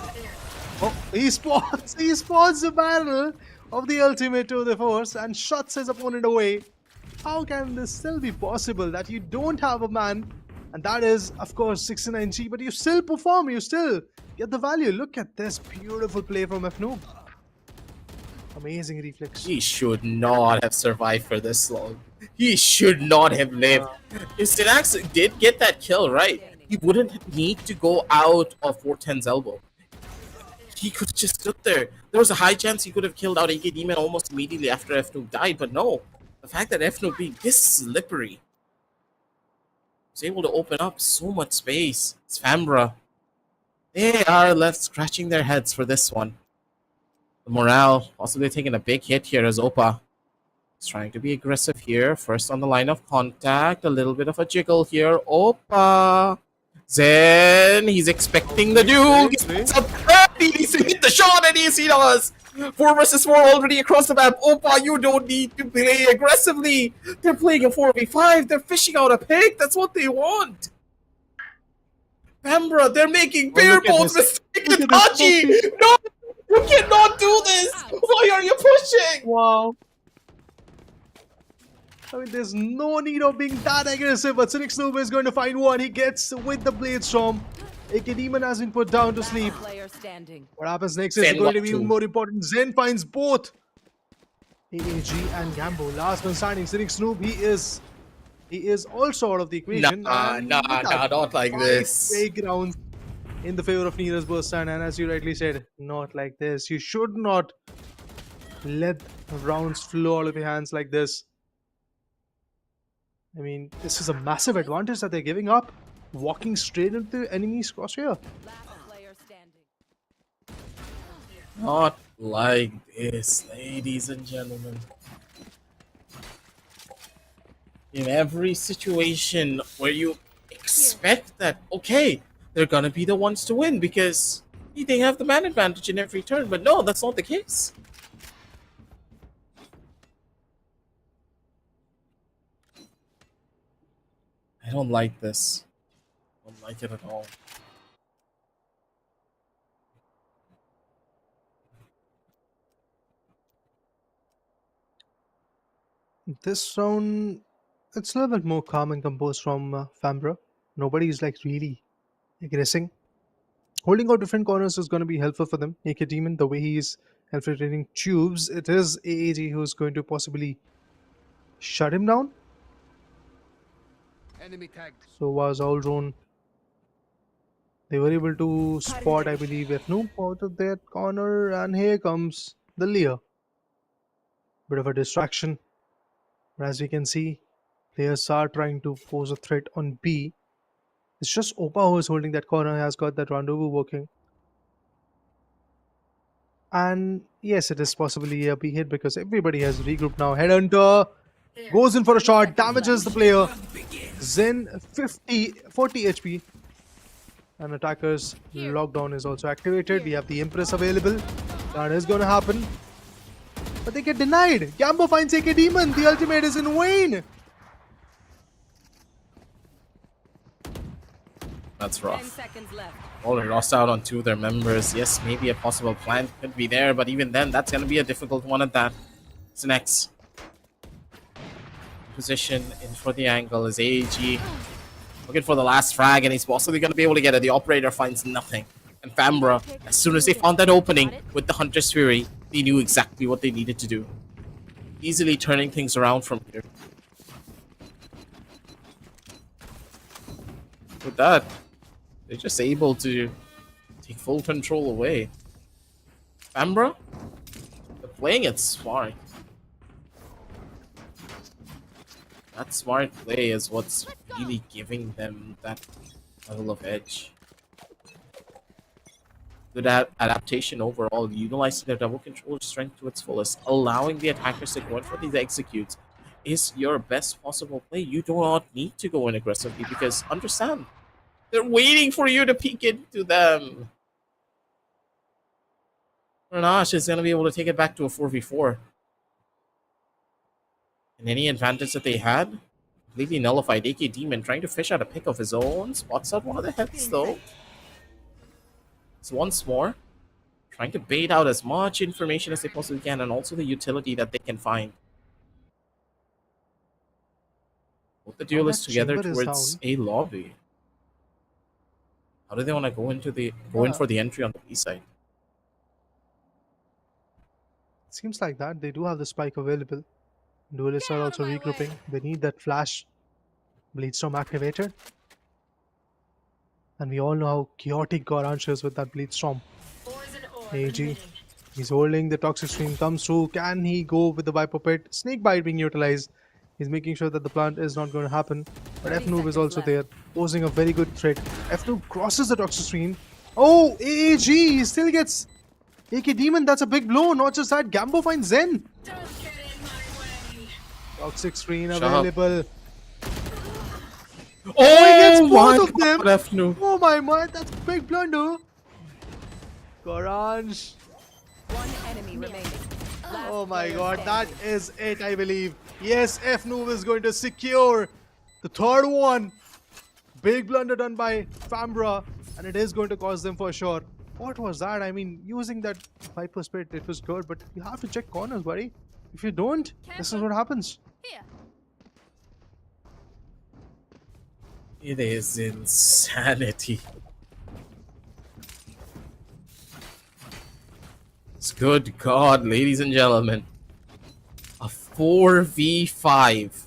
Speaker 3: Oh, he spots the barrel of the ultimate tour de force and shuts his opponent away. How can this still be possible that you don't have a man? And that is, of course, 69G, but you still perform, you still get the value. Look at this beautiful play from FNoob. Amazing reflex.
Speaker 4: He should not have survived for this long. He should not have lived. If Synex did get that kill right, he wouldn't need to go out of 410's elbow. He could have just stood there. There was a high chance he could have killed out AK Demon almost immediately after FNoob died, but no. The fact that FNoob being this slippery was able to open up so much space. It's Famaora. They are left scratching their heads for this one. The morale possibly taking a big hit here as Opa is trying to be aggressive here. First on the line of contact. A little bit of a jiggle here. Opa. Zen, he's expecting the duel. He needs to hit the shot, and yes, he does. 4 versus 4 already across the map. Opa, you don't need to play aggressively. They're playing a 4v5. They're fishing out a pick. That's what they want. Famaora, they're making bare bones mistake. Itachi, no, you cannot do this. Why are you pushing?
Speaker 3: Wow. I mean, there's no need of being that aggressive, but Cynic Snoop is going to find one. He gets with the Blade Storm. AK Demon has been put down to sleep.
Speaker 5: Player standing.
Speaker 3: What happens next is going to be even more important. Zen finds both AAG and Gambo. Last one standing. Cynic Snoop, he is also out of the equation.
Speaker 4: Nah, not like this.
Speaker 3: Big rounds in the favor of Near's Bustand, and as you rightly said, not like this. You should not let rounds flow out of your hands like this. I mean, this is a massive advantage that they're giving up, walking straight into the enemy's crosshair.
Speaker 5: Last player standing.
Speaker 4: Not like this, ladies and gentlemen. In every situation where you expect that, okay, they're gonna be the ones to win because they have the man advantage in every turn, but no, that's not the case. I don't like this. I don't like it at all.
Speaker 3: This round, it's a little bit more calm and composed from Famaora. Nobody's like really aggressing. Holding out different corners is going to be helpful for them. AK Demon, the way he is infiltrating tubes, it is AAG who's going to possibly shut him down.
Speaker 7: Enemy tagged.
Speaker 3: So was all drone. They were able to spot, I believe, Fnoop out of that corner, and here comes the Lear. Bit of a distraction. But as we can see, players are trying to pose a threat on B. It's just Opa who is holding that corner, has got that rendezvous working. And yes, it is possibly a B hit because everybody has regrouped now. Headhunter goes in for a shot, damages the player. Zen 40 HP. And attacker's lockdown is also activated. We have the Empress available. That is going to happen. But they get denied. Gambo finds AK Demon. The ultimate is in vain.
Speaker 4: That's
Speaker 5: 10
Speaker 4: rough.
Speaker 5: seconds left.
Speaker 4: Already lost out on 2 of their members. Yes, maybe a possible plan could be there, but even then, that's going to be a difficult one at that. It's next. Position in for the angle is AEG. Looking for the last frag, and he's possibly going to be able to get it. The operator finds nothing. And Famaora, as soon as they found that opening with the Hunter's Fury, they knew exactly what they needed to do. Easily turning things around from here. With that, they're just able to take full control away. Famaora, they're playing it smart. That smart play is what's really giving them that level of edge. Good adaptation overall, utilizing their double controller strength to its fullest, allowing the attackers to go in for these executes is your best possible play. You do not need to go in aggressively because understand, they're waiting for you to peek into them. Renash is going to be able to take it back to a 4v4. And any advantage that they had, completely nullified. AK Demon trying to fish out a pick of his own. Spots out one of the heads though. So once more, trying to bait out as much information as they possibly can and also the utility that they can find. Put the duelists together towards a lobby. How do they want to go into the in for the entry on the B side?
Speaker 3: Seems like that. They do have the spike available. Duelists are also regrouping. They need that flash Bleedstorm activated. And we all know how chaotic Goransh is with that Bleedstorm. AG, he's holding the Toxic Stream, comes through. Can he go with the Viper Pit? Snake Bite being utilized. He's making sure that the plant is not going to happen. But Fnoob is also there, posing a very good threat. Fnoob crosses the Toxic Stream. Oh, AAG, he still gets AK Demon. That's a big blow. Not just that, Gambo finds Zen. Toxic Screen available.
Speaker 4: Oh,
Speaker 3: he gets both of them.
Speaker 4: Fnoob.
Speaker 3: Oh my, that's a big blunder. Goransh.
Speaker 5: One enemy remaining.
Speaker 3: Oh my god, that is it, I believe. Yes, Fnoob is going to secure the third one. Big blunder done by Famaora, and it is going to cost them for sure. What was that? I mean, using that Viper Spit, it was good, but you have to check corners, buddy. If you don't, this is what happens.
Speaker 6: Here.
Speaker 4: It is insanity. It's good God, ladies and gentlemen. A 4v5.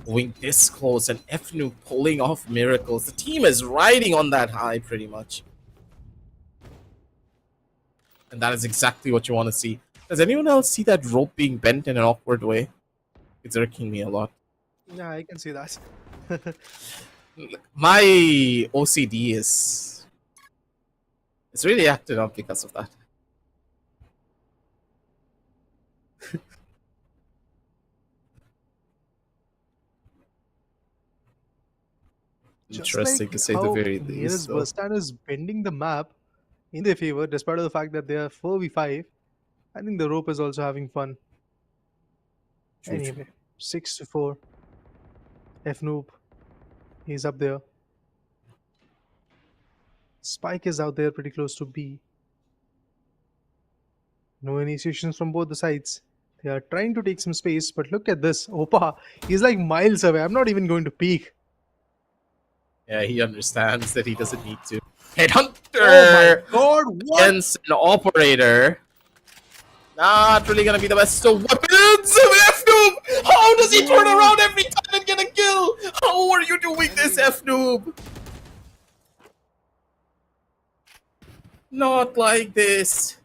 Speaker 4: Going this close and Fnoob pulling off miracles. The team is riding on that high pretty much. And that is exactly what you want to see. Does anyone else see that rope being bent in an awkward way? It's irking me a lot.
Speaker 3: Yeah, I can see that.
Speaker 4: My OCD is... It's really acted up because of that. Interesting to say the very least.
Speaker 3: Bustand is bending the map in their favor, despite of the fact that they are 4v5. I think the rope is also having fun. Anyway, 6-4. Fnoob, he's up there. Spike is out there pretty close to B. No initiations from both the sides. They are trying to take some space, but look at this. Opa, he's like miles away. I'm not even going to peek.
Speaker 4: Yeah, he understands that he doesn't need to.
Speaker 3: Oh my
Speaker 4: Headhunter
Speaker 3: god, what?
Speaker 4: against an operator. Not really gonna be the best of weapons. F-Noob! How does he turn around every time and get a kill? How are you doing this, F-Noob? Not like this.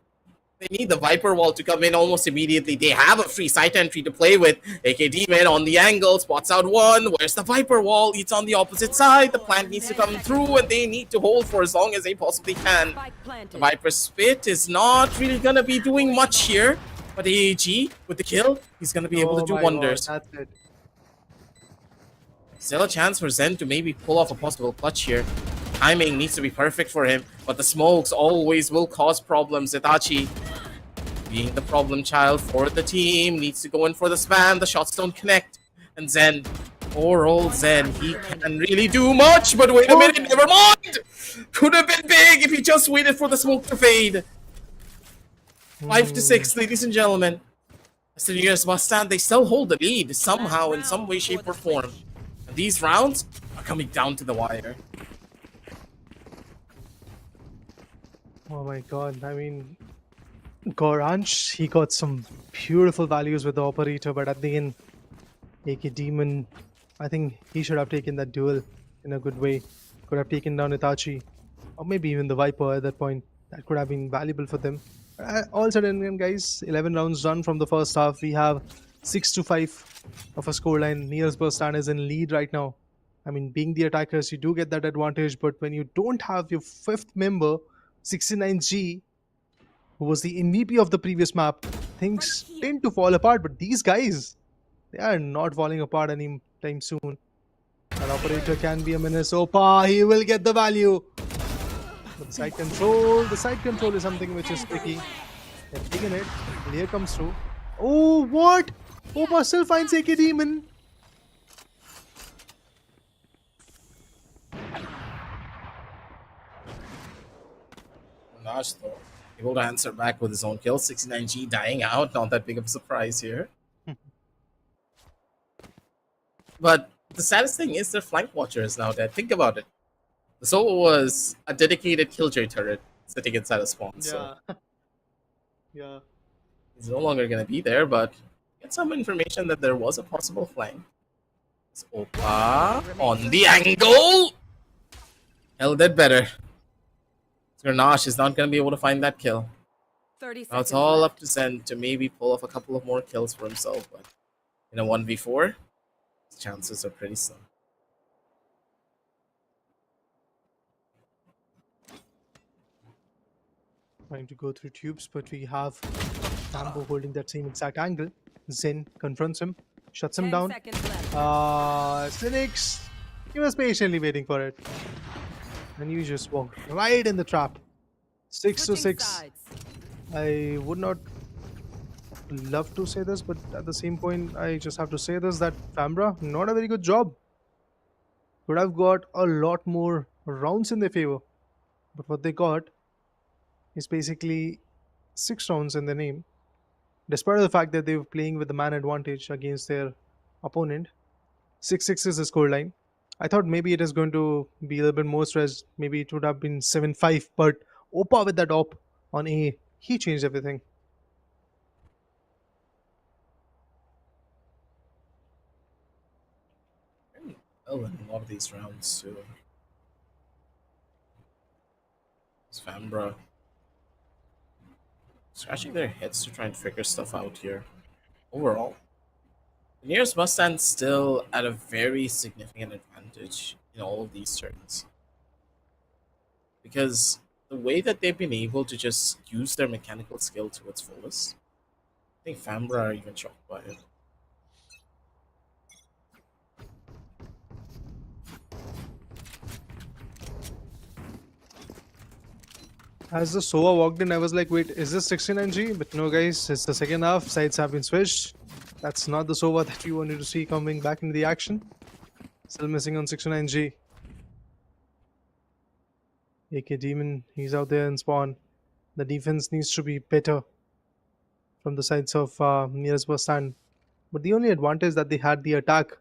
Speaker 4: They need the Viper wall to come in almost immediately. They have a free site entry to play with. AK Demon on the angle, spots out one. Where's the Viper wall? It's on the opposite side. The plant needs to come through and they need to hold for as long as they possibly can.
Speaker 5: Spike
Speaker 4: The
Speaker 5: planted.
Speaker 4: Viper Spit is not really gonna be doing much here. But AAG, with the kill, he's gonna be able to do
Speaker 3: my
Speaker 4: wonders.
Speaker 3: God, that's it.
Speaker 4: Still a chance for Zen to maybe pull off a possible clutch here. Timing needs to be perfect for him, but the smokes always will cause problems. Itachi, being the problem child for the team, needs to go in for the spam. The shots don't connect. And Zen, poor old Zen, he can't really do much, but wait a minute, never mind! Could have been big if he just waited for the smoke to fade. 5 to 6, ladies and gentlemen. As the nearest Bustand, they still hold the lead somehow, in some way, shape, or form. And these rounds are coming down to the wire.
Speaker 3: Oh my god, I mean, Goranch, he got some beautiful values with the operator, but at the end, AK Demon, I think he should have taken that duel in a good way. Could have taken down Itachi, or maybe even the Viper at that point. That could have been valuable for them. All said and done, guys, 11 rounds done from the first half. We have 6-5 of a scoreline. Near-Busan is in lead right now. I mean, being the attackers, you do get that advantage, but when you don't have your fifth member, 69G, who was the MVP of the previous map, things tend to fall apart. But these guys, they are not falling apart anytime soon. An operator can be a menace. Opa, he will get the value. But the side control is something which is tricky. They're taking it. Here comes through. Oh, what? Opa still finds AK Demon.
Speaker 4: Nash, though, able to answer back with his own kill. 69G dying out. Not that big of a surprise here. But the saddest thing is their flank watcher is now dead. Think about it. The Sova was a dedicated killjoy turret sitting inside a spawn. So
Speaker 3: Yeah.
Speaker 4: he's no longer going to be there, but get some information that there was a possible flank. It's Opa on the angle. Held it better. Grenache is not going to be able to find that kill.
Speaker 5: 30
Speaker 4: Now it's
Speaker 5: seconds
Speaker 4: all
Speaker 5: left.
Speaker 4: up to Zen to maybe pull off a couple of more kills for himself, but in a 1v4, his chances are pretty slim.
Speaker 3: Trying to go through tubes, but we have Tambo holding that same exact angle. Zen confronts him, shuts him
Speaker 5: 10
Speaker 3: down.
Speaker 5: seconds left.
Speaker 3: Cynics, he was patiently waiting for it. And you just walked right in the trap. 6 to
Speaker 5: Switching
Speaker 3: 6.
Speaker 5: sides.
Speaker 3: I would not love to say this, but at the same point, I just have to say this, that Famaora, not a very good job. Could have got a lot more rounds in their favor. But what they got is basically 6 rounds in their name. Despite the fact that they were playing with the man advantage against their opponent. 6-6 is the scoreline. I thought maybe it is going to be a little bit more stressed. Maybe it would have been 7-5, but Opa with that op on A, he changed everything.
Speaker 4: Well, in a lot of these rounds, too. It's Fambra scratching their heads to try and figure stuff out here. Overall, the nearest Bustand still at a very significant advantage in all of these turns. Because the way that they've been able to just use their mechanical skill to its fullest, I think Fambra are even shocked by it.
Speaker 3: As the Sova walked in, I was like, wait, is this 69G? But no, guys, it's the second half. Sides have been switched. That's not the Sova that we wanted to see coming back into the action. Still missing on 69G. AK Demon, he's out there in spawn. The defense needs to be better from the sides of nearest Bustand. But the only advantage that they had the attack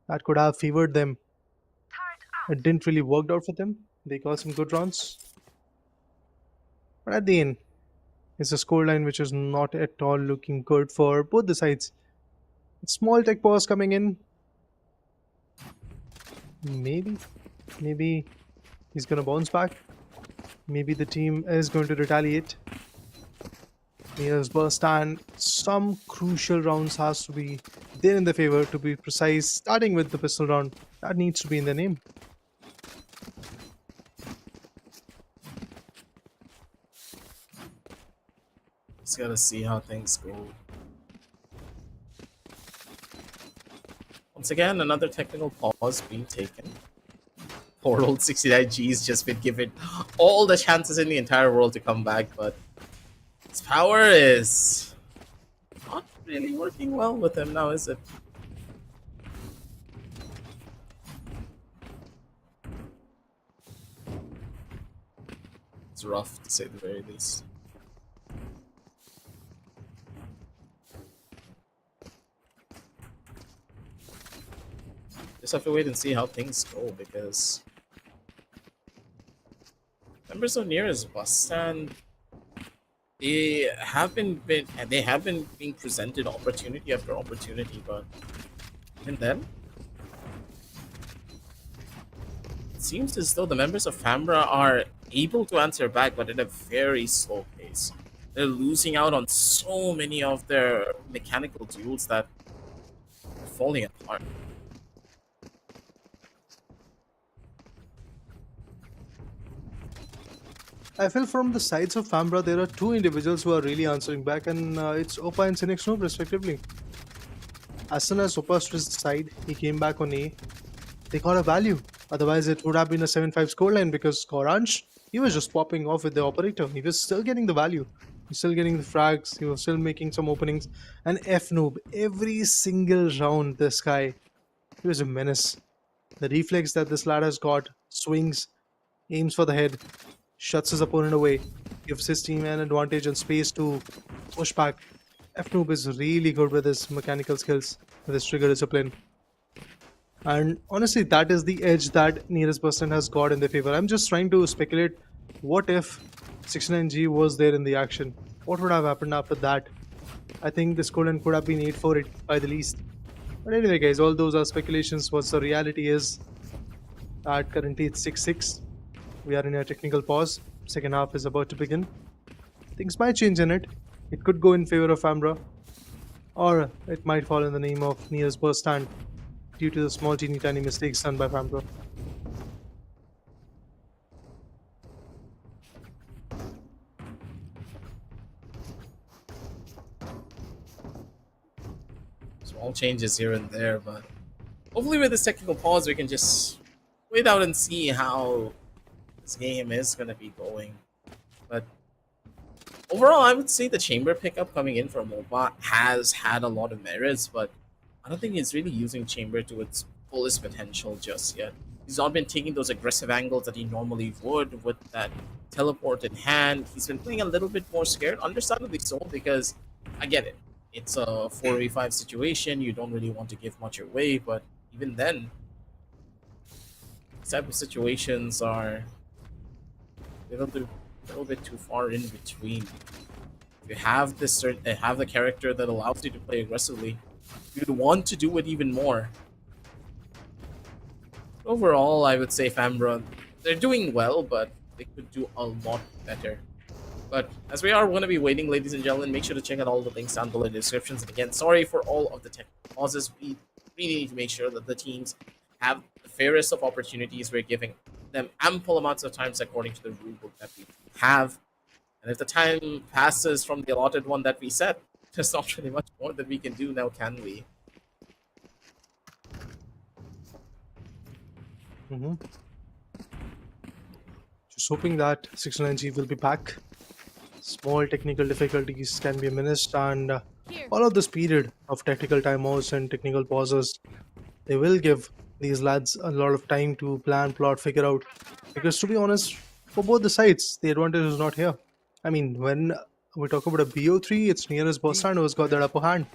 Speaker 3: that could have favored them It didn't really work out for them. They got some good rounds. But at the end, it's a scoreline which is not at all looking good for both the sides. Small tech pause coming in. Maybe he's gonna bounce back. Maybe the team is going to retaliate. Here's Bustand. Some crucial rounds has to be there in their favor, to be precise. Starting with the pistol round, that needs to be in their name.
Speaker 4: Just gotta see how things go. Once again, another technical pause being taken. Poor old 69G's just been given all the chances in the entire world to come back, but his power is not really working well with him now, is it? It's rough to say the very least. Just have to wait and see how things go, because members of Near-Busan, they have been being presented opportunity after opportunity, but even then, it seems as though the members of Famaora are able to answer back, but at a very slow pace. They're losing out on so many of their mechanical duels that are falling apart.
Speaker 3: I feel from the sides of Famaora, there are two individuals who are really answering back, and it's Opa and Cynic Snoop, respectively. As soon as Opa switched side, he came back on A. They got a value. Otherwise, it would have been a 7-5 scoreline, because Koranj, he was just popping off with the operator. He was still getting the value. He was still getting the frags. He was still making some openings. And F Noob, every single round, this guy, he was a menace. The reflex that this lad has got, swings, aims for the head, shuts his opponent away, gives his team an advantage and space to push back. F Noob is really good with his mechanical skills, with his trigger discipline. And honestly, that is the edge that Near-Busan has got in their favor. I'm just trying to speculate, what if 69G was there in the action? What would have happened after that? I think the scoreline could have been 8 for it by the least. But anyway, guys, all those are speculations. What the reality is that currently it's 6-6. We are in a technical pause. Second half is about to begin. Things might change in it. It could go in favor of Famaora, or it might fall in the name of Near's Bustand due to the small teeny tiny mistakes done by Famaora.
Speaker 4: Small changes here and there, but hopefully with this technical pause, we can just wait out and see how this game is going to be going. But overall, I would say the chamber pickup coming in from MOBA has had a lot of merits, but I don't think he's really using chamber to its fullest potential just yet. He's not been taking those aggressive angles that he normally would with that teleport in hand. He's been playing a little bit more scared, understandably so, because I get it. It's a 4v5 situation. You don't really want to give much away, but even then, these type of situations are a little bit too far in between. If you have have the character that allows you to play aggressively, you'd want to do it even more. Overall, I would say Famaora, they're doing well, but they could do a lot better. But as we are going to be waiting, ladies and gentlemen, make sure to check out all the links down below in the descriptions. And again, sorry for all of the technical pauses. We really need to make sure that the teams have the fairest of opportunities. We're giving them ample amounts of times according to the rulebook that we have. And if the time passes from the allotted one that we set, there's not really much more that we can do now, can we?
Speaker 3: Just hoping that 69G will be back. Small technical difficulties can be managed, and all of this period of technical timeouts and technical pauses, they will give these lads a lot of time to plan, plot, figure out. Because to be honest, for both the sides, the advantage is not here. I mean, when we talk about a BO3, it's Near-Busan who's got that upper hand.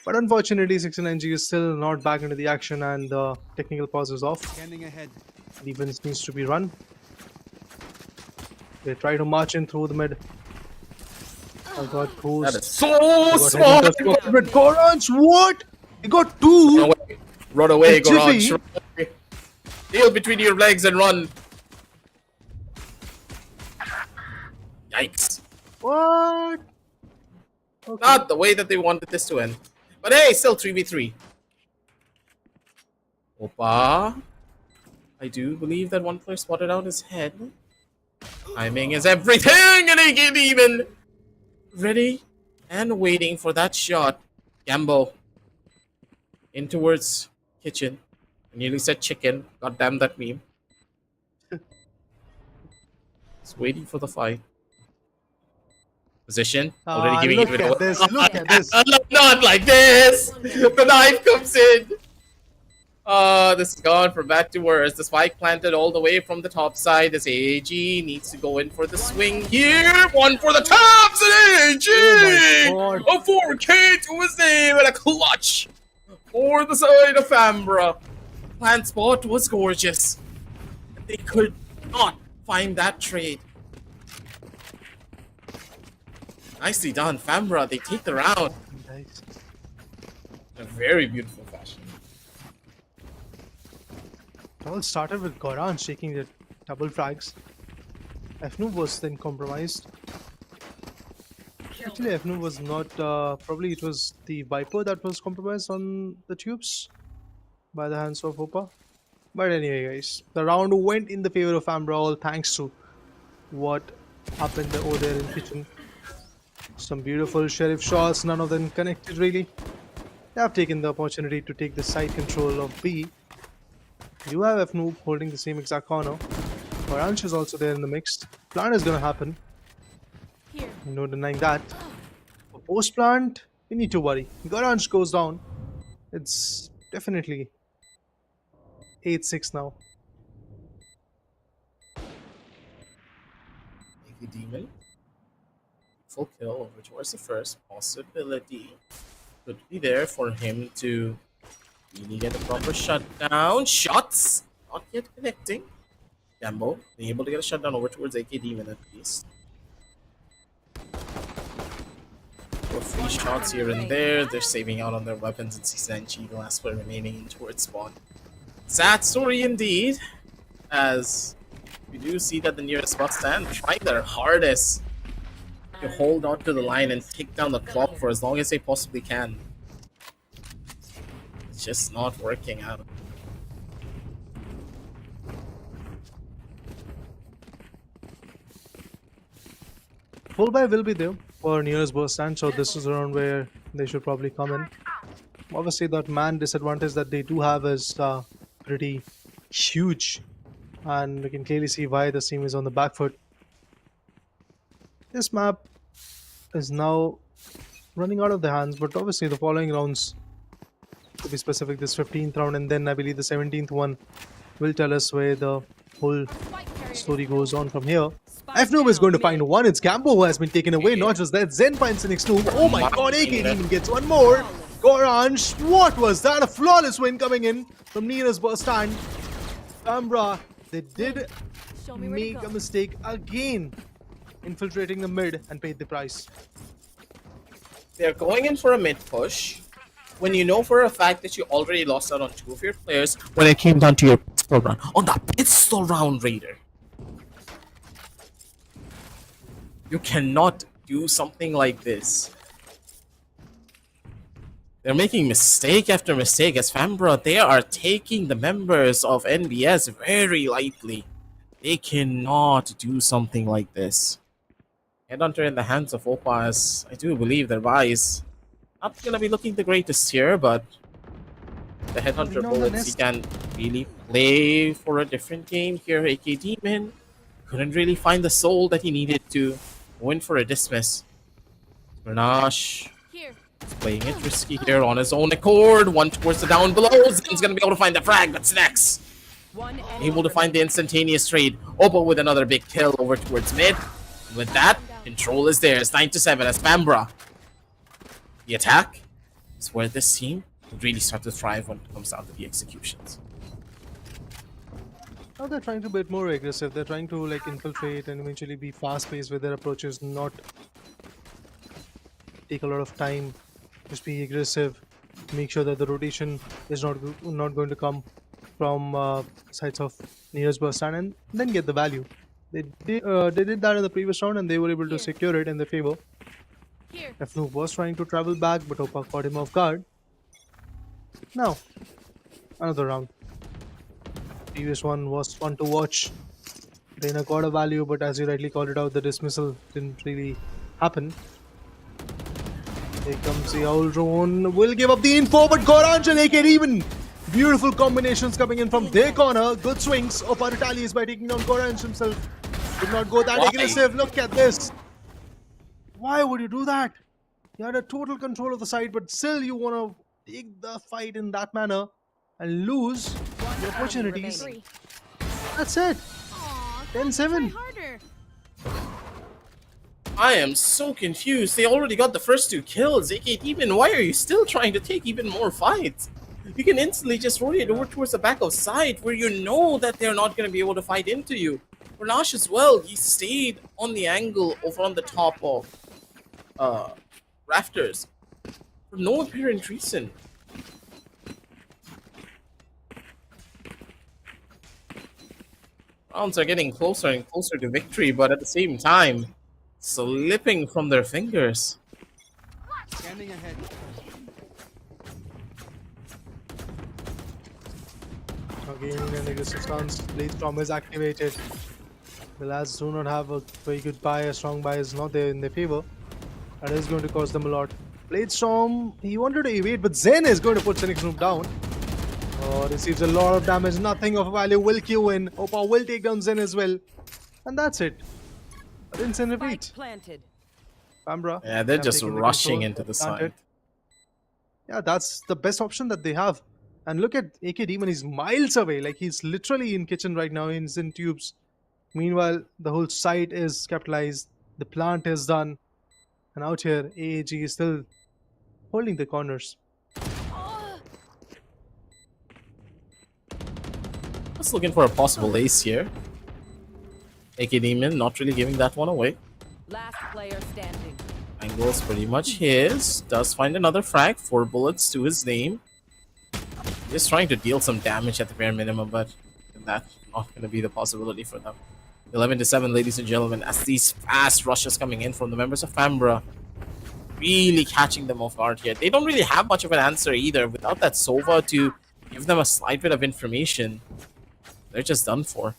Speaker 3: But unfortunately, 69G is still not back into the action and the technical pause is off.
Speaker 7: Scanning ahead.
Speaker 3: Defense needs to be run. They try to march in through the mid. I got
Speaker 4: That is
Speaker 3: Ghost.
Speaker 4: so smart.
Speaker 3: But Gorange, what? He got two.
Speaker 4: Run away,
Speaker 3: And Jiffy.
Speaker 4: Gorange. Run away. Kneel between your legs and run. Yikes.
Speaker 3: What? Okay.
Speaker 4: Not the way that they wanted this to end. But hey, still 3v3. Opa. I do believe that one player spotted out his head. Timing is everything, and he get even ready and waiting for that shot. Gambo in towards kitchen. I nearly said chicken. God damn that meme. He's waiting for the fight. Position. Already giving
Speaker 3: look
Speaker 4: it
Speaker 3: at
Speaker 4: away.
Speaker 3: this, look at this.
Speaker 4: Not like this. The knife comes in. This has gone from bad to worse. The spike planted all the way from the top side. This AG needs to go in for the swing here. One for the tops and AG.
Speaker 3: Oh my
Speaker 4: A 4K to his name and a clutch for the side of Fambra. Plant spot was gorgeous. They could not find that trade. Nicely done, Fambra. They take the round
Speaker 3: Nice.
Speaker 4: in a very beautiful fashion.
Speaker 3: It all started with Goran shaking the double frags. Fnu was then compromised. Actually, Fnu was not. Probably it was the Viper that was compromised on the tubes by the hands of Opa. But anyway, guys, the round went in the favor of Ambra, all thanks to what happened over there in kitchen. Some beautiful sheriff shots, none of them connected really. They have taken the opportunity to take the side control of B. You have Fnu holding the same exact corner. Orange is also there in the mix. Plant is gonna happen.
Speaker 6: Here.
Speaker 3: No denying that. For post plant, we need to worry. Orange goes down. It's definitely 8-6 now.
Speaker 4: Thank you, Demon. Full kill over towards the first possibility. Could be there for him to really get a proper shutdown. Shots! Not yet connecting. Gambo being able to get a shutdown over towards AK Demon at least. For free shots here and there. They're saving out on their weapons and C9G, the last player remaining in towards spawn. Sad story indeed, as we do see that the nearest Bustand trying their hardest to hold on to the line and take down the clock for as long as they possibly can. It's just not working out.
Speaker 3: Full buy will be there for nearest Bustand, so this is around where they should probably come in. Obviously, that man disadvantage that they do have is pretty huge, and we can clearly see why the team is on the back foot. This map is now running out of their hands, but obviously the following rounds, to be specific, this 15th round and then I believe the 17th one will tell us where the whole story goes on from here. Fnoob is going to find one. It's Gambo who has been taken away. Not just that, Zen finds the next Noob. Oh my god, AK even gets one more. Gorange, what was that? A flawless win coming in from Nina's Bustand. Ambra, they did make a mistake again, infiltrating the mid and paid the price.
Speaker 4: They're going in for a mid push when you know for a fact that you already lost out on two of your players when it came down to your pistol round. On the pistol round, Raider. You cannot do something like this. They're making mistake after mistake as Fambra. They are taking the members of NBS very lightly. They cannot do something like this. Headhunter in the hands of Opa, as I do believe their buys not gonna be looking the greatest here, but the Headhunter bullets, he can really play for a different game here. AK Demon couldn't really find the soul that he needed to win for a dismiss. Grenache is playing it risky here on his own accord. One towards the down below. Zen's gonna be able to find the frag, but Snacks able to find the instantaneous trade. Opa with another big kill over towards mid. With that, control is there. It's 9-7 as Fambra. The attack is where this team will really start to thrive when it comes down to the executions.
Speaker 3: Now they're trying to be a bit more aggressive. They're trying to like infiltrate and eventually be fast-paced with their approaches, not take a lot of time. Just be aggressive. Make sure that the rotation is not going to come from sides of nearest Bustand, and then get the value. They did that in the previous round, and they were able to secure it in their favor.
Speaker 6: Here.
Speaker 3: Fnu was trying to travel back, but Opa caught him off guard. Now, another round. Previous one was fun to watch. Reina got a value, but as you rightly called it out, the dismissal didn't really happen. Here comes the old drone. Will give up the info, but Goranj and AK even. Beautiful combinations coming in from their corner. Good swings. Opa retaliates by taking down Goranj himself. Did not go that aggressive. Look at this. Why would you do that? You had a total control of the side, but still you want to take the fight in that manner and lose the opportunities.
Speaker 6: Three.
Speaker 3: That's it.
Speaker 6: Aw,
Speaker 3: 10-7.
Speaker 6: try harder.
Speaker 4: I am so confused. They already got the first 2 kills. AK Demon, why are you still trying to take even more fights? You can instantly just rotate over towards the back of side where you know that they're not going to be able to fight into you. Renash as well, he stayed on the angle over on the top of rafters for no apparent reason. Rounds are getting closer and closer to victory, but at the same time, slipping from their fingers.
Speaker 7: Scanning ahead.
Speaker 3: Again, an aggressive stance. Bladestorm is activated. The lads do not have a very good buy. A strong buy is not there in their favor. That is going to cost them a lot. Bladestorm, he wanted to evade, but Zen is going to put Cynic Snoop down. Oh, receives a lot of damage. Nothing of value. Will queue in. Opa will take down Zen as well. And that's it. Rinse and repeat.
Speaker 5: Planted.
Speaker 3: Famaora.
Speaker 4: Yeah, they're
Speaker 3: have
Speaker 4: just
Speaker 3: taken the
Speaker 4: rushing
Speaker 3: control,
Speaker 4: into the
Speaker 3: planted.
Speaker 4: side.
Speaker 3: Yeah, that's the best option that they have. And look at AK Demon, he's miles away. Like, he's literally in kitchen right now. He's in tubes. Meanwhile, the whole site is capitalized. The plant is done. And out here, AAG is still holding the corners.
Speaker 4: Just looking for a possible ace here. AK Demon not really giving that one away.
Speaker 5: Last player standing.
Speaker 4: Angle's pretty much his. Does find another frag. 4 bullets to his name. Just trying to deal some damage at the bare minimum, but that's not going to be the possibility for them. 11-7, ladies and gentlemen, as these fast rushes coming in from the members of Famaora, really catching them off guard here. They don't really have much of an answer either. Without that Sova to give them a slight bit of information, they're just done for.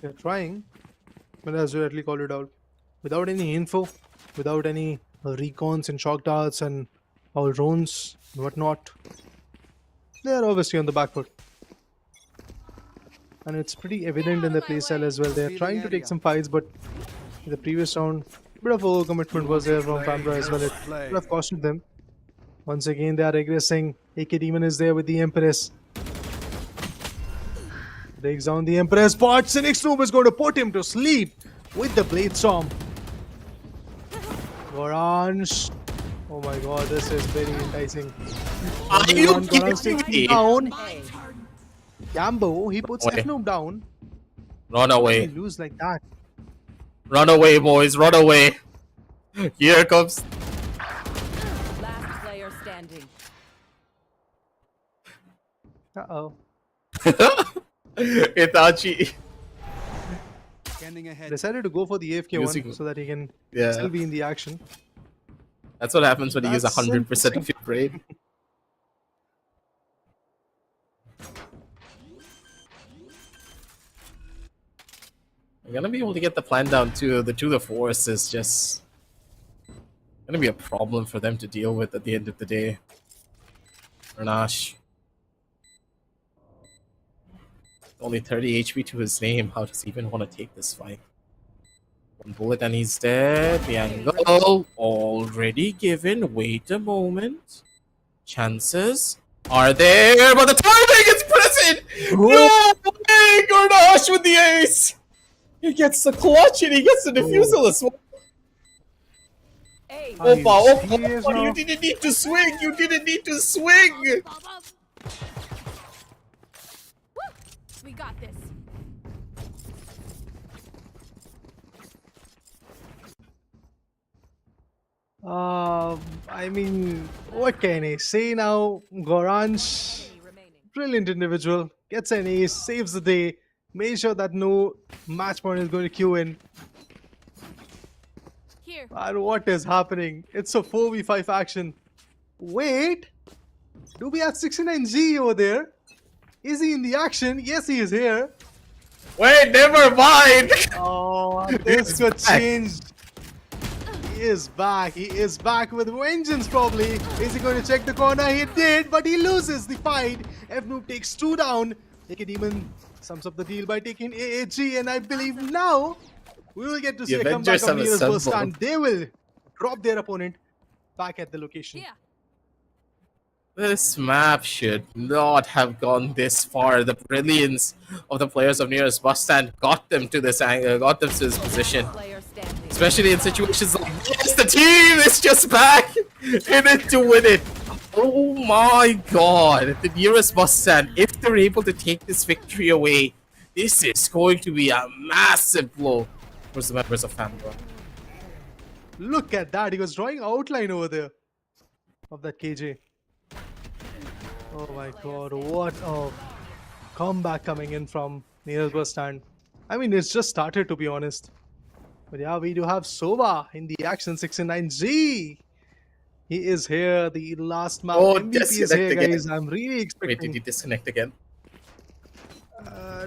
Speaker 3: They're trying, but as you rightly called it out, without any info, without any recons and shock darts and all drones and whatnot, they're obviously on the back foot. And it's pretty evident in the playstyle as well. They're trying to take some fights, but in the previous round, a bit of overcommitment was there from Famaora as well. It could have costed them. Once again, they are regressing. AK Demon is there with the Empress. Breaks down the Empress, but Cynic Snoop is going to put him to sleep with the Bladestorm. Goranj. Oh my god, this is very enticing.
Speaker 4: Are you
Speaker 3: Goranj
Speaker 4: kidding
Speaker 3: takes
Speaker 4: me?
Speaker 3: him down.
Speaker 5: A.
Speaker 3: Gambo, he puts
Speaker 4: Okay.
Speaker 3: Snoop down.
Speaker 4: Run
Speaker 3: They
Speaker 4: away.
Speaker 3: lose like that.
Speaker 4: Run away, boys. Run away. Here comes.
Speaker 5: Last player standing.
Speaker 3: Uh-oh.
Speaker 4: Itachi.
Speaker 7: Scanning ahead.
Speaker 3: Decided to go for the AFK
Speaker 4: Using-
Speaker 3: one so that he can
Speaker 4: Yeah.
Speaker 3: still be in the action.
Speaker 4: That's what happens when you use
Speaker 3: That's
Speaker 4: 100% of your brain. I'm gonna be able to get the plan down too. The 2-4 is just gonna be a problem for them to deal with at the end of the day. Renash. Only 30 HP to his name. How does he even want to take this fight? 1 bullet and he's dead. The angle already given. Wait a moment. Chances are there, but the timing is present! No way! Garnash with the ace! He gets the clutch and he gets the defusal as well.
Speaker 3: Are you
Speaker 4: Opa,
Speaker 3: serious
Speaker 4: Opa,
Speaker 3: now?
Speaker 4: you didn't need to swing! You didn't need to swing!
Speaker 6: We got this.
Speaker 3: I mean, what can I say now? Goransh,
Speaker 5: Enemy remaining.
Speaker 3: brilliant individual, gets an ace, saves the day, made sure that no match point is going to queue in.
Speaker 6: Here.
Speaker 3: And what is happening? It's a 4v5 action. Wait, do we have 69G over there? Is he in the action? Yes, he is here.
Speaker 4: Wait, never mind!
Speaker 3: Oh, this could change. He is back. He is back with vengeance, probably. Is he going to check the corner? He did, but he loses the fight. F-Noob takes 2 down. Naked Demon sums up the deal by taking AAG, and I believe now we will get to see a comeback of Near-Busan. They will drop their opponent back at the location.
Speaker 6: Yeah.
Speaker 4: This map should not have gone this far. The brilliance of the players of Bustand got them to this angle, got them to this position.
Speaker 5: Player standing.
Speaker 4: Especially in situations like this, the team is just back in it to win it. Oh my god, the Bustand, if they're able to take this victory away, this is going to be a massive blow for the members of Famaora.
Speaker 3: Look at that. He was drawing outline over there of that KJ. Oh my god, what a comeback coming in from Near-Busan. I mean, it's just started, to be honest. But yeah, we do have Sova in the action, 69G. He is here, the last map.
Speaker 4: Oh,
Speaker 3: MVP is
Speaker 4: disconnect
Speaker 3: here,
Speaker 4: again.
Speaker 3: guys. I'm really
Speaker 4: Wait,
Speaker 3: expecting...
Speaker 4: did you disconnect again?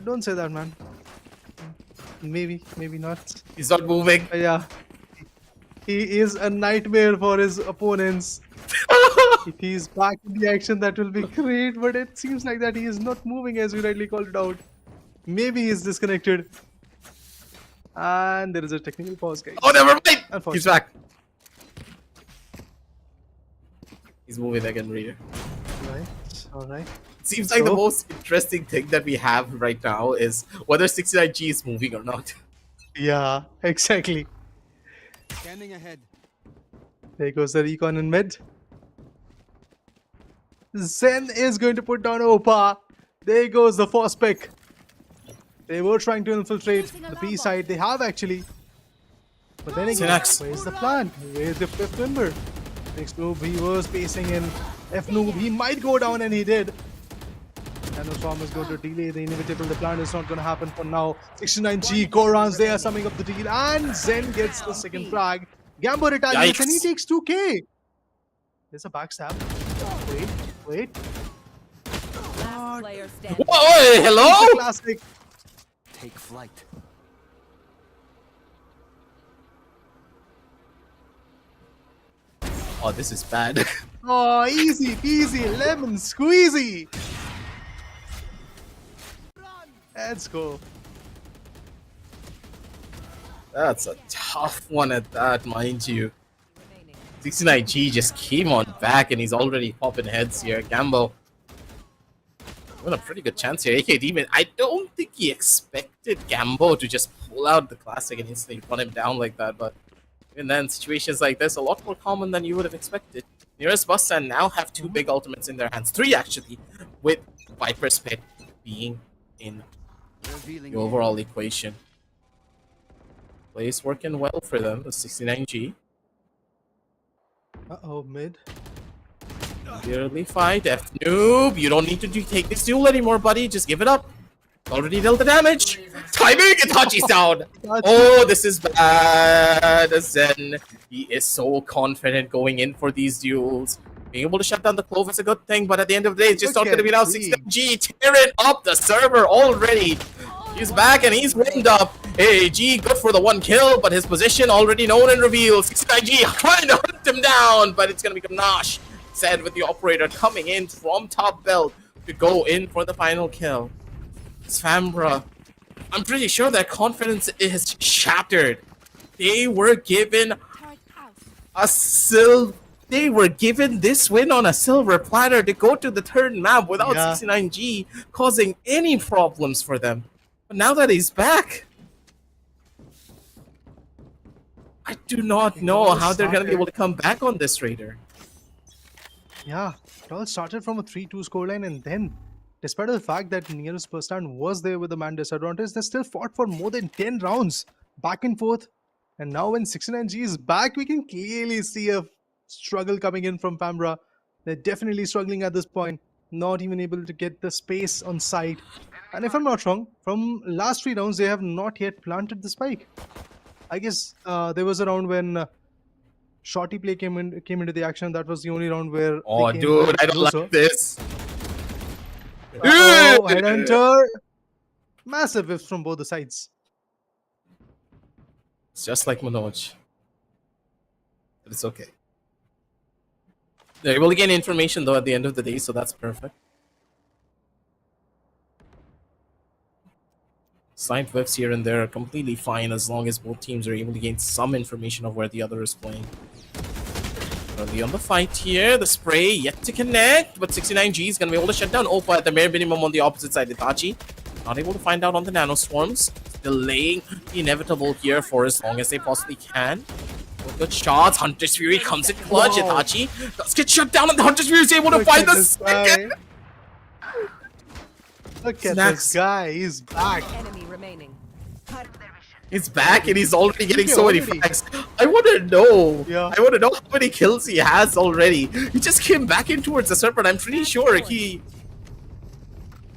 Speaker 3: Don't say that, man. Maybe not.
Speaker 4: He's not moving.
Speaker 3: Yeah. He is a nightmare for his opponents. If he's back in the action, that will be great, but it seems like that he is not moving as we rightly called it out. Maybe he's disconnected. And there is a technical pause, guys.
Speaker 4: Oh, never mind! He's
Speaker 3: Unfortunately.
Speaker 4: back. He's moving again, Reader.
Speaker 3: Alright.
Speaker 4: It seems like the
Speaker 3: So-
Speaker 4: most interesting thing that we have right now is whether 69G is moving or not.
Speaker 3: Yeah, exactly.
Speaker 7: Scanning ahead.
Speaker 3: There goes the recon in mid. Zen is going to put down Opa. There goes the first pick. They were trying to infiltrate the B side. They have actually. But then again,
Speaker 4: Synax.
Speaker 3: where's the plan? Where's the fifth member? Next move, he was pacing in. F-Noob, he might go down, and he did. Nanoswarm is going to delay the inevitable. The plan is not going to happen for now. 69G, Gorans, they are summing up the deal. And Zen gets the second frag. Gambo retaliates, and he
Speaker 4: Yikes.
Speaker 3: takes 2k. There's a backstab. Wait.
Speaker 5: Last player standing.
Speaker 4: Whoa, hello?
Speaker 3: Classic.
Speaker 7: Take flight.
Speaker 4: Oh, this is bad.
Speaker 3: Oh, easy peasy, lemon squeezy. Let's go.
Speaker 4: That's a tough one at that, mind you.
Speaker 5: Remaining.
Speaker 4: 69G just came on back and he's already popping heads here. Gambo. What a pretty good chance here. AK Demon, I don't think he expected Gambo to just pull out the classic and instantly run him down like that, but even then, situations like this a lot more common than you would have expected. Near-Busan now have 2 big ultimates in their hands. 3 actually, with Viper's Pit being in
Speaker 7: Revealing
Speaker 4: the overall equation. Plays working well for them, the 69G.
Speaker 3: Uh-oh, mid.
Speaker 4: Clearly fight. F-Noob, you don't need to take this duel anymore, buddy. Just give it up. Already dealt the damage. Timing and Hachi's down. Oh, this is bad. Zen, he is so confident going in for these duels. Being able to shut down the Clove is a good thing, but at the end of the day, it's just
Speaker 3: Look
Speaker 4: not going to be now.
Speaker 3: at
Speaker 4: 69G tearing up the server already. He's back and he's warmed up. Hey, G, good for the 1 kill, but his position already known and revealed. 69G trying to hunt him down, but it's going to become Nosh. Said with the operator coming in from top belt to go in for the final kill. It's Famaora. I'm pretty sure their confidence is shattered. They were given They were given this win on a silver platter to go to the third map without 69G causing any problems for them. But now that he's back, I do not know how they're going to be able to come back on this, Raider.
Speaker 3: Yeah, it all started from a 3-2 scoreline, and then, despite the fact that nearest Bustand was there with the man disadvantage, they still fought for more than 10 rounds, back and forth. And now when 69G is back, we can clearly see a struggle coming in from Famaora. They're definitely struggling at this point, not even able to get the space on site. And if I'm not wrong, from last 3 rounds, they have not yet planted the spike. I guess there was a round when Shorty play came into the action. That was the only round where.
Speaker 4: Oh,
Speaker 3: they came
Speaker 4: dude, I don't
Speaker 3: closer.
Speaker 4: like this.
Speaker 3: Oh, headhunter! Massive whiffs from both the sides.
Speaker 4: It's just like Manoj. But it's okay. They're able to gain information though at the end of the day, so that's perfect. Slight whiffs here and there are completely fine as long as both teams are able to gain some information of where the other is playing. Early on the fight here, the spray yet to connect, but 69G is going to be able to shut down Opa at the bare minimum on the opposite side. Itachi not able to find out on the nanoswarms, delaying the inevitable here for as long as they possibly can. Good shots, Hunter's Fury comes in clutch.
Speaker 3: Wow.
Speaker 4: Itachi does get shut down, and the Hunter's Fury is able to
Speaker 3: Look
Speaker 4: find
Speaker 3: at
Speaker 4: the
Speaker 3: this
Speaker 4: second.
Speaker 3: guy. Look at
Speaker 4: Snacks.
Speaker 3: this guy. He's back.
Speaker 5: Enemy remaining.
Speaker 4: He's back and he's already getting
Speaker 3: Okay,
Speaker 4: so many
Speaker 3: already.
Speaker 4: frags. I want to know.
Speaker 3: Yeah.
Speaker 4: I want to know how many kills he has already. He just came back in towards the serpent. I'm pretty sure he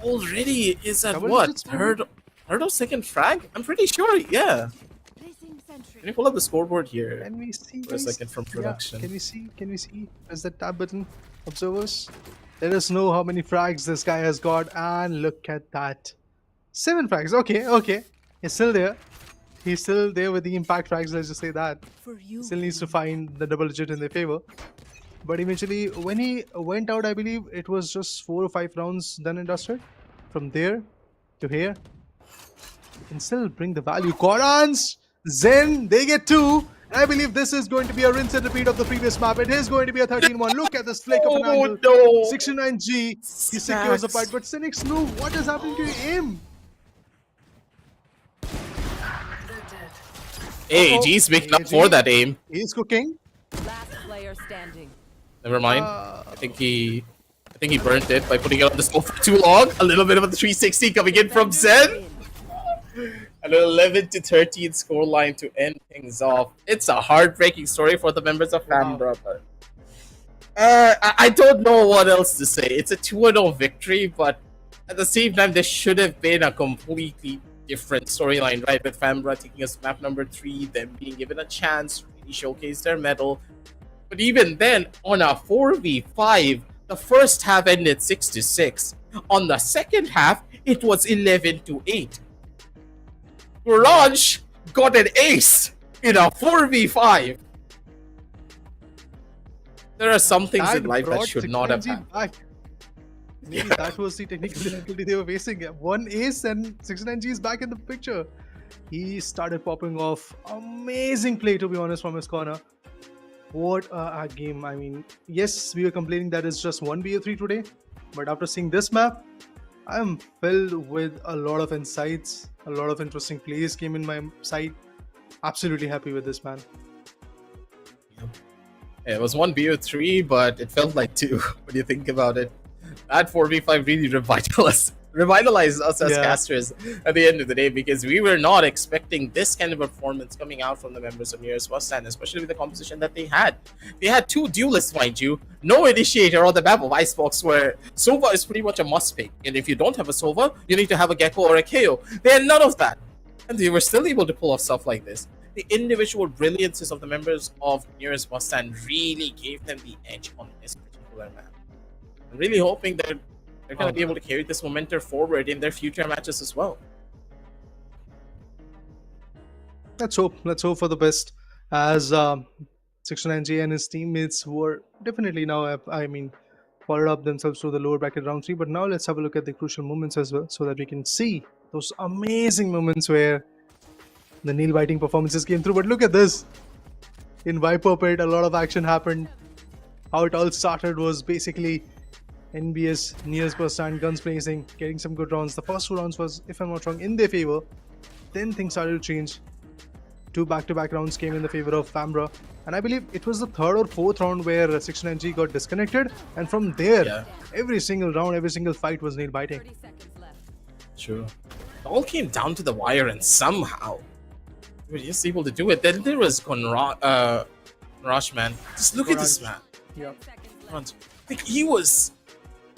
Speaker 4: already is at
Speaker 3: Double
Speaker 4: what?
Speaker 3: digits, maybe?
Speaker 4: Third or second frag? I'm pretty sure, yeah.
Speaker 6: Placing sentry.
Speaker 4: Can you pull up the scoreboard here?
Speaker 3: Can we see
Speaker 4: For a
Speaker 3: guys?
Speaker 4: second from production.
Speaker 3: Yeah. Can we see? Press the tab button. Observers. Let us know how many frags this guy has got. And look at that. 7 frags. Okay. He's still there. He's still there with the impact frags. Let's just say that. Still needs to find the double digit in their favor. But eventually, when he went out, I believe it was just 4 or 5 rounds done and dusted. From there to here. He can still bring the value. Korans, Zen, they get 2. I believe this is going to be a rinse and repeat of the previous map. It is going to be a 13-1. Look at this flick of an angle.
Speaker 4: no!
Speaker 3: 69G, he secures the fight. But Cynic's no, what is happening to your aim?
Speaker 4: Hey, G's making up for that aim.
Speaker 3: He's cooking.
Speaker 5: Last player standing.
Speaker 4: Never mind. I think he burnt it by putting it on the stove for too long. A little bit of a 360 coming in from Zen. An 11 to 13 scoreline to end things off. It's a heartbreaking story for the members of Famaora, but I don't know what else to say. It's a 2-0 victory, but at the same time, there should have been a completely different storyline, right? With Famaora taking us map number 3, them being given a chance to really showcase their mettle. But even then, on a 4v5, the first half ended 6-6. On the second half, it was 11-8. Orange got an ace in a 4v5. There are some things in life that
Speaker 3: brought
Speaker 4: should not have
Speaker 3: 69G
Speaker 4: happened.
Speaker 3: back. Maybe that was the technical difficulty they were facing. 1 ace and 69G is back in the picture. He started popping off. Amazing play, to be honest, from his corner. What a game. I mean, yes, we were complaining that it's just one BO3 today. But after seeing this map, I am filled with a lot of insights. A lot of interesting plays came in my sight. Absolutely happy with this, man.
Speaker 4: Yeah, it was one BO3, but it felt like 2 when you think about it. That 4v5 really revitalized us as casters at the end of the day, because we were not expecting this kind of performance coming out from the members of Near-Busan, especially with the composition that they had. They had 2 duelists, mind you, no initiator on the map of Icebox, where Sova is pretty much a must pick, and if you don't have a Sova, you need to have a Gecko or a KO. They had none of that, and they were still able to pull off stuff like this. The individual brilliances of the members of Near-Busan really gave them the edge on this particular map. I'm really hoping that they're going to be able to carry this momentum forward in their future matches as well.
Speaker 3: Let's hope for the best, as 69J and his teammates who are definitely now, followed up themselves to the lower bracket round 3. But now let's have a look at the crucial moments as well, so that we can see those amazing moments where the nail-biting performances came through. But look at this. In Viper Pit, a lot of action happened. How it all started was basically NBS, Near-Busan, guns blazing, getting some good rounds. The first 2 rounds was, if I'm not wrong, in their favor. Then things started to change. 2 back-to-back rounds came in the favor of Famaora, and I believe it was the 3rd or 4th round where 69G got disconnected, and from there, every single round, every single fight was nail-biting.
Speaker 5: 30 seconds left.
Speaker 4: True. It all came down to the wire, and somehow we were just able to do it. Then there was Rush, man. Just look at this man.
Speaker 3: Yeah.
Speaker 4: Like, he was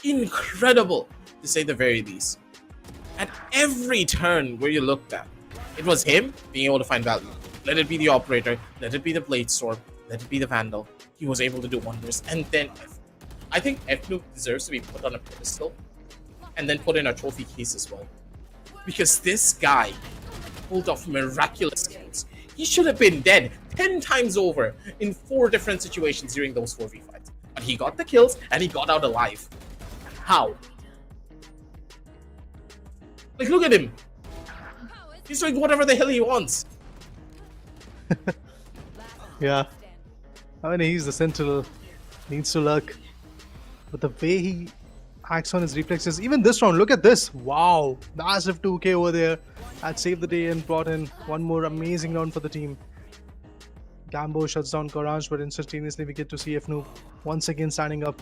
Speaker 4: incredible, to say the very least. At every turn where you looked at, it was him being able to find value. Let it be the operator, let it be the blade storm, let it be the vandal. He was able to do wonders. And then I think Fnuke deserves to be put on a pedestal and then put in a trophy case as well. Because this guy pulled off miraculous kills. He should have been dead 10 times over in 4 different situations during those 4v fights. But he got the kills and he got out alive. How? Like, look at him. He's doing whatever the hell he wants.
Speaker 3: Yeah. I mean, he's the Sentinel. Needs to luck. But the way he acts on his reflexes, even this round, look at this. Wow. Massive 2k over there. That saved the day and brought in one more amazing round for the team. Gambo shuts down Courage, but instantaneously we get to see Fnuke once again standing up,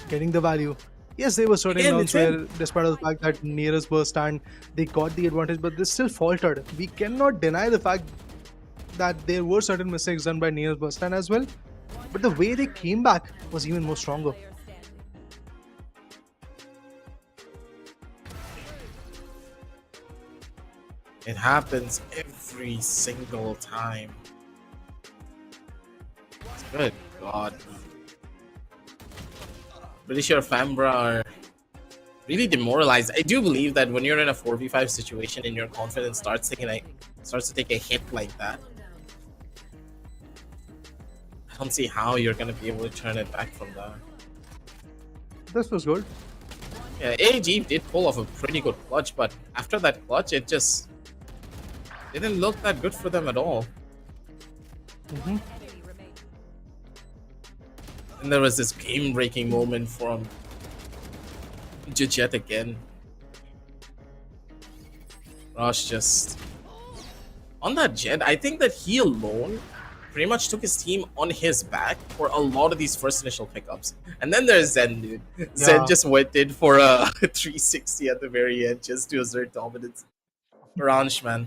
Speaker 3: getting the value. Yes, there were certain rounds where, despite the fact that nearest Bustand, they got the advantage, but they still faltered. We cannot deny the fact that there were certain mistakes done by nearest Bustand as well, but the way they came back was even more stronger.
Speaker 4: It happens every single time. Good God. Pretty sure Famaora are really demoralized. I do believe that when you're in a 4v5 situation and your confidence starts to take a hit like that, I don't see how you're gonna be able to turn it back from there.
Speaker 3: This was good.
Speaker 4: Yeah, AG did pull off a pretty good clutch, but after that clutch, it just didn't look that good for them at all. And there was this game-breaking moment from Jet again. Rush just on that Jet. I think that he alone pretty much took his team on his back for a lot of these first initial pickups. And then there's Zen, dude. Yeah. Zen just went in for a 360 at the very end just to assert dominance. Orange, man.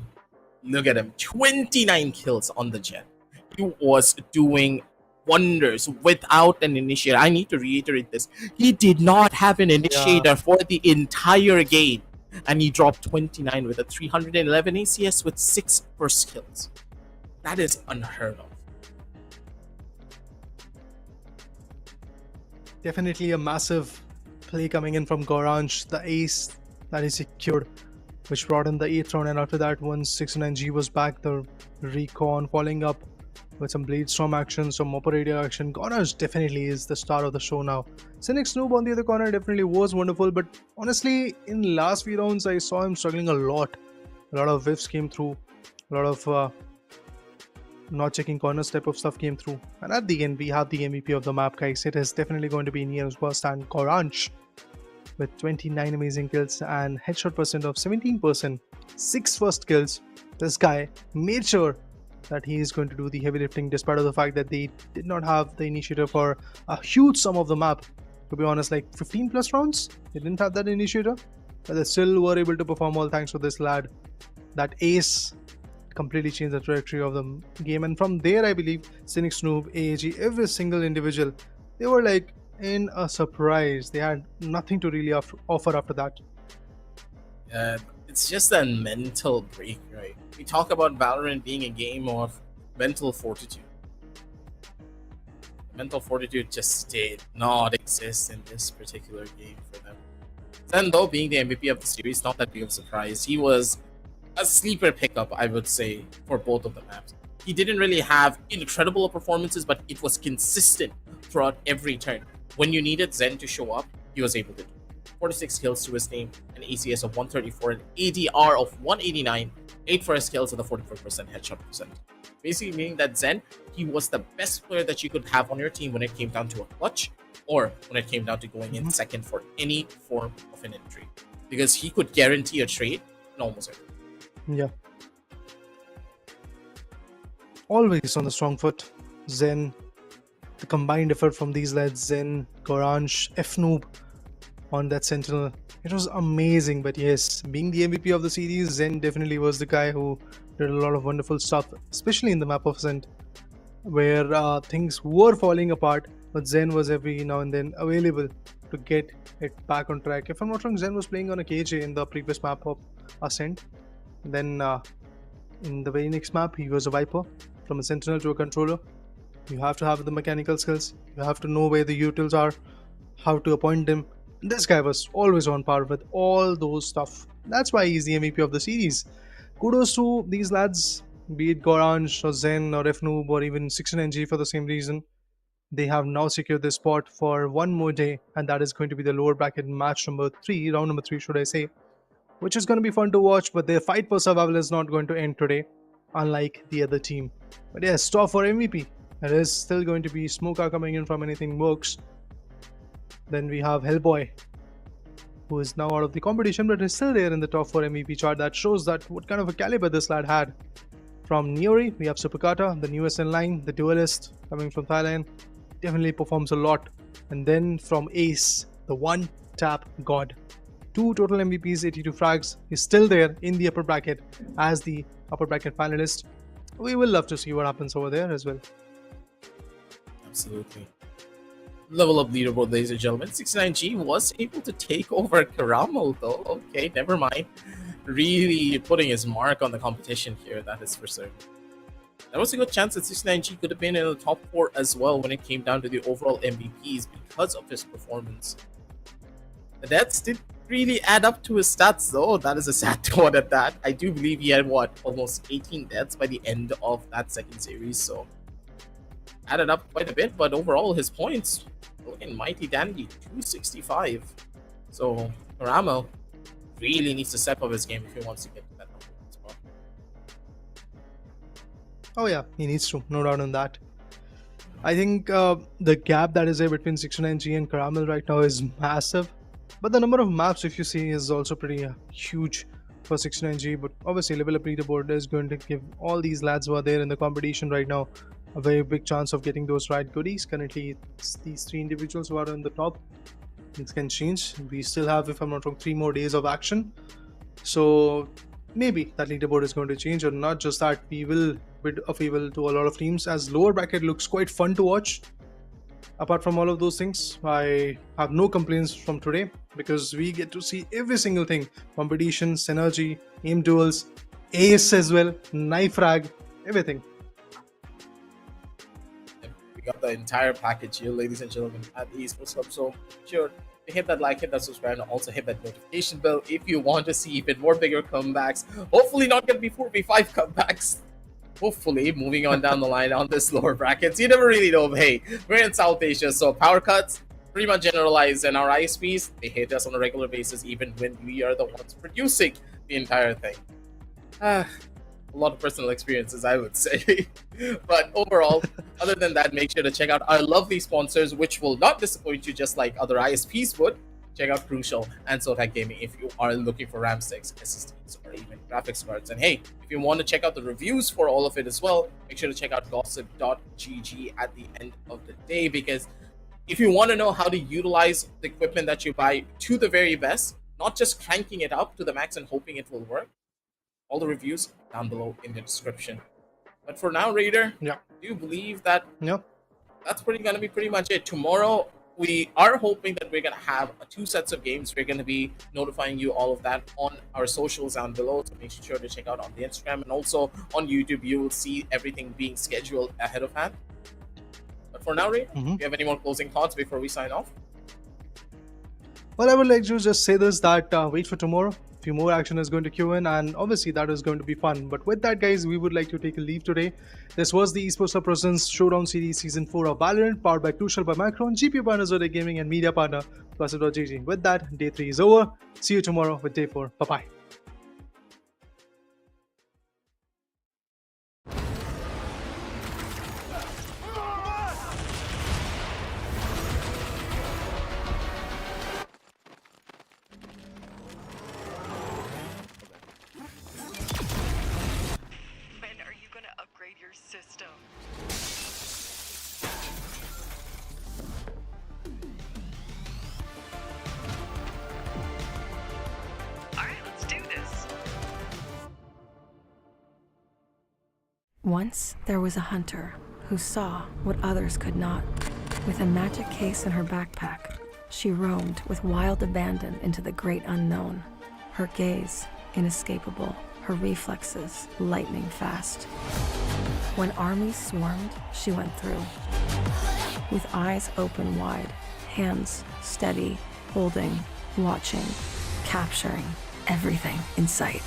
Speaker 4: Look at him. 29 kills on the Jet. He was doing wonders without an initiator. I need to reiterate this. He did not have an initiator for the entire game. And he dropped 29 with a 311 ACS with 6 burst kills. That is unheard of.
Speaker 3: Definitely a massive play coming in from Goranj, the ace that he secured, which brought in the 8th round, and after that, once 69G was back, the recon following up with some blade storm action, some operator action. Goranj definitely is the star of the show now. Cynic Snoop on the other corner definitely was wonderful, but honestly, in last few rounds, I saw him struggling a lot. A lot of whiffs came through, a lot of not checking corners type of stuff came through, and at the end we have the MVP of the map, guys. It is definitely going to be Near-Busan Goranj with 29 amazing kills and headshot percent of 17%, 6 first kills. This guy made sure that he is going to do the heavy lifting despite of the fact that they did not have the initiator for a huge sum of the map. To be honest, like 15 plus rounds, they didn't have that initiator, but they still were able to perform all thanks to this lad. That ace completely changed the trajectory of the game, and from there I believe Cynic Snoop, AAG, every single individual, they were like in a surprise. They had nothing to really offer after that.
Speaker 4: It's just a mental break, right? We talk about Valorant being a game of mental fortitude. Mental fortitude just did not exist in this particular game for them. Zen, though, being the MVP of the series, not that big of a surprise. He was a sleeper pickup, I would say, for both of the maps. He didn't really have incredible performances, but it was consistent throughout every turn. When you needed Zen to show up, he was able to do 46 kills to his name, an ACS of 134, an ADR of 189, 8 first kills with a 44% headshot percent. Basically meaning that Zen, he was the best player that you could have on your team when it came down to a clutch, or when it came down to going in second for any form of an entry. Because he could guarantee a trade in almost everything.
Speaker 3: Yeah. always on the strong foot. Zen, the combined effort from these lads, Zen, Gorange, Fnoob on that Sentinel, it was amazing. But yes, being the MVP of the series, Zen definitely was the guy who did a lot of wonderful stuff, especially in the map of Ascent, where things were falling apart, but Zen was every now and then available to get it back on track. If I'm not wrong, Zen was playing on a KJ in the previous map of Ascent. Then in the very next map, he was a Viper, from a Sentinel to a controller. You have to have the mechanical skills, you have to know where the utils are, how to appoint them. This guy was always on par with all those stuff. That's why he's the MVP of the series. Kudos to these lads, be it Gorange or Zen or Fnoob or even 69G for the same reason. They have now secured this spot for one more day, and that is going to be the lower bracket match number 3, round number 3 should I say, which is going to be fun to watch, but their fight for survival is not going to end today, unlike the other team. But yes, top for MVP. There is still going to be Smoker coming in from Anything Works. Then we have Hellboy, who is now out of the competition but is still there in the top 4 MVP chart. That shows that what kind of a caliber this lad had. From Neori, we have Superkata, the newest in line, the duelist coming from Thailand. Definitely performs a lot. And then from Ace, the one tap god. 2 total MVPs, 82 frags. He's still there in the upper bracket as the upper bracket finalist. We will love to see what happens over there as well.
Speaker 4: Absolutely. Level up leaderboard, ladies and gentlemen. 69G was able to take over Caramel, though. Okay, never mind. Really putting his mark on the competition here, that is for certain. There was a good chance that 69G could have been in the top 4 as well when it came down to the overall MVPs because of his performance. The deaths did really add up to his stats, though. That is a sad thought at that. I do believe he had, almost 18 deaths by the end of that second series, so added up quite a bit, but overall his points looking mighty dandy, 265. So Caramel really needs to step up his game if he wants to get to that number 1 spot.
Speaker 3: Oh yeah, he needs to, no doubt on that. I think the gap that is there between 69G and Caramel right now is massive, but the number of maps, if you see, is also pretty huge for 69G. But obviously level up leaderboard is going to give all these lads who are there in the competition right now a very big chance of getting those right goodies. Currently it's these 3 individuals who are on the top. Things can change. We still have, if I'm not wrong, 3 more days of action, so maybe that leaderboard is going to change. Or not just that, we will bid a favor to a lot of teams, as lower bracket looks quite fun to watch. Apart from all of those things, I have no complaints from today, because we get to see every single thing: competition, synergy, aim duels, ace as well, knife rag, everything.
Speaker 4: We got the entire package here, ladies and gentlemen, at the Esports Club. So sure, hit that like, hit that subscribe, and also hit that notification bell if you want to see even more bigger comebacks. Hopefully not going to be 4v5 comebacks. Hopefully, moving on down the line on this lower brackets. You never really know. Hey, we're in South Asia, so power cuts pretty much generalized, and our ISPs, they hit us on a regular basis even when we are the ones producing the entire thing. A lot of personal experiences, I would say. But overall, other than that, make sure to check out our lovely sponsors, which will not disappoint you just like other ISPs would. Check out Crucial and Sotak Gaming if you are looking for RAM sticks, SSDs, or even graphics cards. And hey, if you want to check out the reviews for all of it as well, make sure to check out gossip.gg at the end of the day, because if you want to know how to utilize the equipment that you buy to the very best, not just cranking it up to the max and hoping it will work, all the reviews down below in the description. But for now, Raider,
Speaker 3: Yeah.
Speaker 4: do you believe that
Speaker 3: Yeah.
Speaker 4: that's gonna be pretty much it? Tomorrow, we are hoping that we're going to have 2 sets of games. We're going to be notifying you all of that on our socials down below, so make sure to check out on the Instagram, and also on YouTube. You will see everything being scheduled ahead of time. But for now, Ray, do you have any more closing thoughts before we sign off?
Speaker 3: Well, I would like to just say this, that wait for tomorrow. Few more action is going to queue in, and obviously that is going to be fun. But with that, guys, we would like to take a leave today. This was the Esports Club Presents Showdown Series Season 4 of Valorant, powered by Crucial by Macron, GPU partner Zodiac Gaming, and media partner Bustand.gg. With that, day 3 is over. See you tomorrow with day 4. Bye-bye.
Speaker 8: When are you gonna upgrade your system?
Speaker 1: Once there was a hunter who saw what others could not. With a magic case in her backpack, she roamed with wild abandon into the great unknown. Her gaze inescapable, her reflexes lightning fast. When armies swarmed, she went through. With eyes open wide, hands steady, holding, watching, capturing everything in sight.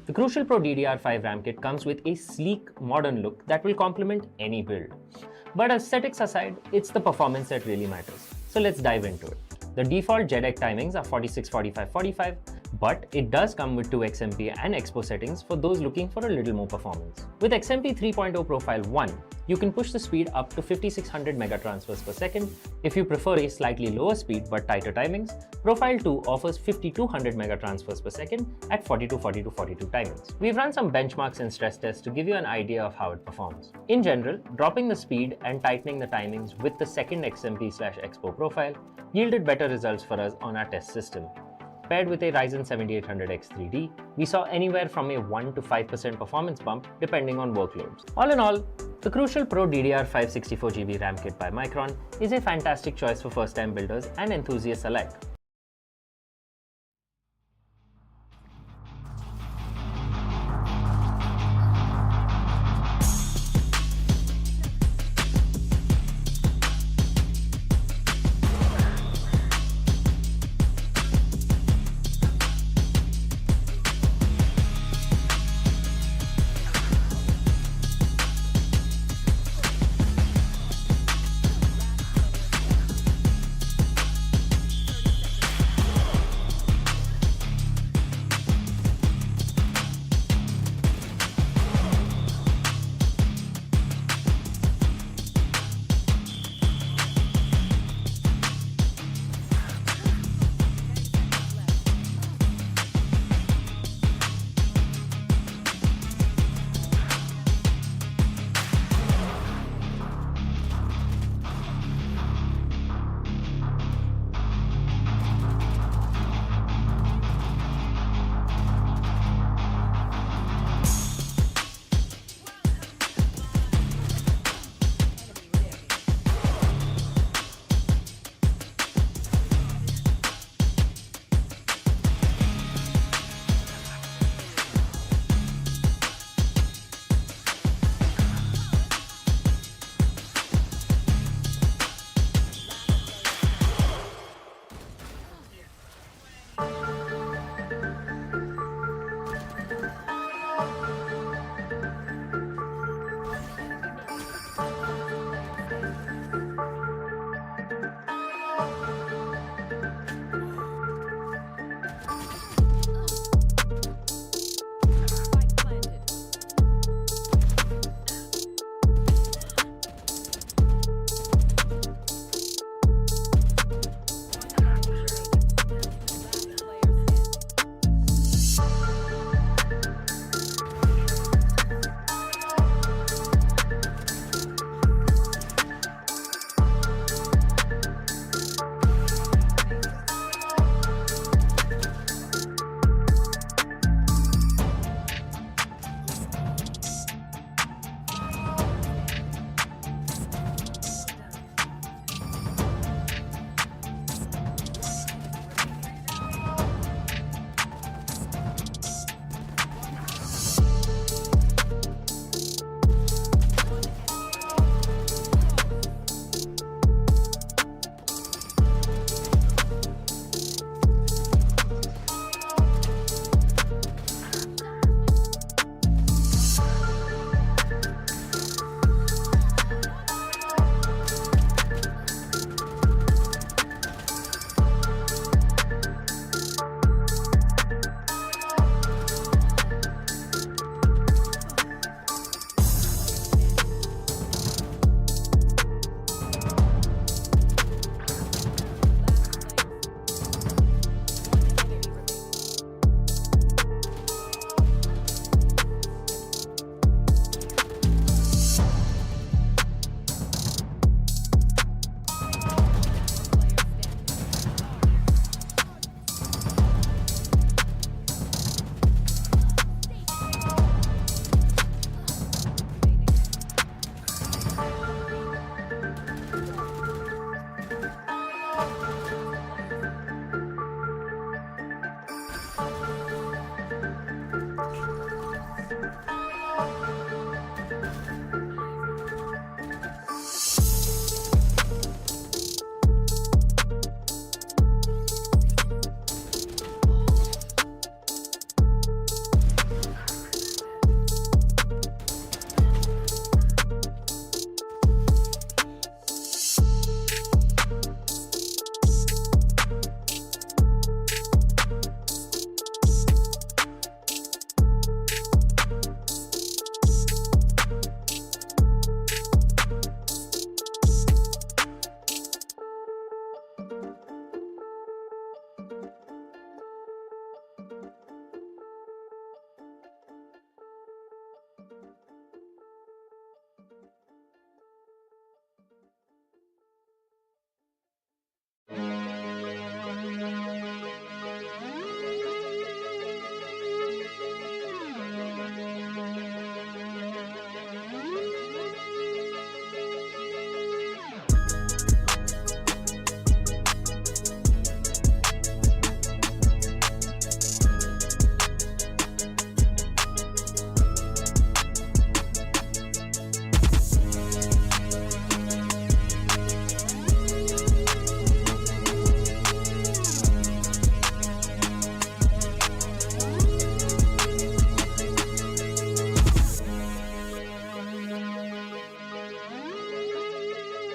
Speaker 2: The Crucial Pro DDR5 RAM kit comes with a sleek, modern look that will complement any build. But aesthetics aside, it's the performance that really matters. So let's dive into it. The default JEDEC timings are 46, 45, 45, but it does come with 2 XMP and Expo settings for those looking for a little more performance. With XMP 3.0 Profile 1, you can push the speed up to 5600 megatransfers per second. If you prefer a slightly lower speed but tighter timings, Profile 2 offers 5200 megatransfers per second at 42, 42, 42 timings. We've run some benchmarks and stress tests to give you an idea of how it performs. In general, dropping the speed and tightening the timings with the second XMP/Expo profile yielded better results for us on our test system. Paired with a Ryzen 7800X 3D, we saw anywhere from a 1 to 5% performance bump depending on workloads. All in all, the Crucial Pro DDR5 64GB RAM kit by Micron is a fantastic choice for first-time builders and enthusiasts alike.